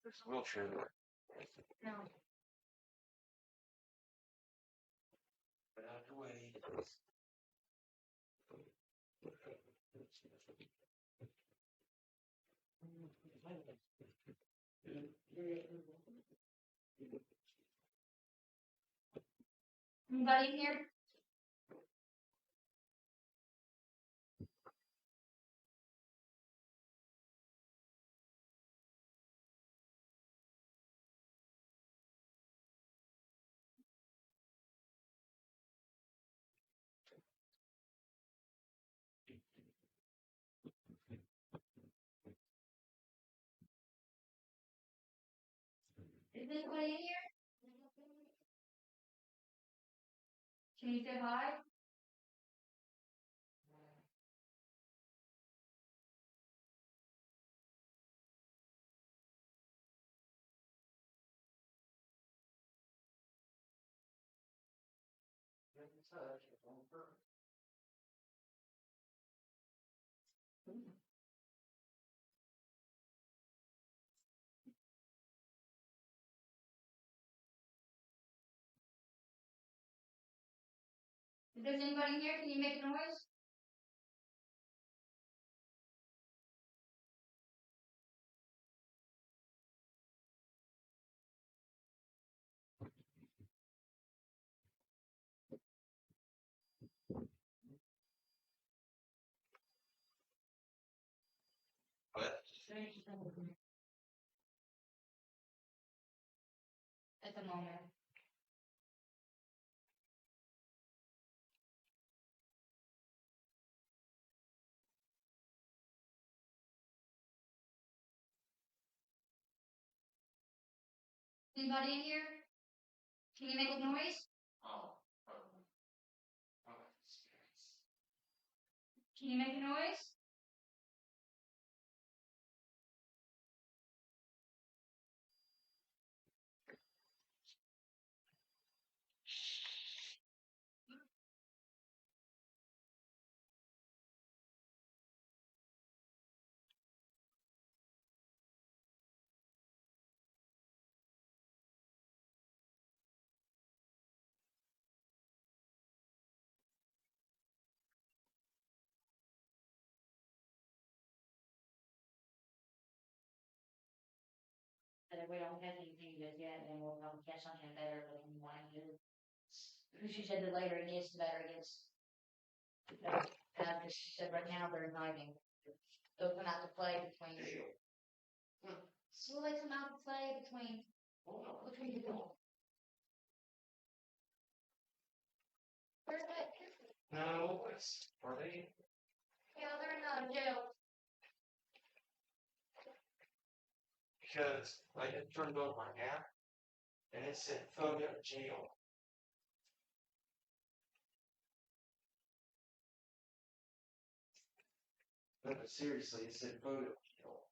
Speaker 1: There's a wheelchair there.
Speaker 2: No.
Speaker 1: Get out of the way.
Speaker 2: Anybody in here? Is anybody in here? Can you say hi? If there's anybody in here, can you make a noise?
Speaker 1: What?
Speaker 6: At the moment. Anybody in here? Can you make a noise?
Speaker 1: Oh.
Speaker 6: Can you make a noise? But if we don't catch anything just yet, then we'll probably catch something better than we want to do. She said the later it gets, the better it gets. She said right now they're hiding. They'll come out to play between. So they come out to play between the people. Where's that?
Speaker 1: No, are they?
Speaker 6: Yeah, they're not in jail.
Speaker 1: Because I had turned on my app and it said photo jail. No, but seriously, it said photo jail.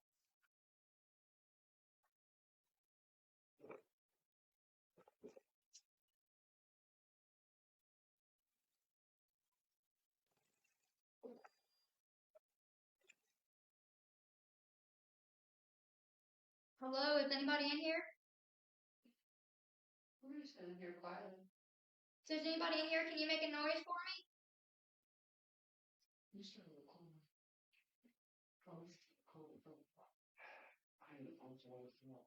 Speaker 6: Hello, is anybody in here?
Speaker 5: We're just sitting here quietly.
Speaker 6: So is anybody in here? Can you make a noise for me?
Speaker 5: You started recording. Probably cold. I didn't know what was wrong.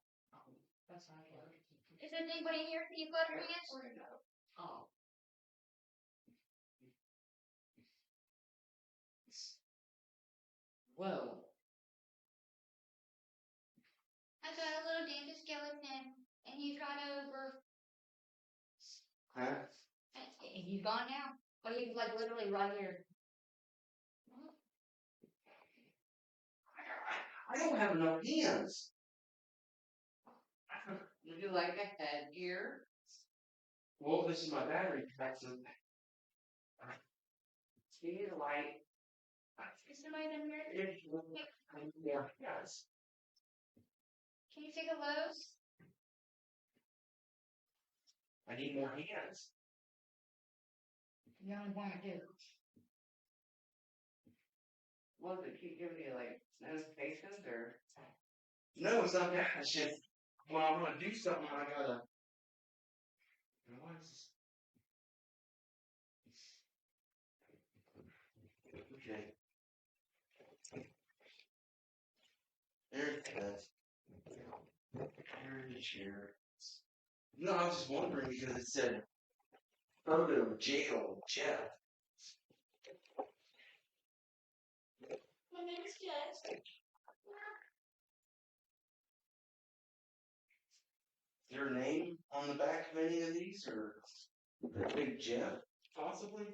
Speaker 5: That's not good.
Speaker 6: Is there anybody in here? Can you clap your hands?
Speaker 5: Oh. Well,
Speaker 6: I got a little dancing skeleton, and he's got over.
Speaker 7: Huh?
Speaker 6: And he's gone now. But he's like literally right here.
Speaker 7: I don't have enough hands.
Speaker 5: would you like a headgear?
Speaker 7: Well, this is my battery pack.
Speaker 5: Do you need a light?
Speaker 6: Is somebody in here?
Speaker 7: Yeah. Yes.
Speaker 6: Can you say hellos?
Speaker 7: I need more hands.
Speaker 6: You only want to do.
Speaker 5: What does it keep giving you, like, notifications or?
Speaker 7: No, it's not that. It's just when I want to do something, I gotta. What is this? Okay. There's that. There's the chair. No, I was just wondering because it said photo jail Jeff.
Speaker 6: My name is Jess.
Speaker 7: Is there a name on the back of any of these or Big Jeff, possibly?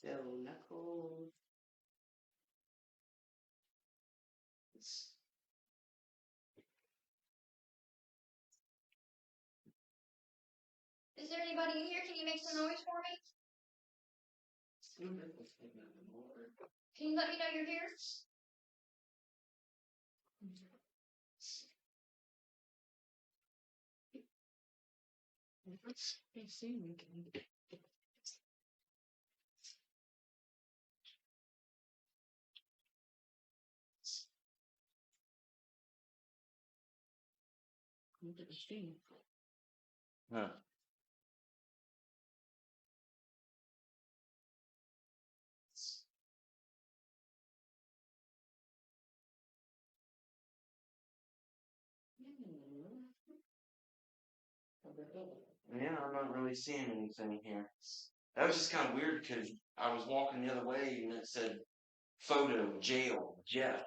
Speaker 5: Bill Knuckles.
Speaker 6: Is there anybody in here? Can you make some noise for me? Can you let me know you're here?
Speaker 7: Huh. Yeah, I'm not really seeing anything here. That was just kind of weird because
Speaker 11: I was walking the other way and it said photo, jail, Jeff.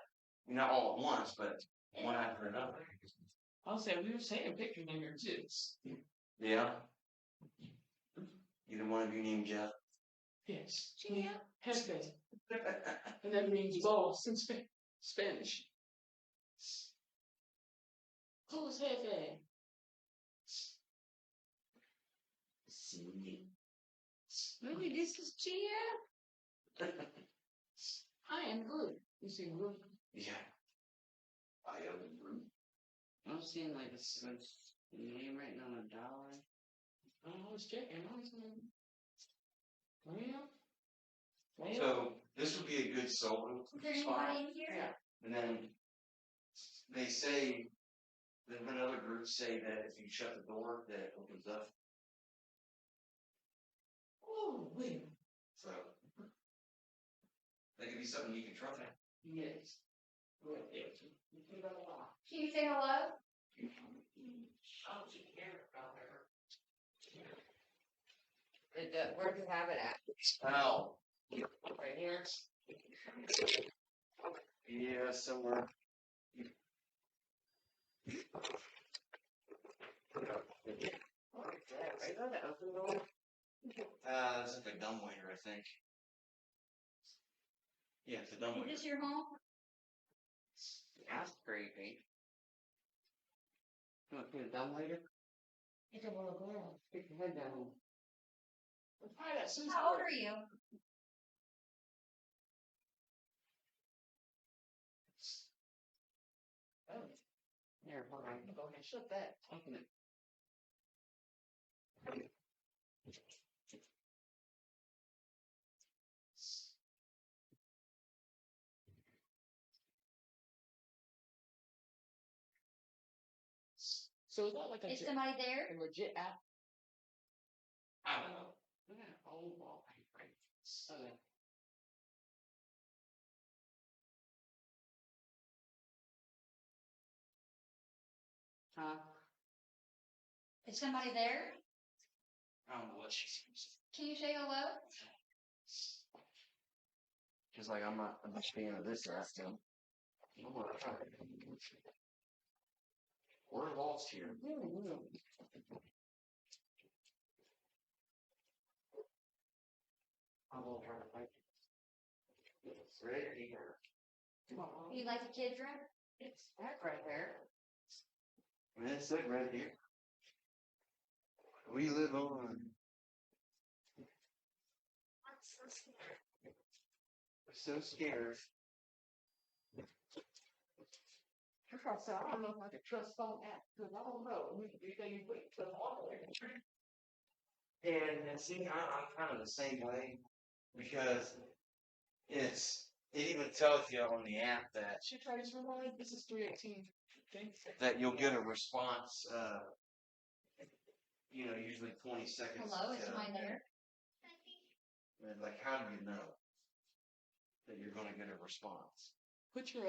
Speaker 11: Not all at once, but one after another.
Speaker 5: I'll say we were taking pictures in here too.
Speaker 11: Yeah. Either one of you named Jeff?
Speaker 5: Yes. Yeah. Jefe. And that means boss in Spanish. Who's Jefe? Maybe this is Gia. I am good. You seem good.
Speaker 11: Yeah. I am rude.
Speaker 5: I'm seeing like a name written on $1. I was checking. I was well.
Speaker 11: So this would be a good solo spot.
Speaker 2: here?
Speaker 11: And then they say, then another group say that if you shut the door, that it opens up.
Speaker 5: Oh, wait.
Speaker 11: So that could be something you can try.
Speaker 5: Yes.
Speaker 2: Can you say hello?
Speaker 5: Where do you have it at?
Speaker 11: Oh,
Speaker 5: Right here?
Speaker 11: yeah, somewhere. It's like a dumbwaiter, I think. Yeah, it's a
Speaker 2: Is
Speaker 11: dumbwaiter.
Speaker 2: this your home?
Speaker 5: That's creepy. You want to put a dumb later?
Speaker 2: It's a little girl.
Speaker 5: Stick your head down.
Speaker 2: How old are you?
Speaker 5: Oh. Here, hold on. Go ahead, shut that. Open it. So is that like
Speaker 2: Is somebody there?
Speaker 5: a legit app? I don't know. Look at that old wallpaper. Okay. Huh?
Speaker 2: Is somebody there?
Speaker 11: I don't know what she seems.
Speaker 2: Can you say hello?
Speaker 11: She's like, I'm not a big fan of this app, so I'm gonna try it. We're lost here.
Speaker 5: I'm gonna try to find it.
Speaker 11: It's right here.
Speaker 2: You like the kids' room?
Speaker 5: It's that right there.
Speaker 11: Man, it's like right here. We live on. We're so scared.
Speaker 5: So I don't know if I can trust phone app because I don't know. You think you put the all
Speaker 11: And see, I'm kind of the same way because it even tells you on the app that
Speaker 5: She tries to rewind. This is 318. Okay.
Speaker 11: that you'll get a response. Usually 20 seconds.
Speaker 2: Hello, is somebody there?
Speaker 11: And like, how do you know that you're going to get a response?
Speaker 5: Put your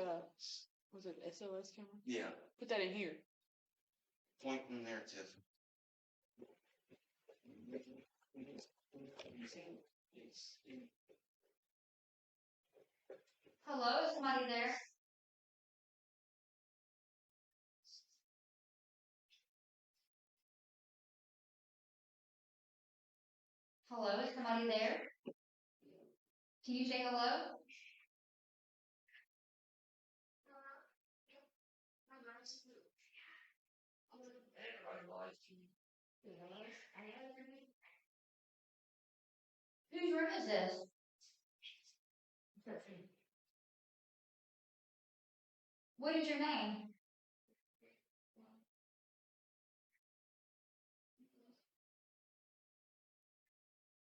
Speaker 5: was it SLS camera?
Speaker 11: Yeah,
Speaker 5: Put that in here.
Speaker 11: point in there, Tiff.
Speaker 2: Hello, is somebody there? Hello, is somebody there? Can you say hello? Whose room is this? What is your name?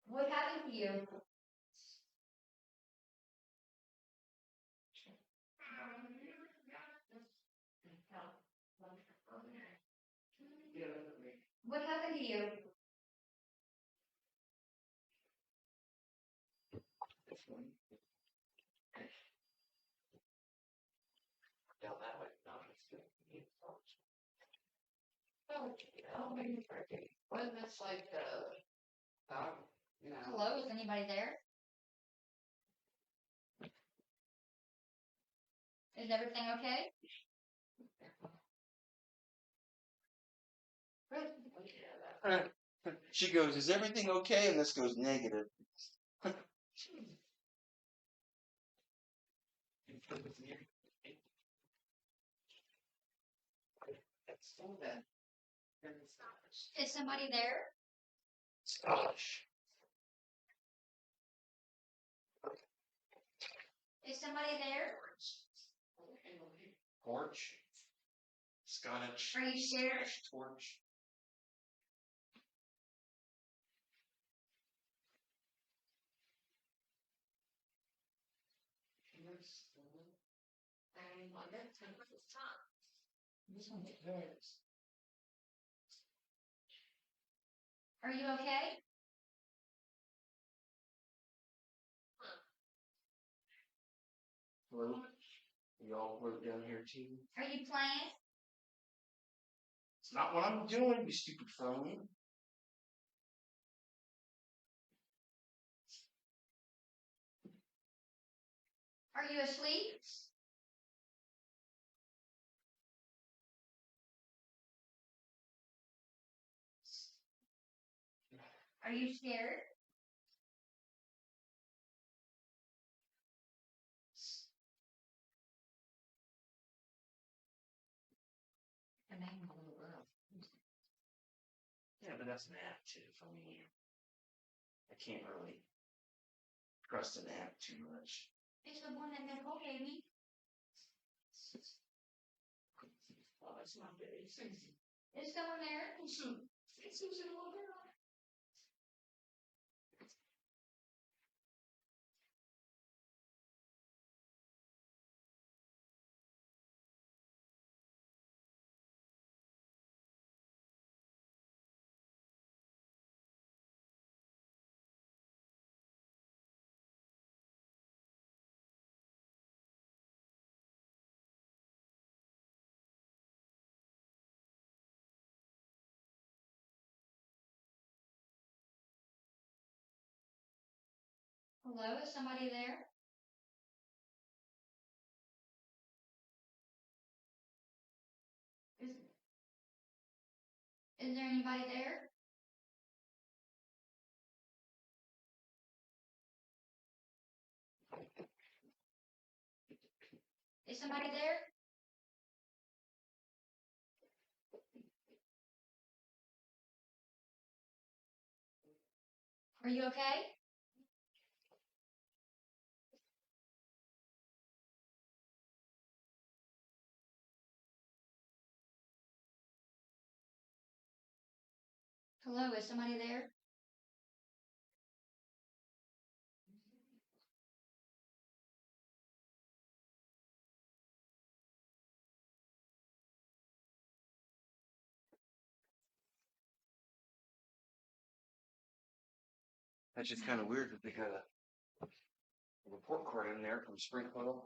Speaker 2: What happened to you? What happened to you?
Speaker 5: Down that way. No, it's good. Oh, maybe Friday. Wasn't this like
Speaker 2: Hello, is anybody there?
Speaker 6: Is everything okay?
Speaker 11: She goes, "Is everything okay?" And this goes negative.
Speaker 6: Is somebody there?
Speaker 11: Scottish.
Speaker 6: Is somebody there?
Speaker 11: Torch. Scottish.
Speaker 6: Are you scared?
Speaker 11: Torch.
Speaker 6: Are you okay?
Speaker 11: Hello? Y'all work down here too?
Speaker 6: Are you playing?
Speaker 11: It's not what I'm doing, you stupid phone.
Speaker 6: Are you asleep? Are you scared?
Speaker 11: Yeah, but that's an attitude. I mean, I can't really trust an app too much.
Speaker 6: It's the one that Nicole gave me.
Speaker 11: Oh, that's not very sexy.
Speaker 6: Is someone there? Hello, is somebody there? Is there anybody there? Is somebody there? Are you okay? Hello, is somebody there?
Speaker 11: That's just kind of weird that they got a report card in there from Springfield.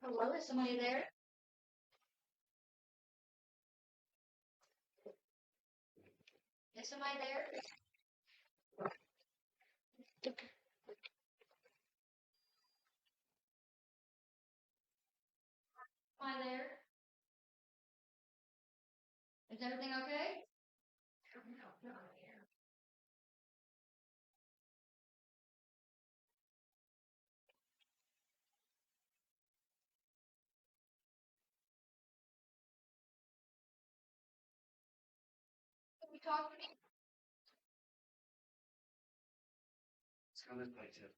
Speaker 6: Hello, is somebody there? Is somebody there? Am I there? Is everything okay? Can you talk to me?
Speaker 11: Let's go this way too.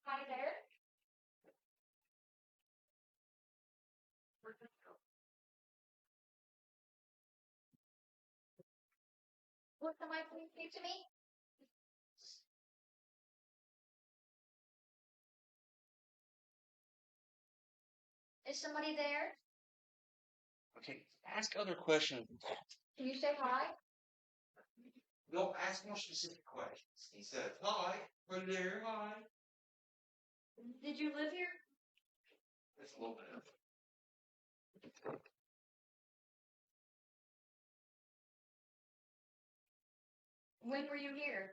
Speaker 6: Somebody there? Will somebody please speak to me? Is somebody there?
Speaker 11: Okay, ask other questions.
Speaker 6: Can you say hi?
Speaker 11: Don't ask more specific questions. He said, hi, right there, hi.
Speaker 2: Did you live here?
Speaker 11: That's a little bit of
Speaker 2: When were you here?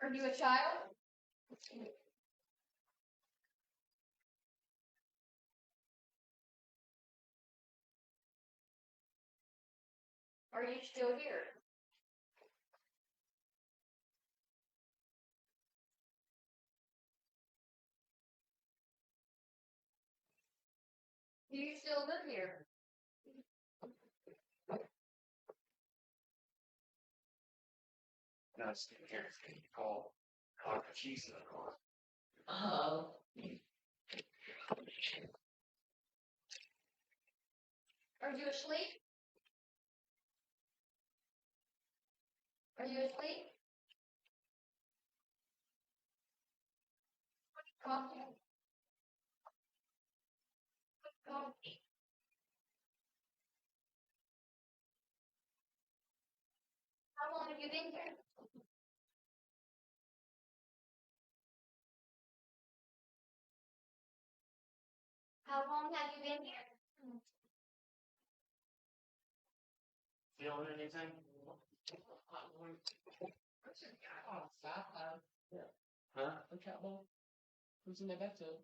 Speaker 2: Are you a child? Are you still here? Do you still live here?
Speaker 11: now it's getting here. You call cheese in the car.
Speaker 2: Oh. Are you asleep? Are you asleep? Coffee. Coffee. How long have you been here? How long have you been here?
Speaker 11: Feeling anything? Huh?
Speaker 5: The cat ball. Who's in the bathtub?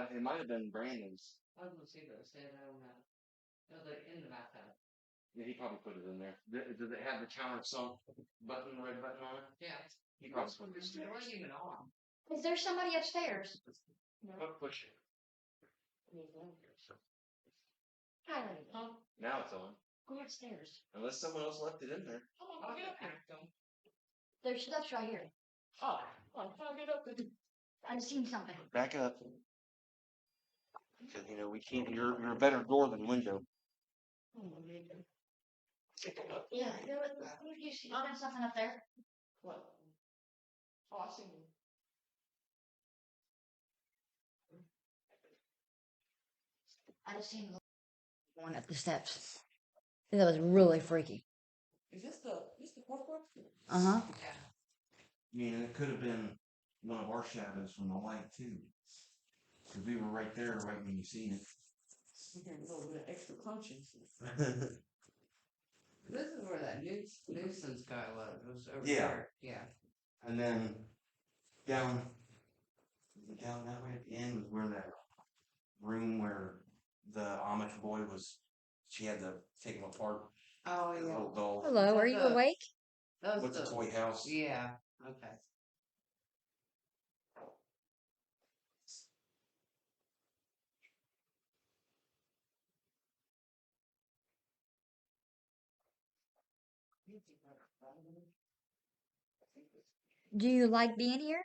Speaker 11: It might have been Brandon's.
Speaker 5: I was gonna see that. Say that on that. It was like in the bathtub.
Speaker 11: Yeah, he probably put it in there. Does it have the counter sunk button, the red button on it?
Speaker 5: Yeah.
Speaker 11: He probably put it
Speaker 5: It wasn't even on.
Speaker 2: Is there somebody upstairs?
Speaker 11: Push it.
Speaker 2: Tyler.
Speaker 5: Huh?
Speaker 11: Now it's on.
Speaker 2: Go upstairs.
Speaker 11: Unless someone else left it in there.
Speaker 5: I'll get up there.
Speaker 2: There's stuff right here.
Speaker 5: Oh, I'll get up there.
Speaker 2: I've seen something.
Speaker 11: Back up. Because, we can't, you're a better door than window.
Speaker 2: Yeah, you see something up there?
Speaker 5: What? Oh, I seen you.
Speaker 6: I just seen one at the steps. That was really freaky.
Speaker 5: Is this the fourth one?
Speaker 6: Uh-huh.
Speaker 11: Yeah, it could have been one of our shadows from the light, too. Because we were right there, right when you seen it.
Speaker 5: We're getting a little bit of extra conscience. This is where that nuisance guy was. It was over
Speaker 11: Yeah.
Speaker 5: there. Yeah.
Speaker 11: And then down that way at the end was where that room where the Amish boy was. She had to take him apart.
Speaker 5: Oh,
Speaker 11: The
Speaker 5: yeah.
Speaker 11: little doll.
Speaker 6: Hello, are you awake?
Speaker 5: That was
Speaker 11: With the toy house.
Speaker 5: Yeah. Okay.
Speaker 6: Do you like being here?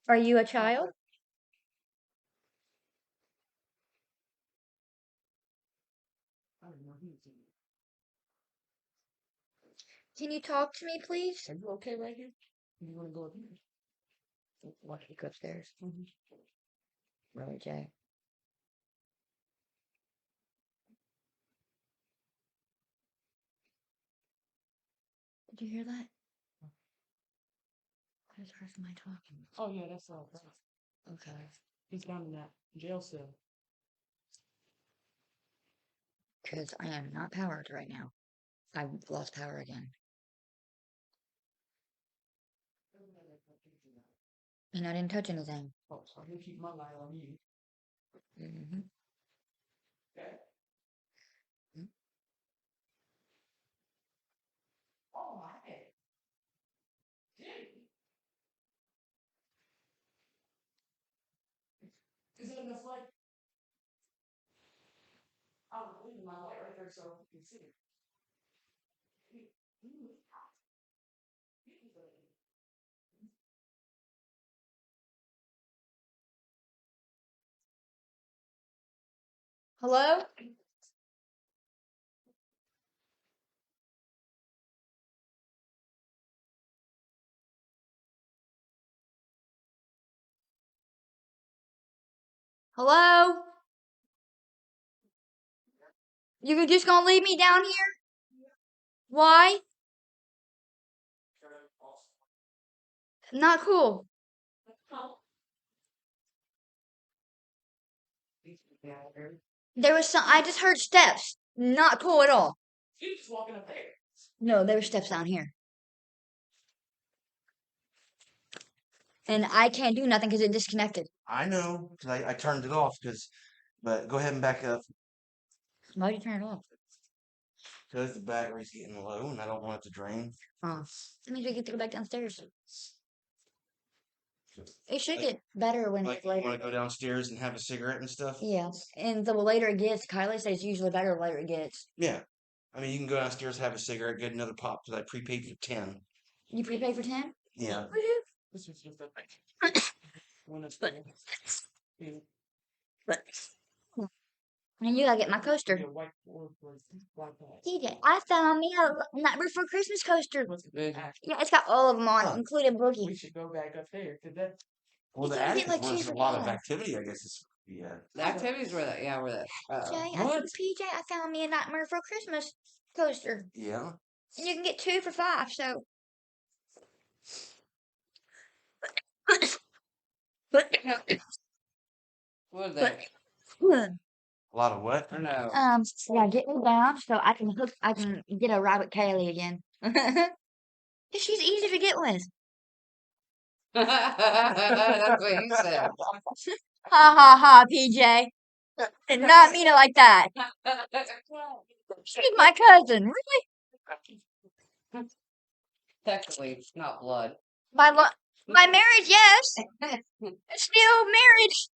Speaker 6: Are you a child?
Speaker 5: I don't know who's in it.
Speaker 6: Can you talk to me, please?
Speaker 5: Are you okay right here? You want to go up here?
Speaker 6: Watch me go upstairs.
Speaker 5: Mm-hmm.
Speaker 6: Really, Jay? Did you hear that? What is person am I talking?
Speaker 5: Oh, yeah, that's all.
Speaker 6: Okay.
Speaker 5: He's down in that jail cell.
Speaker 6: Because I am not powered right now. I've lost power again. And I didn't touch anything.
Speaker 5: Oh, so I'm going to keep my light on you.
Speaker 6: Mm-hmm.
Speaker 5: Okay.
Speaker 6: Hmm?
Speaker 5: Oh, hey. Is that enough light? I'm leaving my light right there so you can see it.
Speaker 6: Hello? Hello? You just gonna leave me down here? Why? Not cool. There was some. I just heard steps. Not cool at all.
Speaker 5: You just walking up there.
Speaker 6: No, there were steps down here, and I can't do nothing because it disconnected.
Speaker 11: I know, because I turned it off, but go ahead and back up,
Speaker 6: Why'd you turn it off?
Speaker 11: because the battery's getting low, and I don't want it to drain.
Speaker 6: Oh, that means we get to go back downstairs. It should
Speaker 11: Like-
Speaker 6: get better when
Speaker 11: Like,
Speaker 6: it's
Speaker 11: you
Speaker 6: later.
Speaker 11: want to go downstairs and have a cigarette and stuff?
Speaker 6: Yeah, and the later it gets, Kylie says it's usually better the later it gets.
Speaker 11: Yeah. I mean, you can go downstairs, have a cigarette, get another pop, because I prepaid for 10.
Speaker 6: You prepay for 10?
Speaker 11: Yeah.
Speaker 5: This is just a one of
Speaker 6: And you gotta get my coaster. DJ, I found me a Nightmare Before Christmas coaster. Yeah, it's got all of them on,
Speaker 11: Huh.
Speaker 6: including Boogie.
Speaker 5: We should go back up there to that.
Speaker 11: Well,
Speaker 6: You
Speaker 11: the
Speaker 6: can
Speaker 11: attic
Speaker 6: get, like,
Speaker 11: is where
Speaker 6: two
Speaker 11: there's a
Speaker 6: for
Speaker 11: lot of
Speaker 6: $10.
Speaker 11: activity, I guess. Yeah.
Speaker 5: The activities were that,
Speaker 6: PJ, I said, PJ, I found me a Nightmare Before Christmas coaster.
Speaker 11: Yeah.
Speaker 6: And you can get 2 for $5, so.
Speaker 5: What is that?
Speaker 11: A lot of what?
Speaker 5: I know.
Speaker 6: Yeah, get me down so I can get a ride with Kaylee again. She's easy to get with.
Speaker 5: That's what you said.
Speaker 6: Ha ha ha, PJ. Did not mean it like that. She's my cousin, really?
Speaker 5: Technically, it's not blood.
Speaker 6: By marriage, yes. It's still marriage.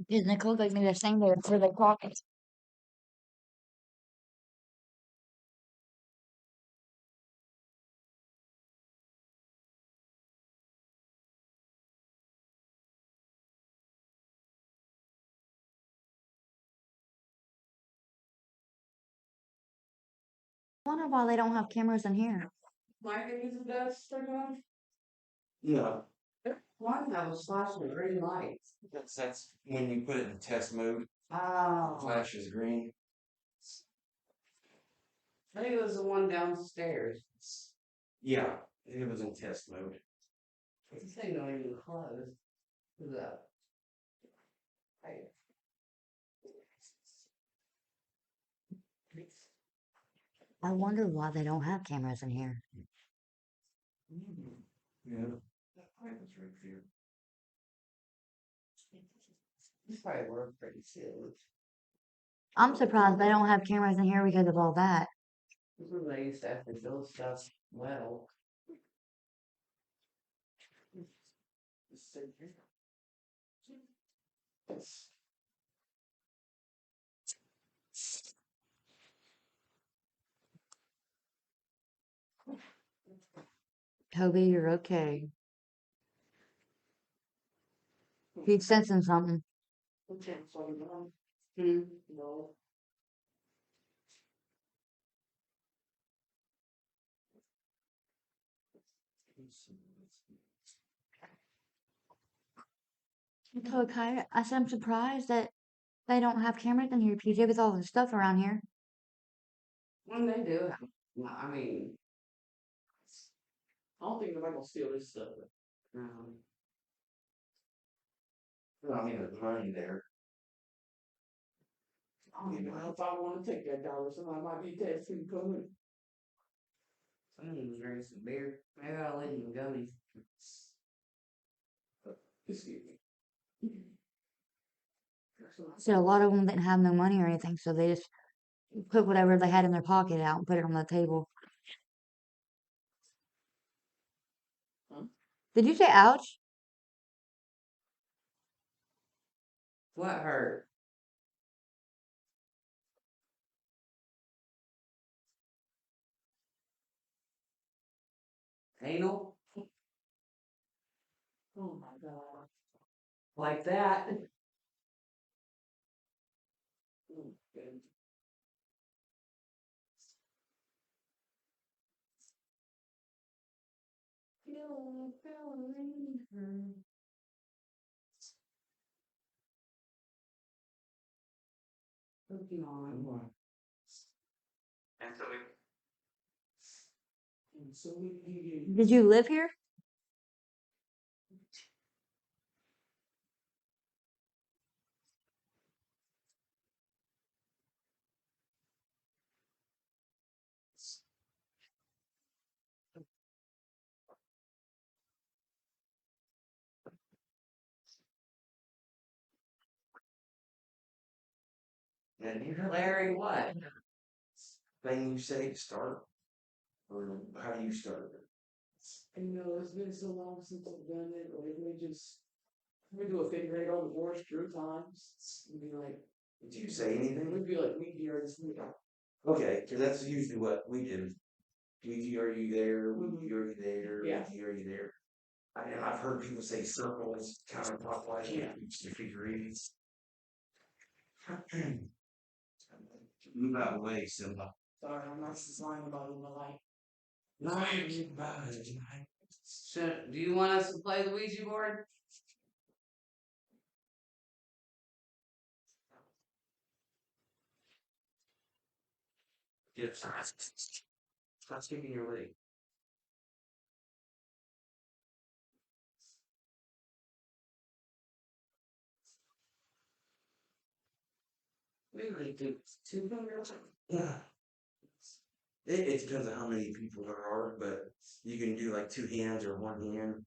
Speaker 6: Because Nicole gave me the same there for the pockets. I wonder why they don't have cameras in here.
Speaker 5: My thing is dust turned on.
Speaker 11: No.
Speaker 5: Mine was flashing green lights.
Speaker 11: That's when you put it in test mode.
Speaker 5: Oh.
Speaker 11: Flashes green.
Speaker 5: I think it was the one downstairs.
Speaker 11: Yeah. It was in test mode.
Speaker 5: This thing don't even close. Who's that? Hey.
Speaker 6: I wonder why they don't have cameras in here.
Speaker 11: Yeah. That pipe is right there.
Speaker 5: This probably worked pretty silly.
Speaker 6: I'm surprised they don't have cameras in here because of all that.
Speaker 5: This is when they used to have to build stuff well.
Speaker 6: Toby, you're okay. He's sensing something.
Speaker 5: No.
Speaker 6: I told Kyra, I said I'm surprised that they don't have cameras in here, PJ, with all the stuff around here.
Speaker 5: When they do, I mean, I don't think they're gonna steal this stuff.
Speaker 11: Well, I mean, there's money there.
Speaker 5: I don't even know if I want to take that dollar, so I might be testing coming. Someone was drinking some beer. Maybe I'll let him gummies. Excuse me.
Speaker 6: So a lot of them didn't have no money or anything, so they just put whatever they had in their pocket out and put it on the table.
Speaker 5: Huh?
Speaker 6: Did you say ouch?
Speaker 5: What hurt? Anal? Oh my god. Like that?
Speaker 4: Pokemon.
Speaker 11: And so we
Speaker 6: Did you live here?
Speaker 11: And you have
Speaker 4: Larry, what?
Speaker 11: thing you say to start, or how do you start it?
Speaker 5: It's been so long since I've done it, or we do a figure eight on the board, screw times. We'd be like,
Speaker 11: Did you say anything?
Speaker 5: we'd be like, we here this week.
Speaker 11: Okay, because that's usually what we do. Ouija, are you there? Ouija, are you there?
Speaker 5: Yeah.
Speaker 11: Ouija, are you there? And I've heard people say circles, counterclockwise,
Speaker 5: Yeah.
Speaker 11: the figure eights. Move out of the way, Simba.
Speaker 5: Sorry, I'm not just lying about it in my life.
Speaker 4: So, do you want us to play the Ouija board?
Speaker 11: Yes. Stop sticking your leg.
Speaker 5: We really do 2 fingers.
Speaker 11: Yeah. It depends on how many people there are, but you can do like 2 hands or 1 hand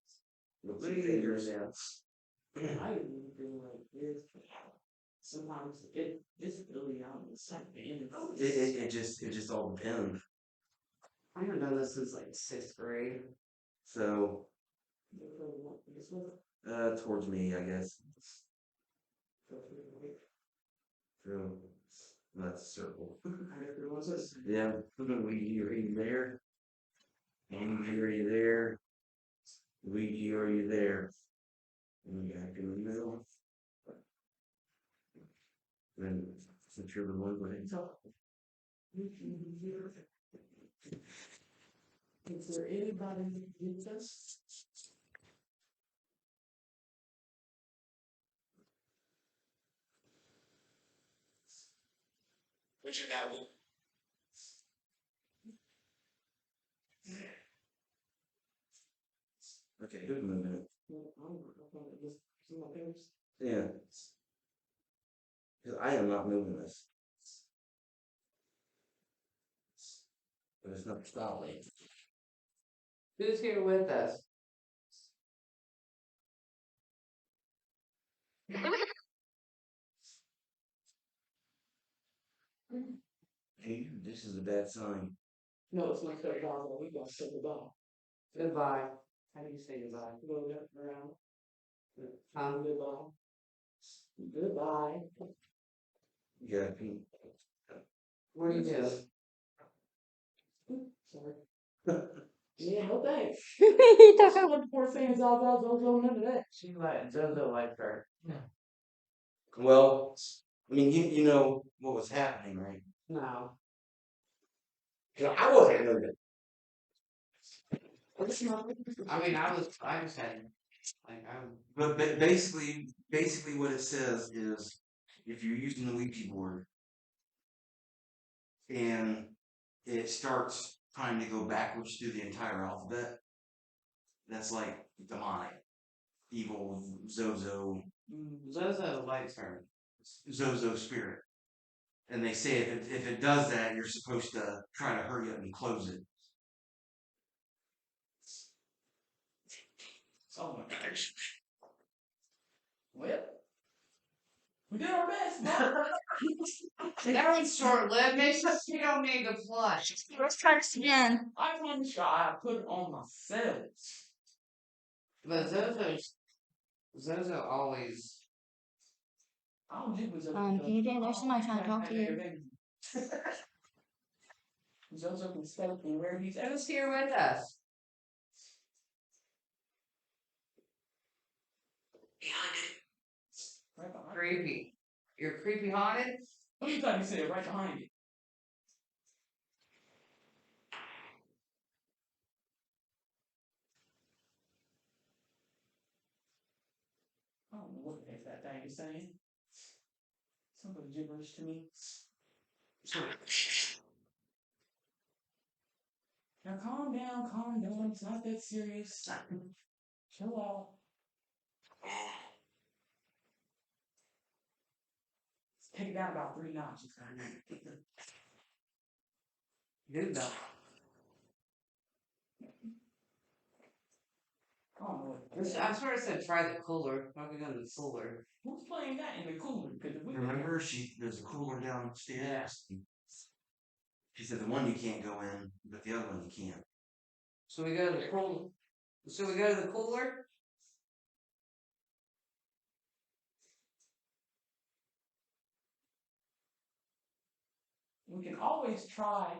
Speaker 11: with 2 fingers in.
Speaker 5: I even do like this. Sometimes it's really it's like
Speaker 11: It just all depends.
Speaker 4: I haven't done this since like 6th grade.
Speaker 11: So towards me, I guess. So that's a circle. Yeah, Ouija, are you there? Ouija, are you there? Ouija, are you there? And we got in the middle. Then since you're the one with it.
Speaker 5: Is there anybody who gets us?
Speaker 11: What you got? Okay, who's moving it? Yeah. Because I am not moving this. But it's not stopping.
Speaker 4: Who's here with us?
Speaker 11: Hey, this is a bad sign.
Speaker 5: No, it's not goodbye. We got to say goodbye.
Speaker 4: Goodbye. How do you say goodbye?
Speaker 5: Go around.
Speaker 4: Goodbye.
Speaker 5: Goodbye.
Speaker 11: You gotta pee.
Speaker 4: What do you do?
Speaker 5: Sorry. Yeah, no thanks.
Speaker 6: He took
Speaker 5: I want the poor things out, none of that.
Speaker 4: She like Zozo like her.
Speaker 11: Well, I mean, you know what was happening, right?
Speaker 4: No.
Speaker 11: 'Cause I wasn't moving.
Speaker 4: I mean, I just had, like,
Speaker 11: But basically what it says is if you're using the Ouija board and it starts trying to go backwards through the entire alphabet, that's like demonic, evil, Zozo
Speaker 4: Zozo likes her.
Speaker 11: spirit. And they say if it does that, you're supposed to try to hurry up and close it.
Speaker 5: Oh my gosh. Well, we did our best.
Speaker 4: That one's short lived. Maybe you don't need to flush.
Speaker 6: Let's try this again.
Speaker 5: I promise you, I put it on myself.
Speaker 4: But Zozo always.
Speaker 5: I don't think it was
Speaker 6: PJ, there's somebody trying to talk to you.
Speaker 5: Zozo can stay from where he's at.
Speaker 4: Who's here with us?
Speaker 5: Right behind.
Speaker 4: Creepy. You're creepy haunted?
Speaker 5: What you thought you said right behind you?
Speaker 10: saying. Some of the gibberish to me. Now calm down. It's not that serious. Chill out. Take it down about 3 notches.
Speaker 5: Good though.
Speaker 10: Oh,
Speaker 5: I sort of said try the cooler. Probably go to the cooler.
Speaker 10: who's playing that in the cooler? Because if we
Speaker 11: Remember, there's a cooler downstairs. She said the one you can't go in, but the other one you can.
Speaker 5: So we go to the cooler. So we go to the cooler.
Speaker 10: we can always try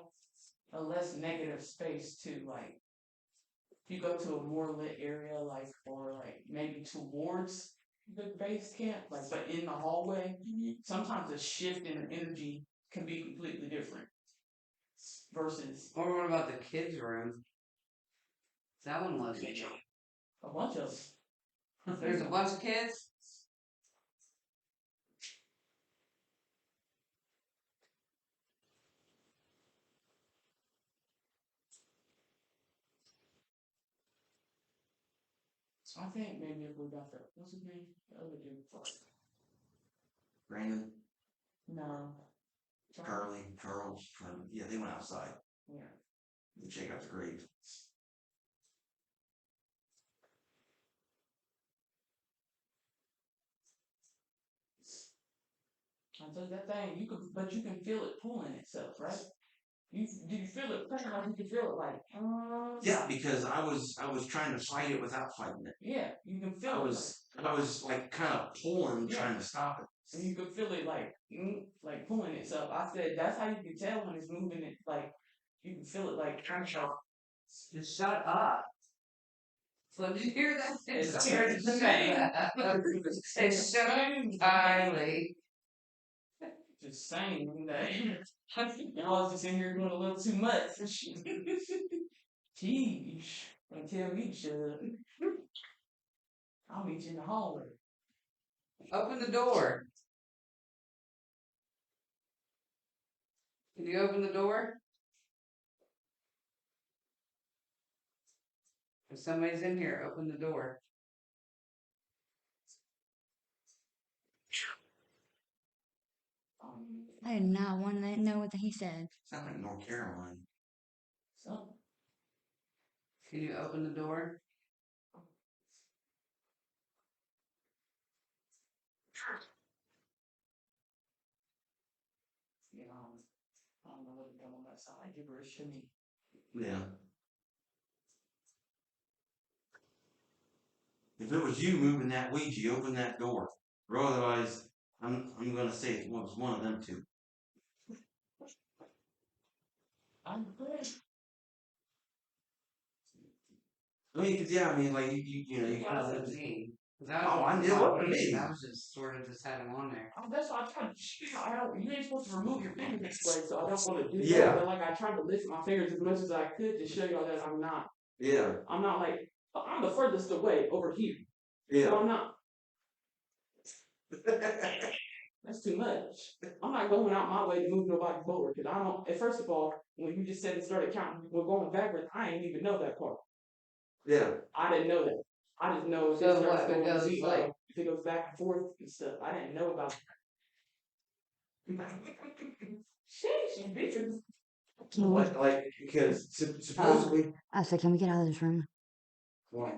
Speaker 10: a less negative space too. Like if you go to a more lit area, like or like maybe towards the base camp, like but in the hallway, sometimes the shift in energy can be completely different. Versus
Speaker 5: Or what about the kids' room? That one was.
Speaker 10: a bunch of
Speaker 5: There's a bunch of kids.
Speaker 10: So I think maybe if we got the what's his name? The other dude.
Speaker 11: Brandon,
Speaker 10: No.
Speaker 11: Charles, yeah, they went outside
Speaker 10: Yeah.
Speaker 11: to check out the grave.
Speaker 10: And so that thing but you can feel it pulling itself, right? Did you feel it pushing like you could feel it like
Speaker 11: Yeah, because I was trying to fight it without fighting it.
Speaker 10: yeah, you can feel
Speaker 11: I was like kind of pulling, trying to stop it.
Speaker 10: and you can feel it like pulling itself. I said that's how you can tell when it's moving it like you can feel it like trying to shout.
Speaker 5: Just shut up. So did you hear that?
Speaker 10: It's
Speaker 5: It's
Speaker 10: saying.
Speaker 5: It's so Kylie.
Speaker 10: Just saying that y'all just in here doing a little too much. Jeez, don't tell me to shut up. I'll meet you in the hallway.
Speaker 5: Open the door. Can you open the door? If somebody's in here, open the door.
Speaker 6: I did not want to know what he said.
Speaker 11: Sound like North Carolina.
Speaker 10: So
Speaker 5: Can you open the door?
Speaker 10: you know, I don't know what to do on that side. Gibberish to me.
Speaker 11: Yeah. If it was you moving that Ouija, open that door. Or otherwise, I'm gonna say it was one of them two.
Speaker 10: I'm good.
Speaker 11: I mean, 'cause, yeah, I mean, like you know, you kind
Speaker 5: That
Speaker 11: of.
Speaker 5: was me.
Speaker 11: Oh, I knew it was me.
Speaker 5: I was just sort of just had him on there.
Speaker 10: Oh, that's why I tried to. You ain't supposed to remove your finger this way, so I don't want to do
Speaker 11: Yeah.
Speaker 10: that. But like I tried to lift my fingers as much as I could to show y'all that I'm not.
Speaker 11: Yeah.
Speaker 10: I'm not like I'm the furthest away over here. So
Speaker 11: Yeah.
Speaker 10: I'm not. That's too much. I'm not going out my way to move nobody forward because I don't. And first of all, when you just said it started counting, we're going backwards. I didn't even know that part.
Speaker 11: Yeah.
Speaker 10: I didn't know that. I just know
Speaker 5: So
Speaker 10: it starts
Speaker 5: what,
Speaker 10: going
Speaker 5: it goes
Speaker 10: Z,
Speaker 5: like-
Speaker 10: if it goes back and forth and stuff. I didn't know about that. Sheesh, bitches.
Speaker 11: Like because supposedly.
Speaker 6: I said, can we get out of this room?
Speaker 11: Why?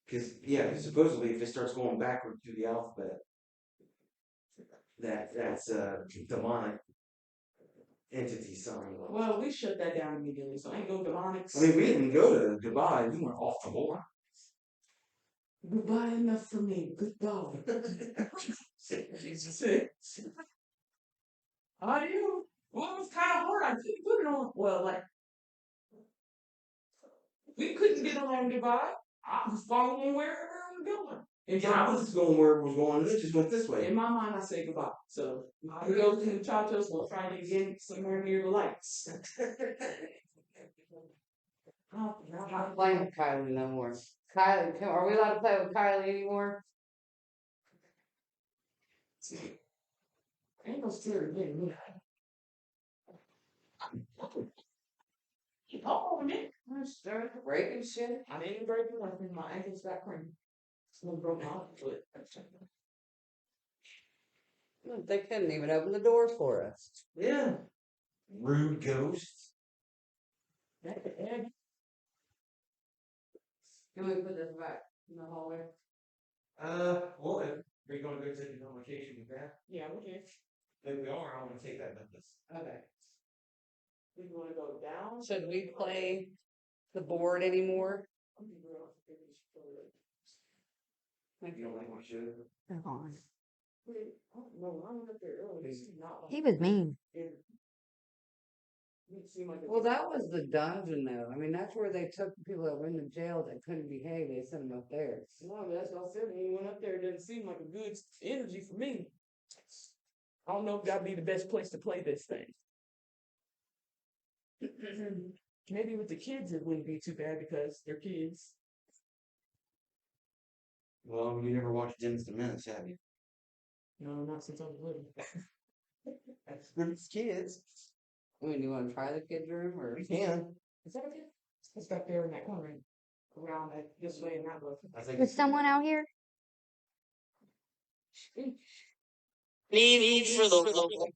Speaker 11: Because supposedly if it starts going backward through the alphabet, that's demonic entity something.
Speaker 10: Well, we shut that down immediately, so ain't no demonics.
Speaker 11: I mean, we didn't go to goodbye. We went off the board.
Speaker 10: Goodbye enough for me. Goodbye. How do you? Well, it was kind of hard. I couldn't put it on. Well, like we couldn't get along goodbye. I was following wherever we were going.
Speaker 11: Yeah, I was just going where it was going. It just went this way.
Speaker 10: In my mind, I say goodbye. So I go to the Chachos. We'll try to get somewhere near the lights.
Speaker 5: I'm not playing with Kylie no more. Kylie, are we allowed to play with Kylie anymore? Ain't no scared getting me. Oh, man. I'm starting breaking shit. I didn't break nothing. My ankles got cramped. Someone broke my foot. They couldn't even open the door for us.
Speaker 11: Yeah. Rude ghosts.
Speaker 5: Can we put this back in the hallway?
Speaker 10: Well, if we're gonna go take a vacation with that,
Speaker 5: Yeah, we can.
Speaker 10: if we are, I wanna take that with us.
Speaker 5: Okay. We want to go down? Should we play the board anymore?
Speaker 10: You don't think we should?
Speaker 6: They're gone.
Speaker 5: No, I went up there earlier. This is not like-
Speaker 6: He was mean.
Speaker 5: It seemed like well, that was the dungeon, though. I mean, that's where they took the people that went to jail that couldn't behave. They sent them up there. No, that's what I said. When we went up there, it didn't seem like a good energy for me. I don't know if that'd be the best place to play this thing. Maybe with the kids, it wouldn't be too bad because they're kids.
Speaker 11: Well, you never watched Dennis the Menace, have you?
Speaker 5: No, not since I was little.
Speaker 11: That's good as kids.
Speaker 5: I mean, do you want to try the kids' room or?
Speaker 11: We can.
Speaker 5: Is that okay? It's back there in that corner, around that this way and that way.
Speaker 11: I think
Speaker 6: Was someone out here?
Speaker 11: need for the local.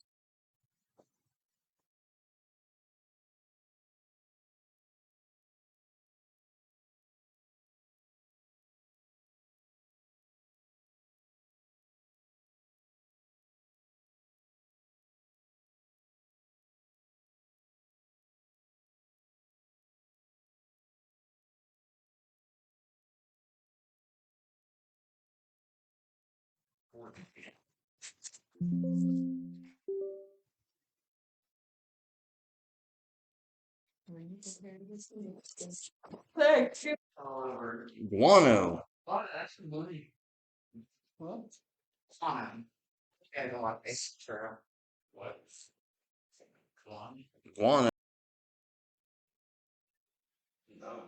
Speaker 5: Thanks.
Speaker 11: Guano.
Speaker 5: Oh, that's money. What? Fine. Yeah, I don't like this. Sure. What?
Speaker 11: Guano.
Speaker 7: No.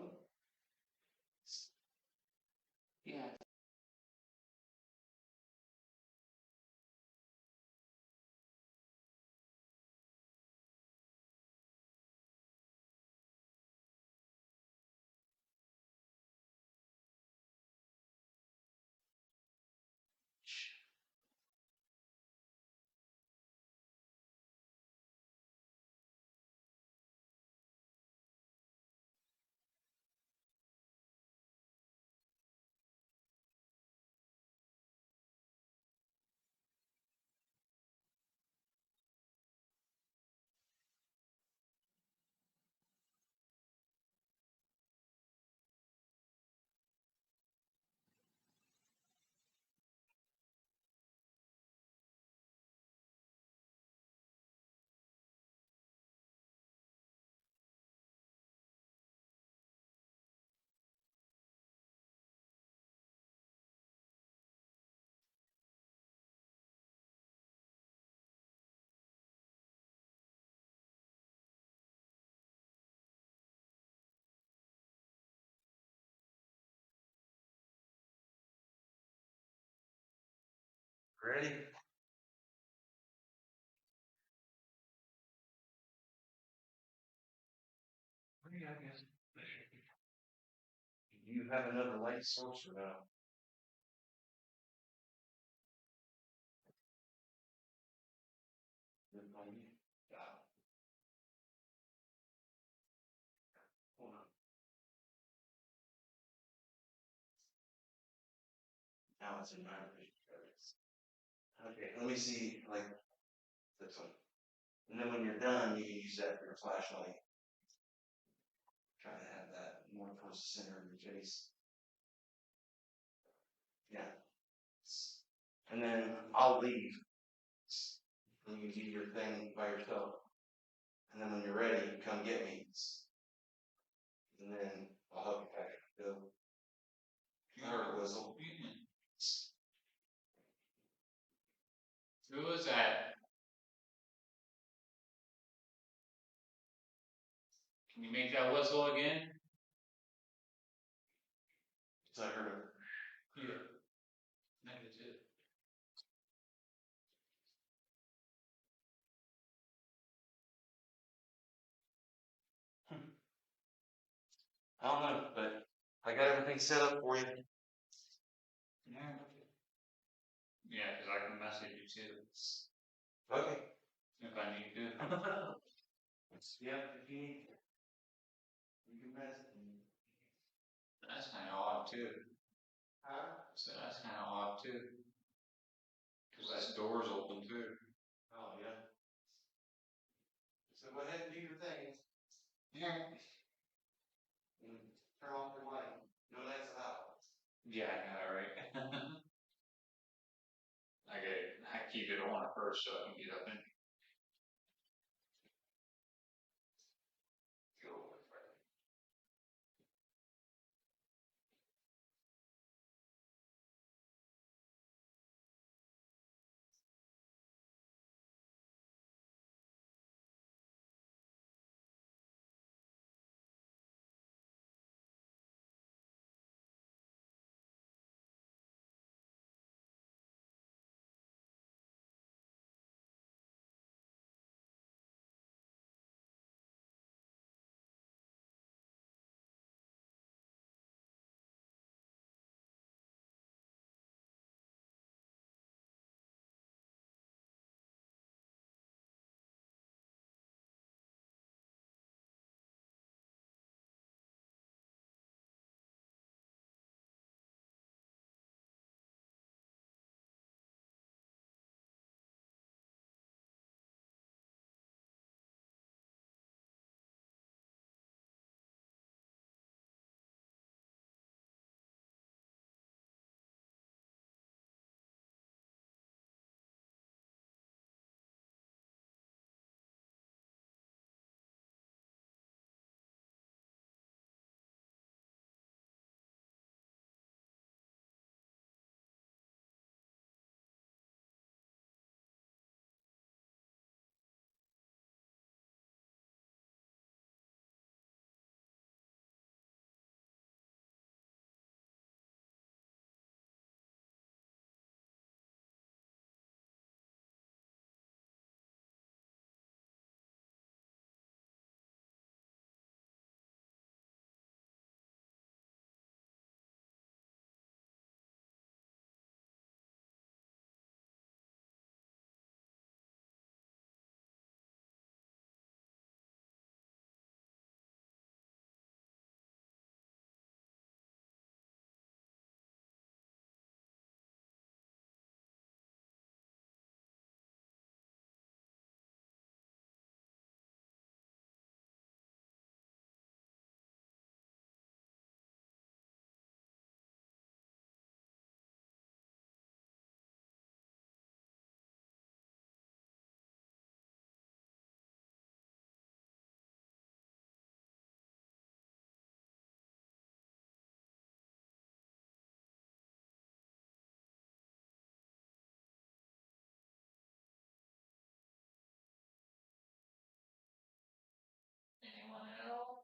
Speaker 5: Yeah.
Speaker 11: Ready?
Speaker 7: Do you have another light source or no? Hold on. Now it's in my vision. Okay, let me see, like, this one. And then when you're done, you can use that for your flashlight. Try to have that more towards the center of your face. Yeah. And then I'll leave. And you can do your thing by yourself. And then when you're ready, come get me. And then I'll help you pack it. Go. I heard a whistle.
Speaker 8: Who was that? Can you make that whistle again?
Speaker 7: I don't know, but I got everything set up for you.
Speaker 8: Yeah. Yeah, because I can message you too.
Speaker 7: Okay.
Speaker 8: If I need to.
Speaker 7: Yeah, if you need, you can message me.
Speaker 8: That's kind of odd too.
Speaker 7: Huh?
Speaker 8: So that's kind of odd too. Because that door's open too.
Speaker 7: Oh, yeah. So go ahead and do your thing.
Speaker 8: Yeah.
Speaker 7: And turn off your light. No lights out.
Speaker 8: Yeah, I know, right? I keep it on first so I can get up in. Anyone else?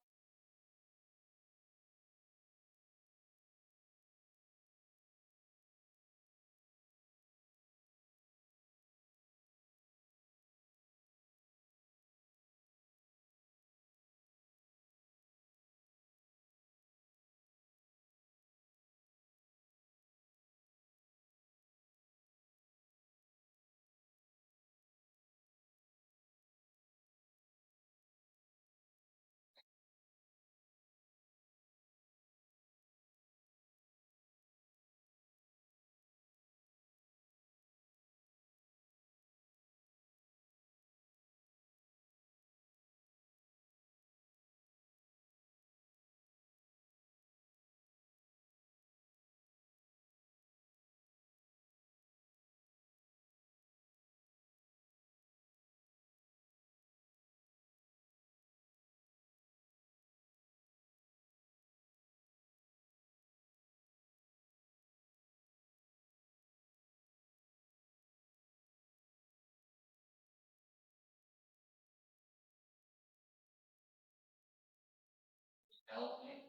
Speaker 8: Help me.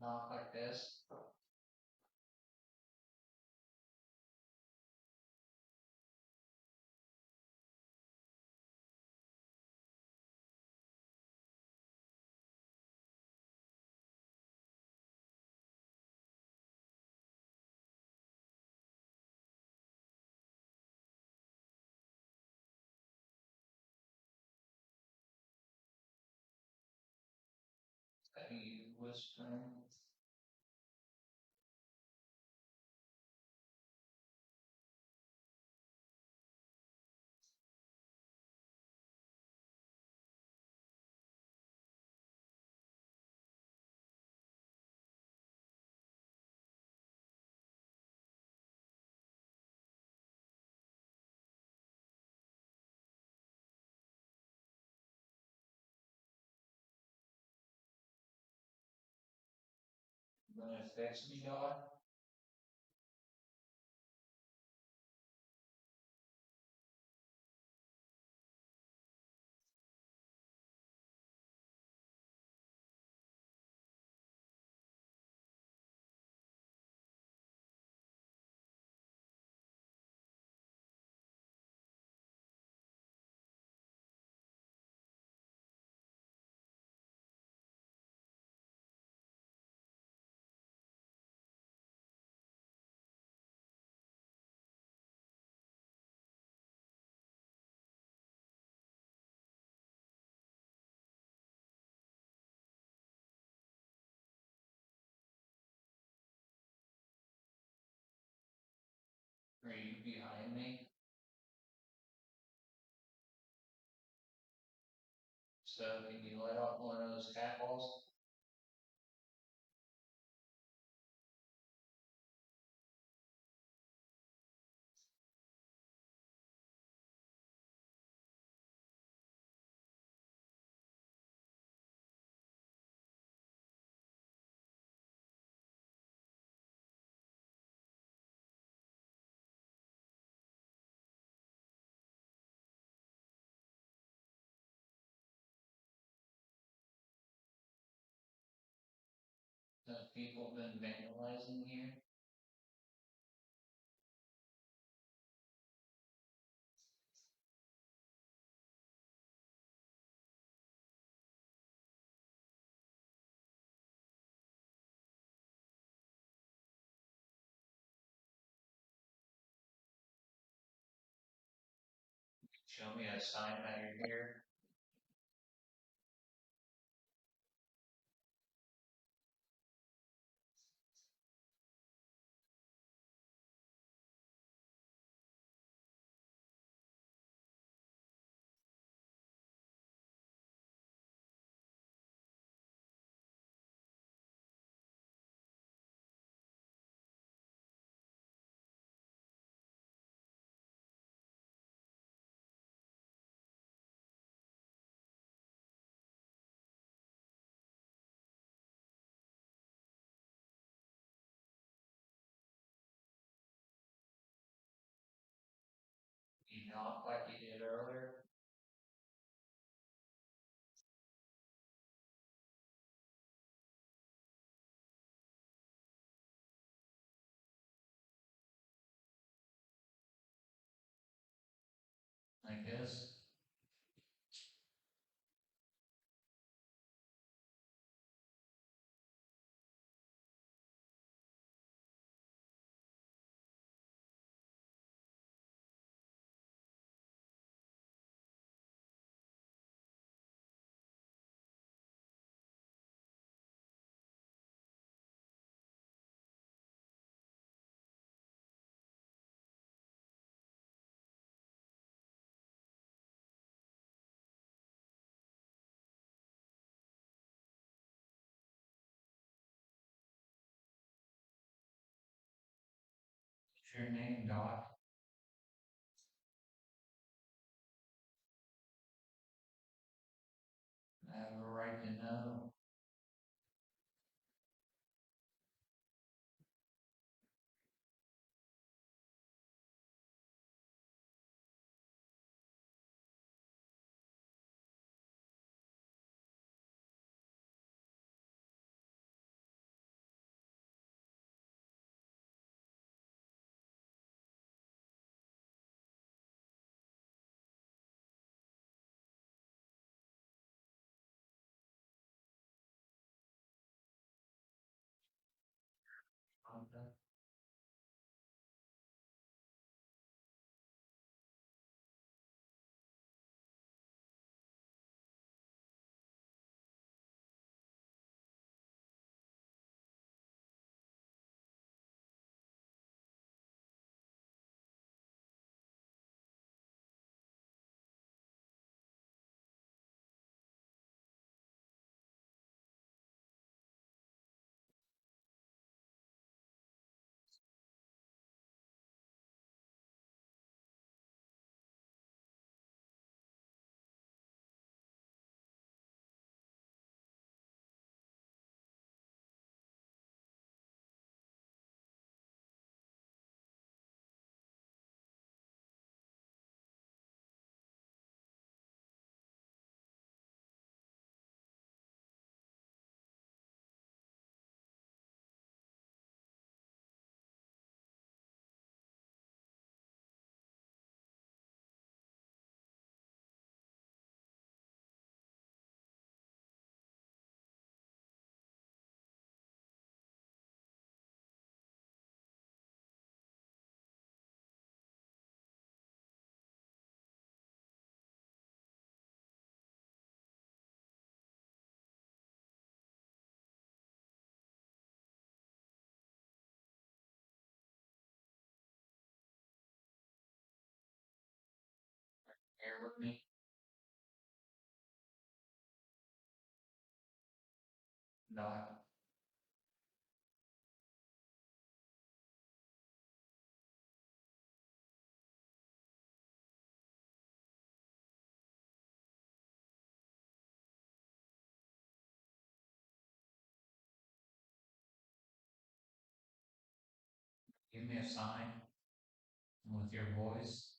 Speaker 8: knock like this. Are you whispering? Gonna fix me, dog? Are you behind me? So can you let off one of those cat balls? Have people been vandalizing here? Show me a sign that you're here. You knock like you did earlier. I guess. What's your name, Doc? I have a right to know. with me? No. Give me a sign with your voice.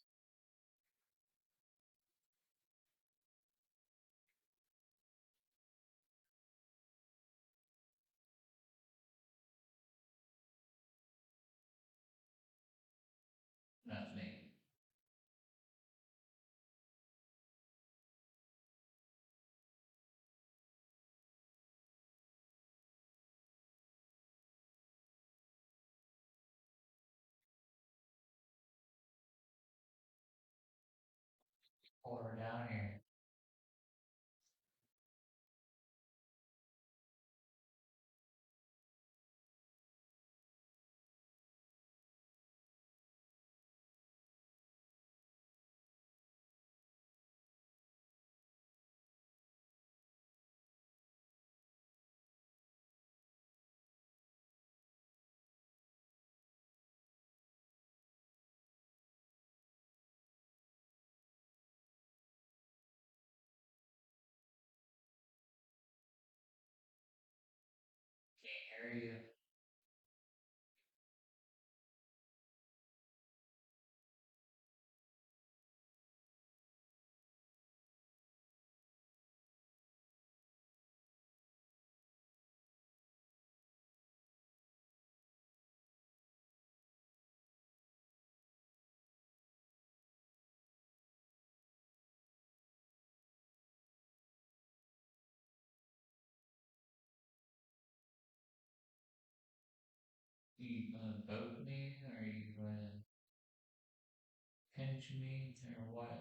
Speaker 8: That's me. Pull her down here. Can't hear you. Are you gonna vote me, or are you gonna pinch me, or what?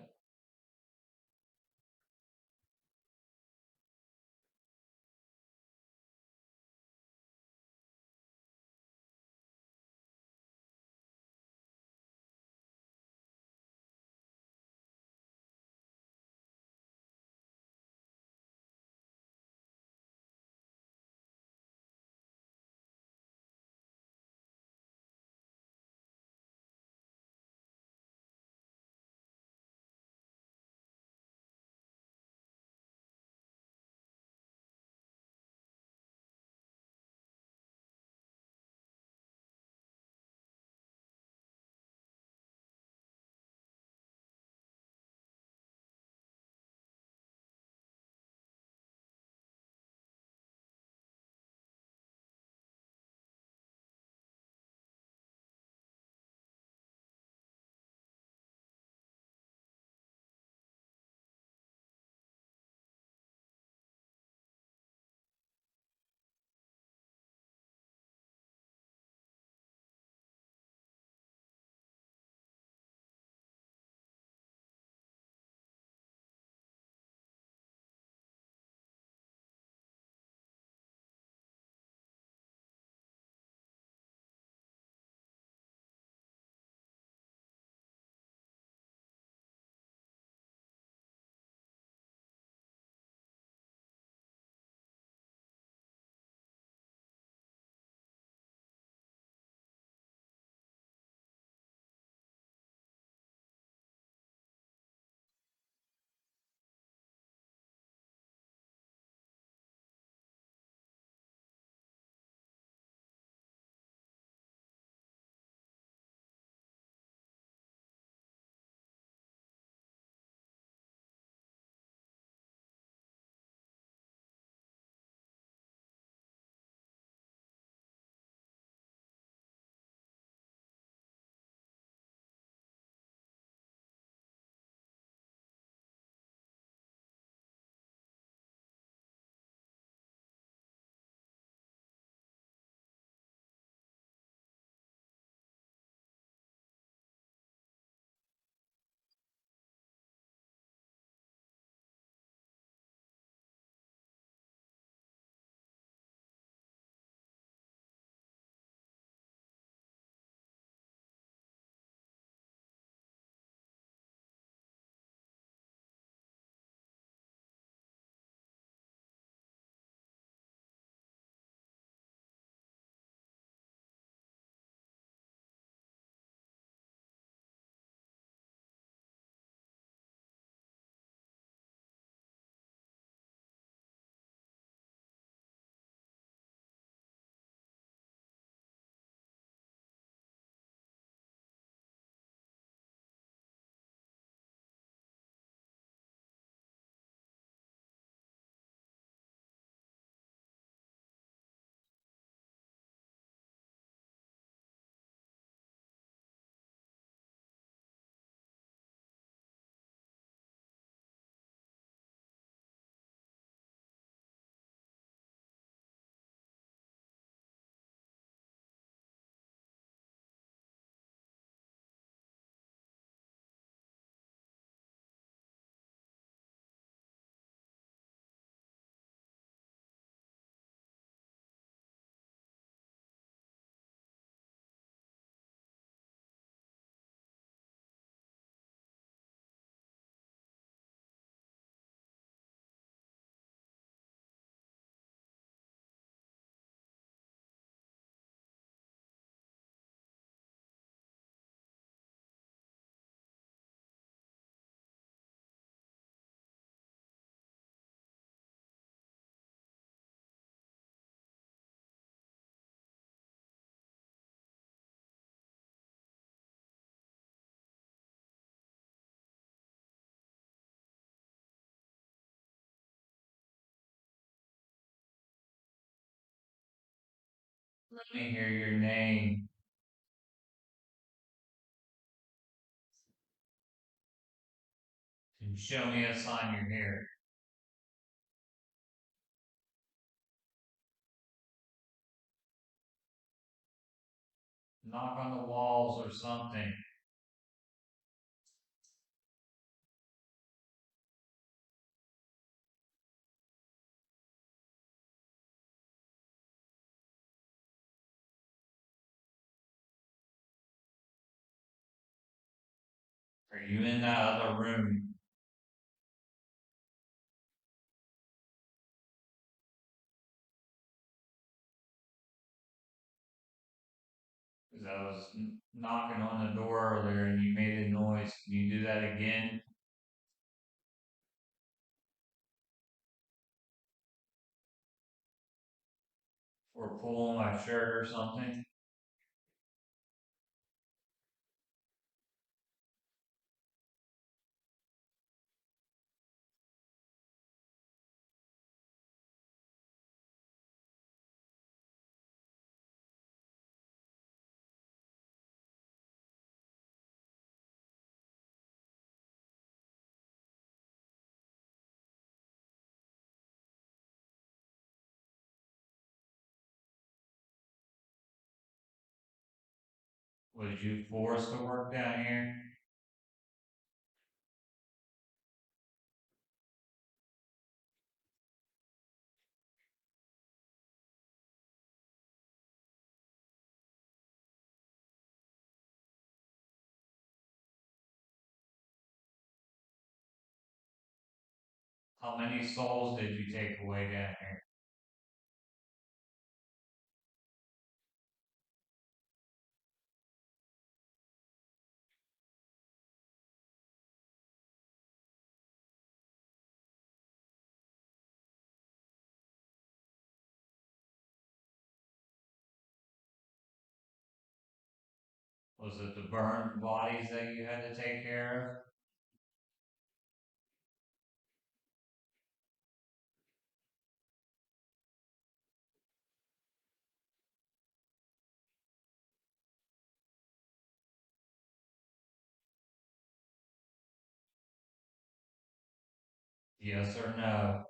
Speaker 8: Let me hear your name. And show me a sign you're here. Knock on the walls or something. Are you in that other room? Because I was knocking on the door earlier and you made a noise. Can you do that again? Or pulling my shirt or something? Was you forced to work down here? How many souls did you take away down here? Was it the burned bodies that you had to take care of? Yes or no?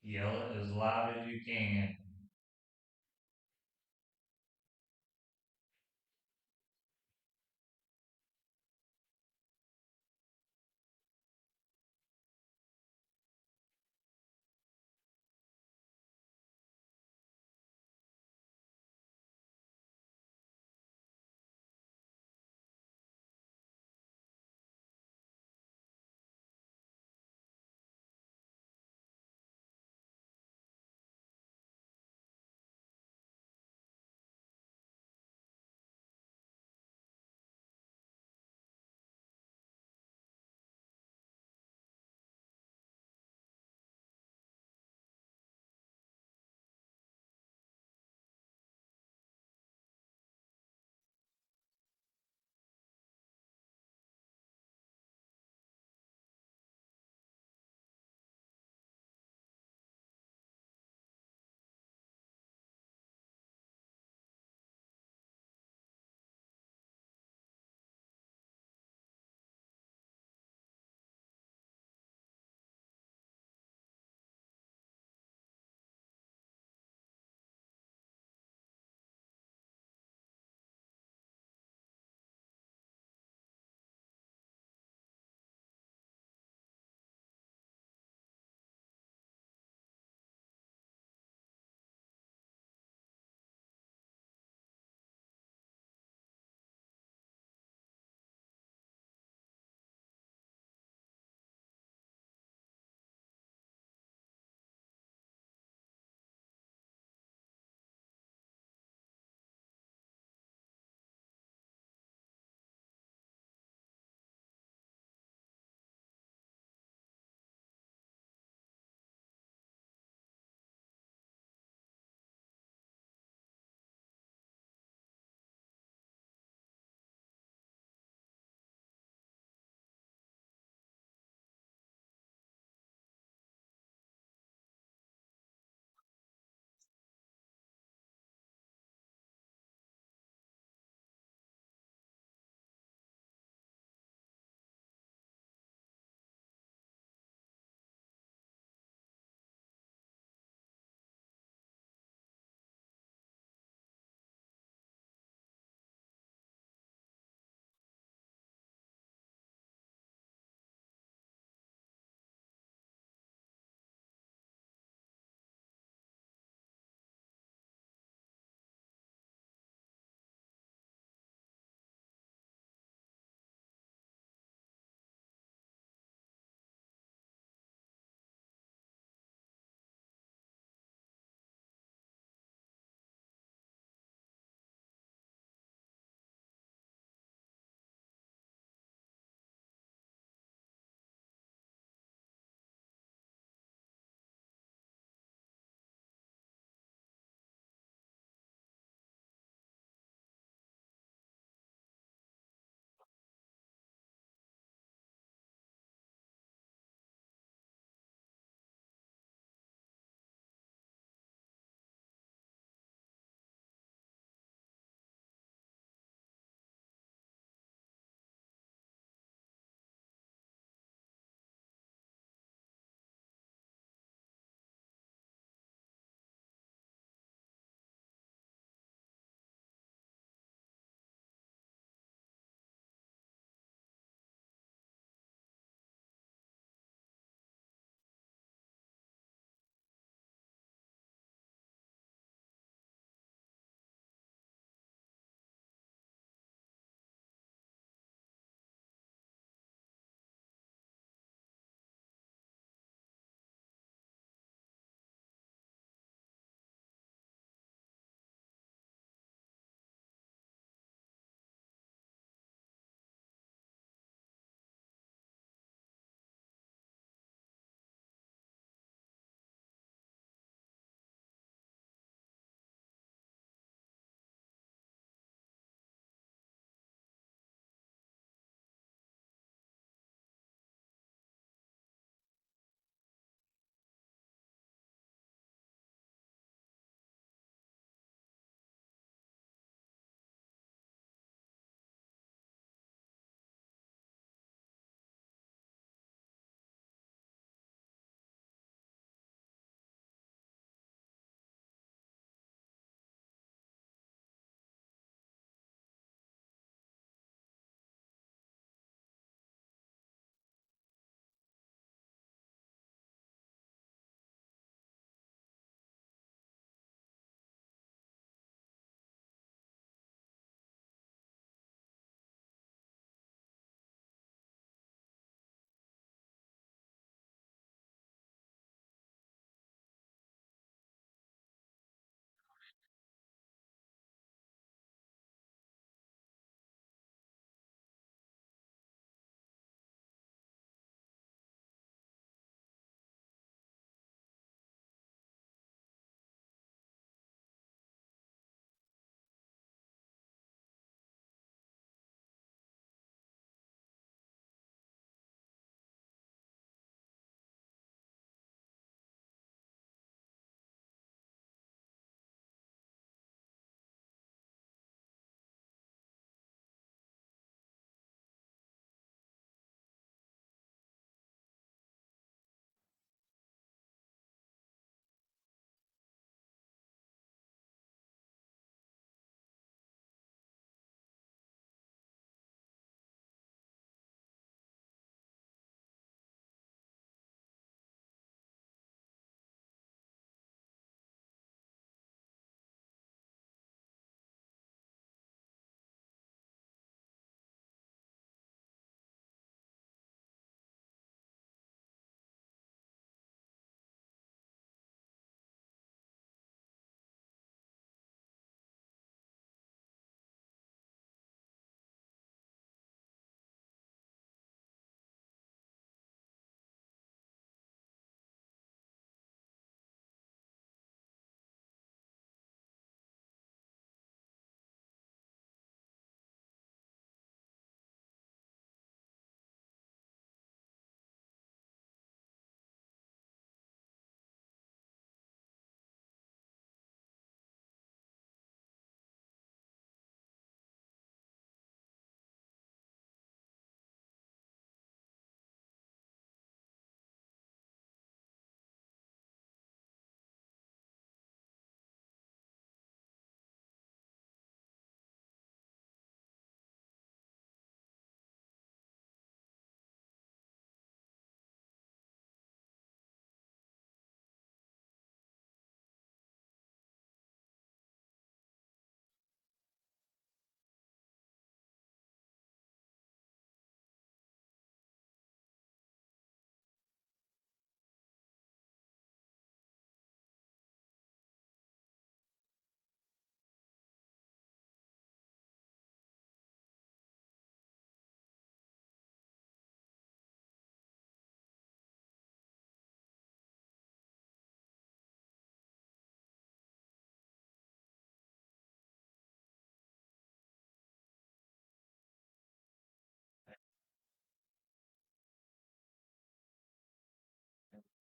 Speaker 8: Yell it as loud as you can.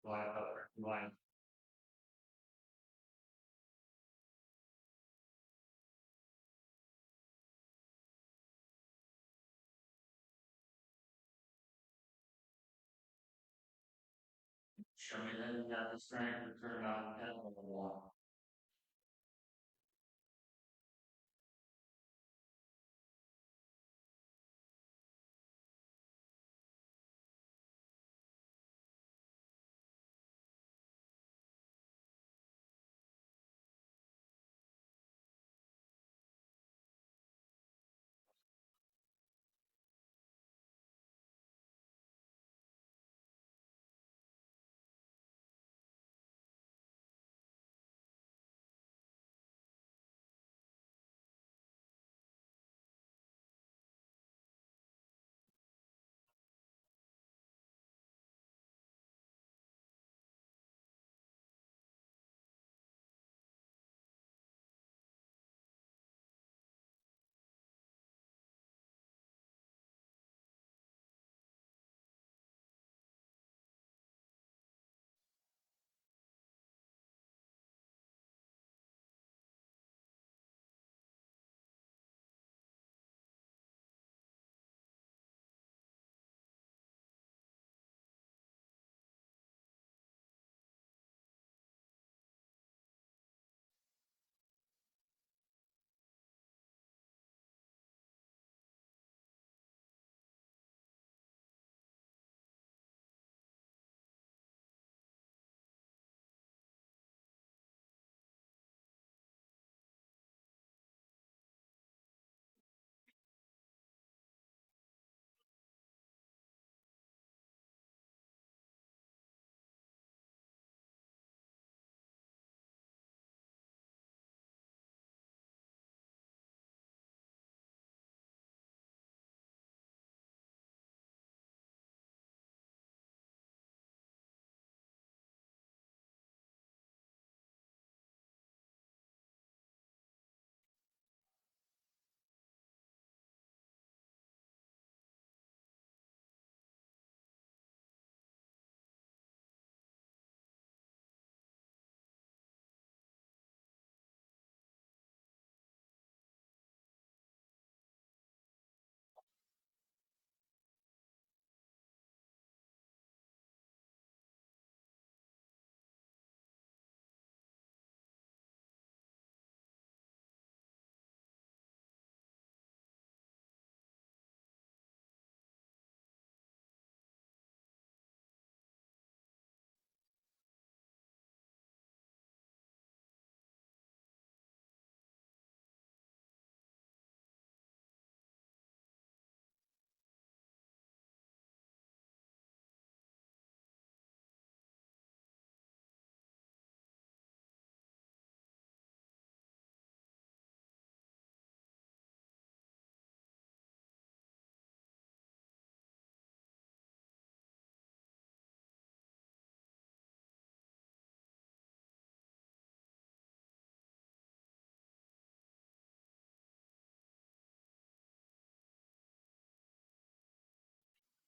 Speaker 8: line. Show me that you got the strength to turn on the head of the wall.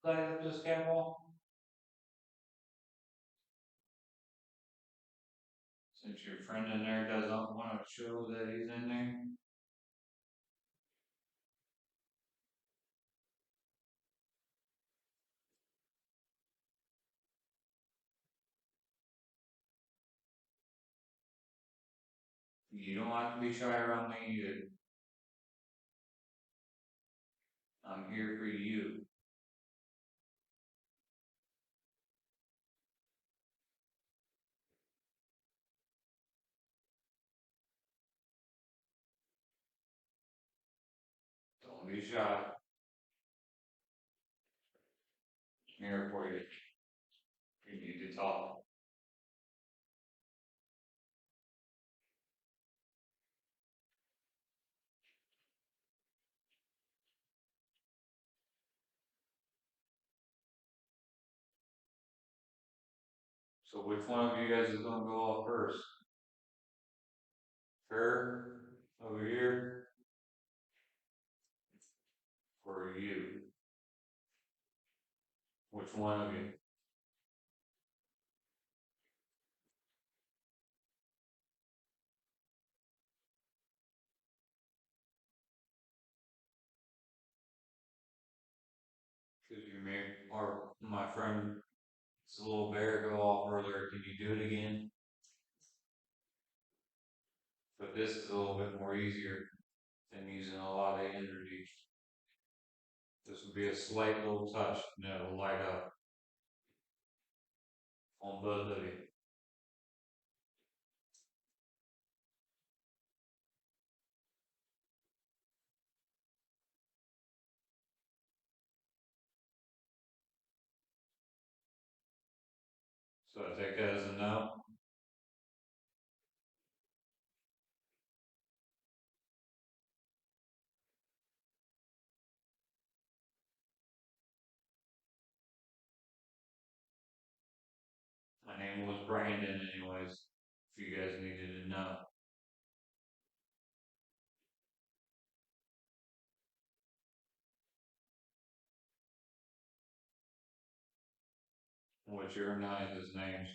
Speaker 8: Light up this camel. Since your friend in there doesn't want to show that he's in there. You don't have to be shy around me either. I'm here for you. Don't be shy. I'm here for you. You need to talk. So which one of you guys is gonna go off first? Her over here. For you. Which one of you? friend, this little bear go off earlier. Can you do it again? But this is a little bit more easier than using a lot of energy. This would be a slight little touch and it'll light up on both of you. So I take that as a no. My name was Brandon anyways, if you guys needed to know. What's your guys' names?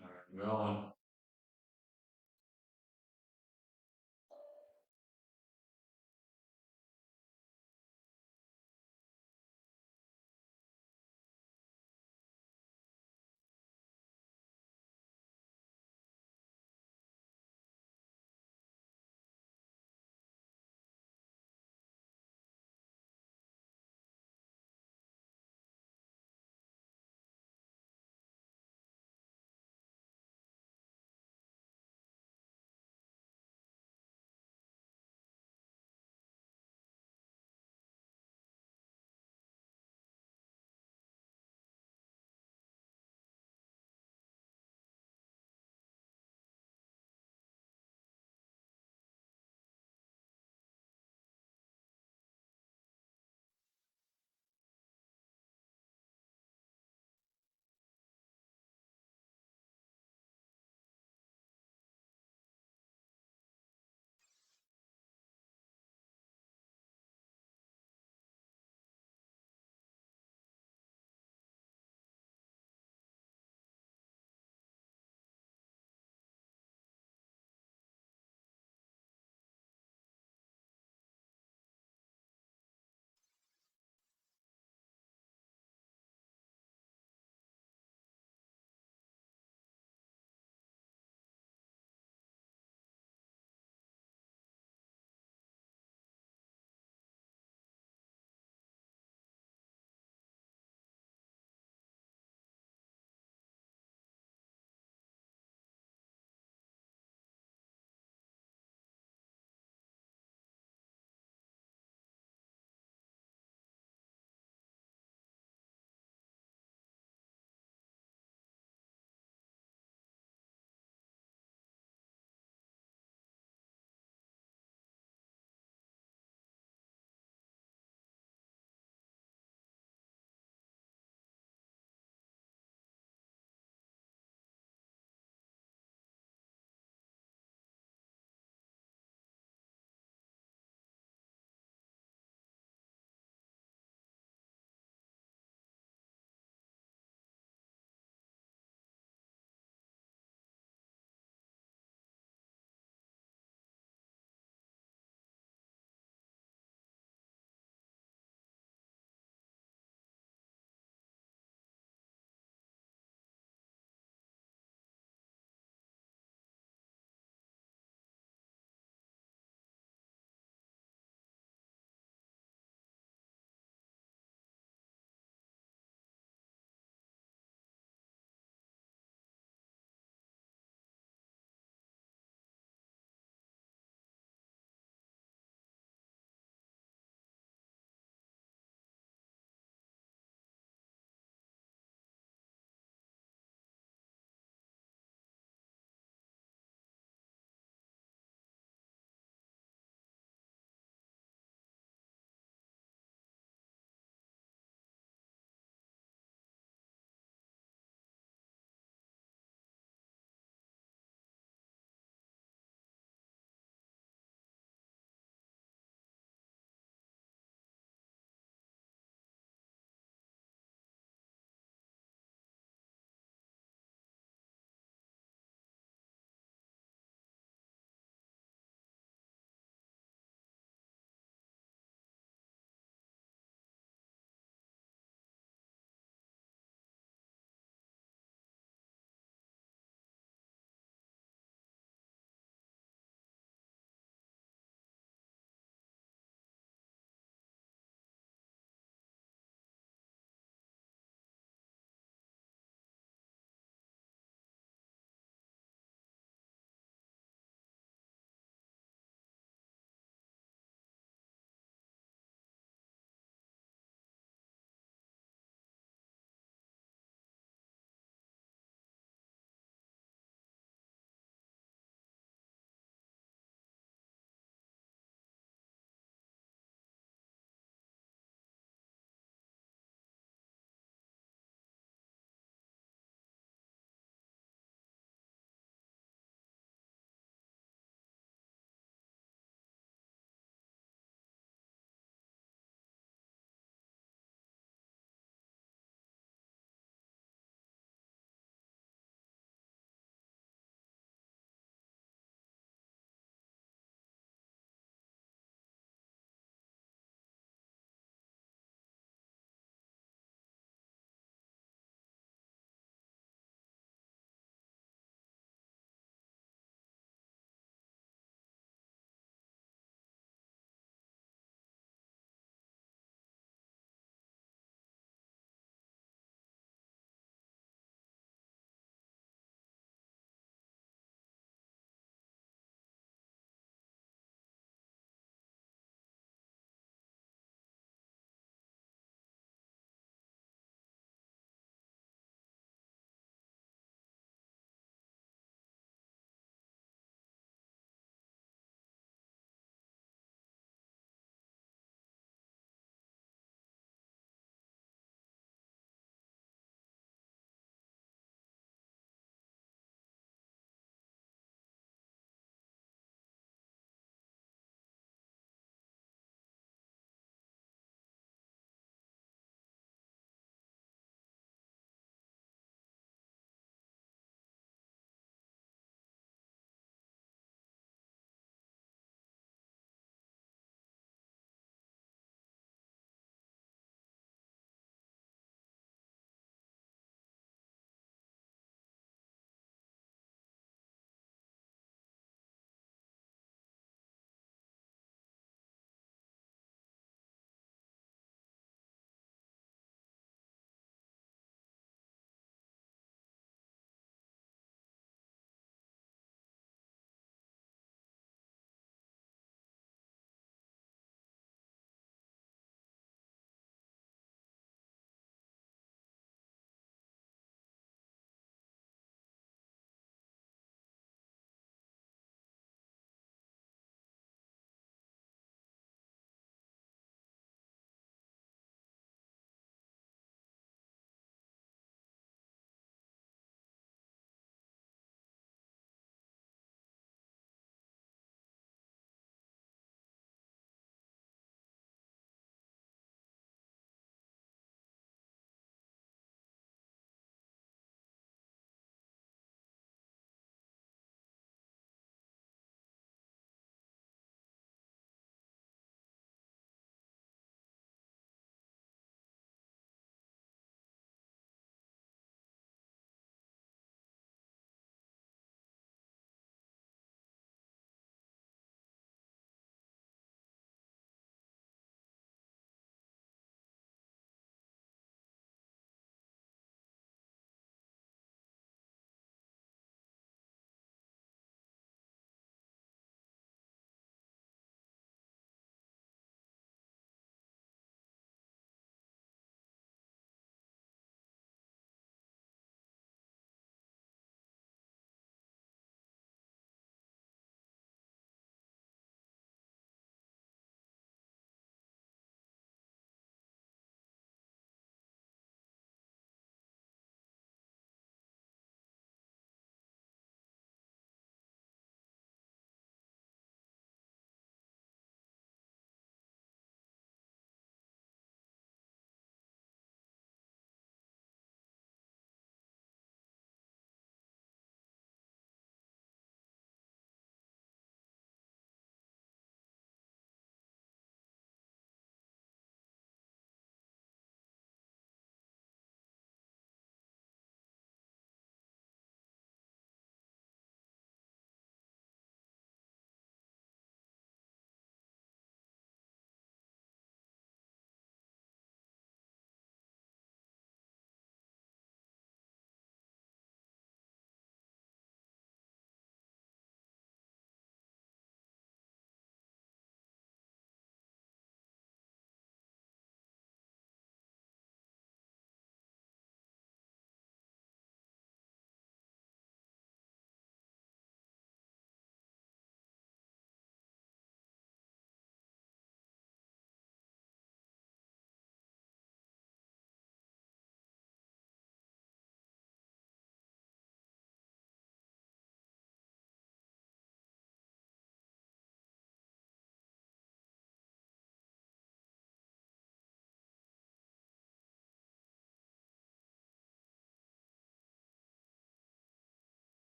Speaker 8: Alright, I'm going.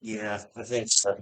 Speaker 10: Yeah, I think so.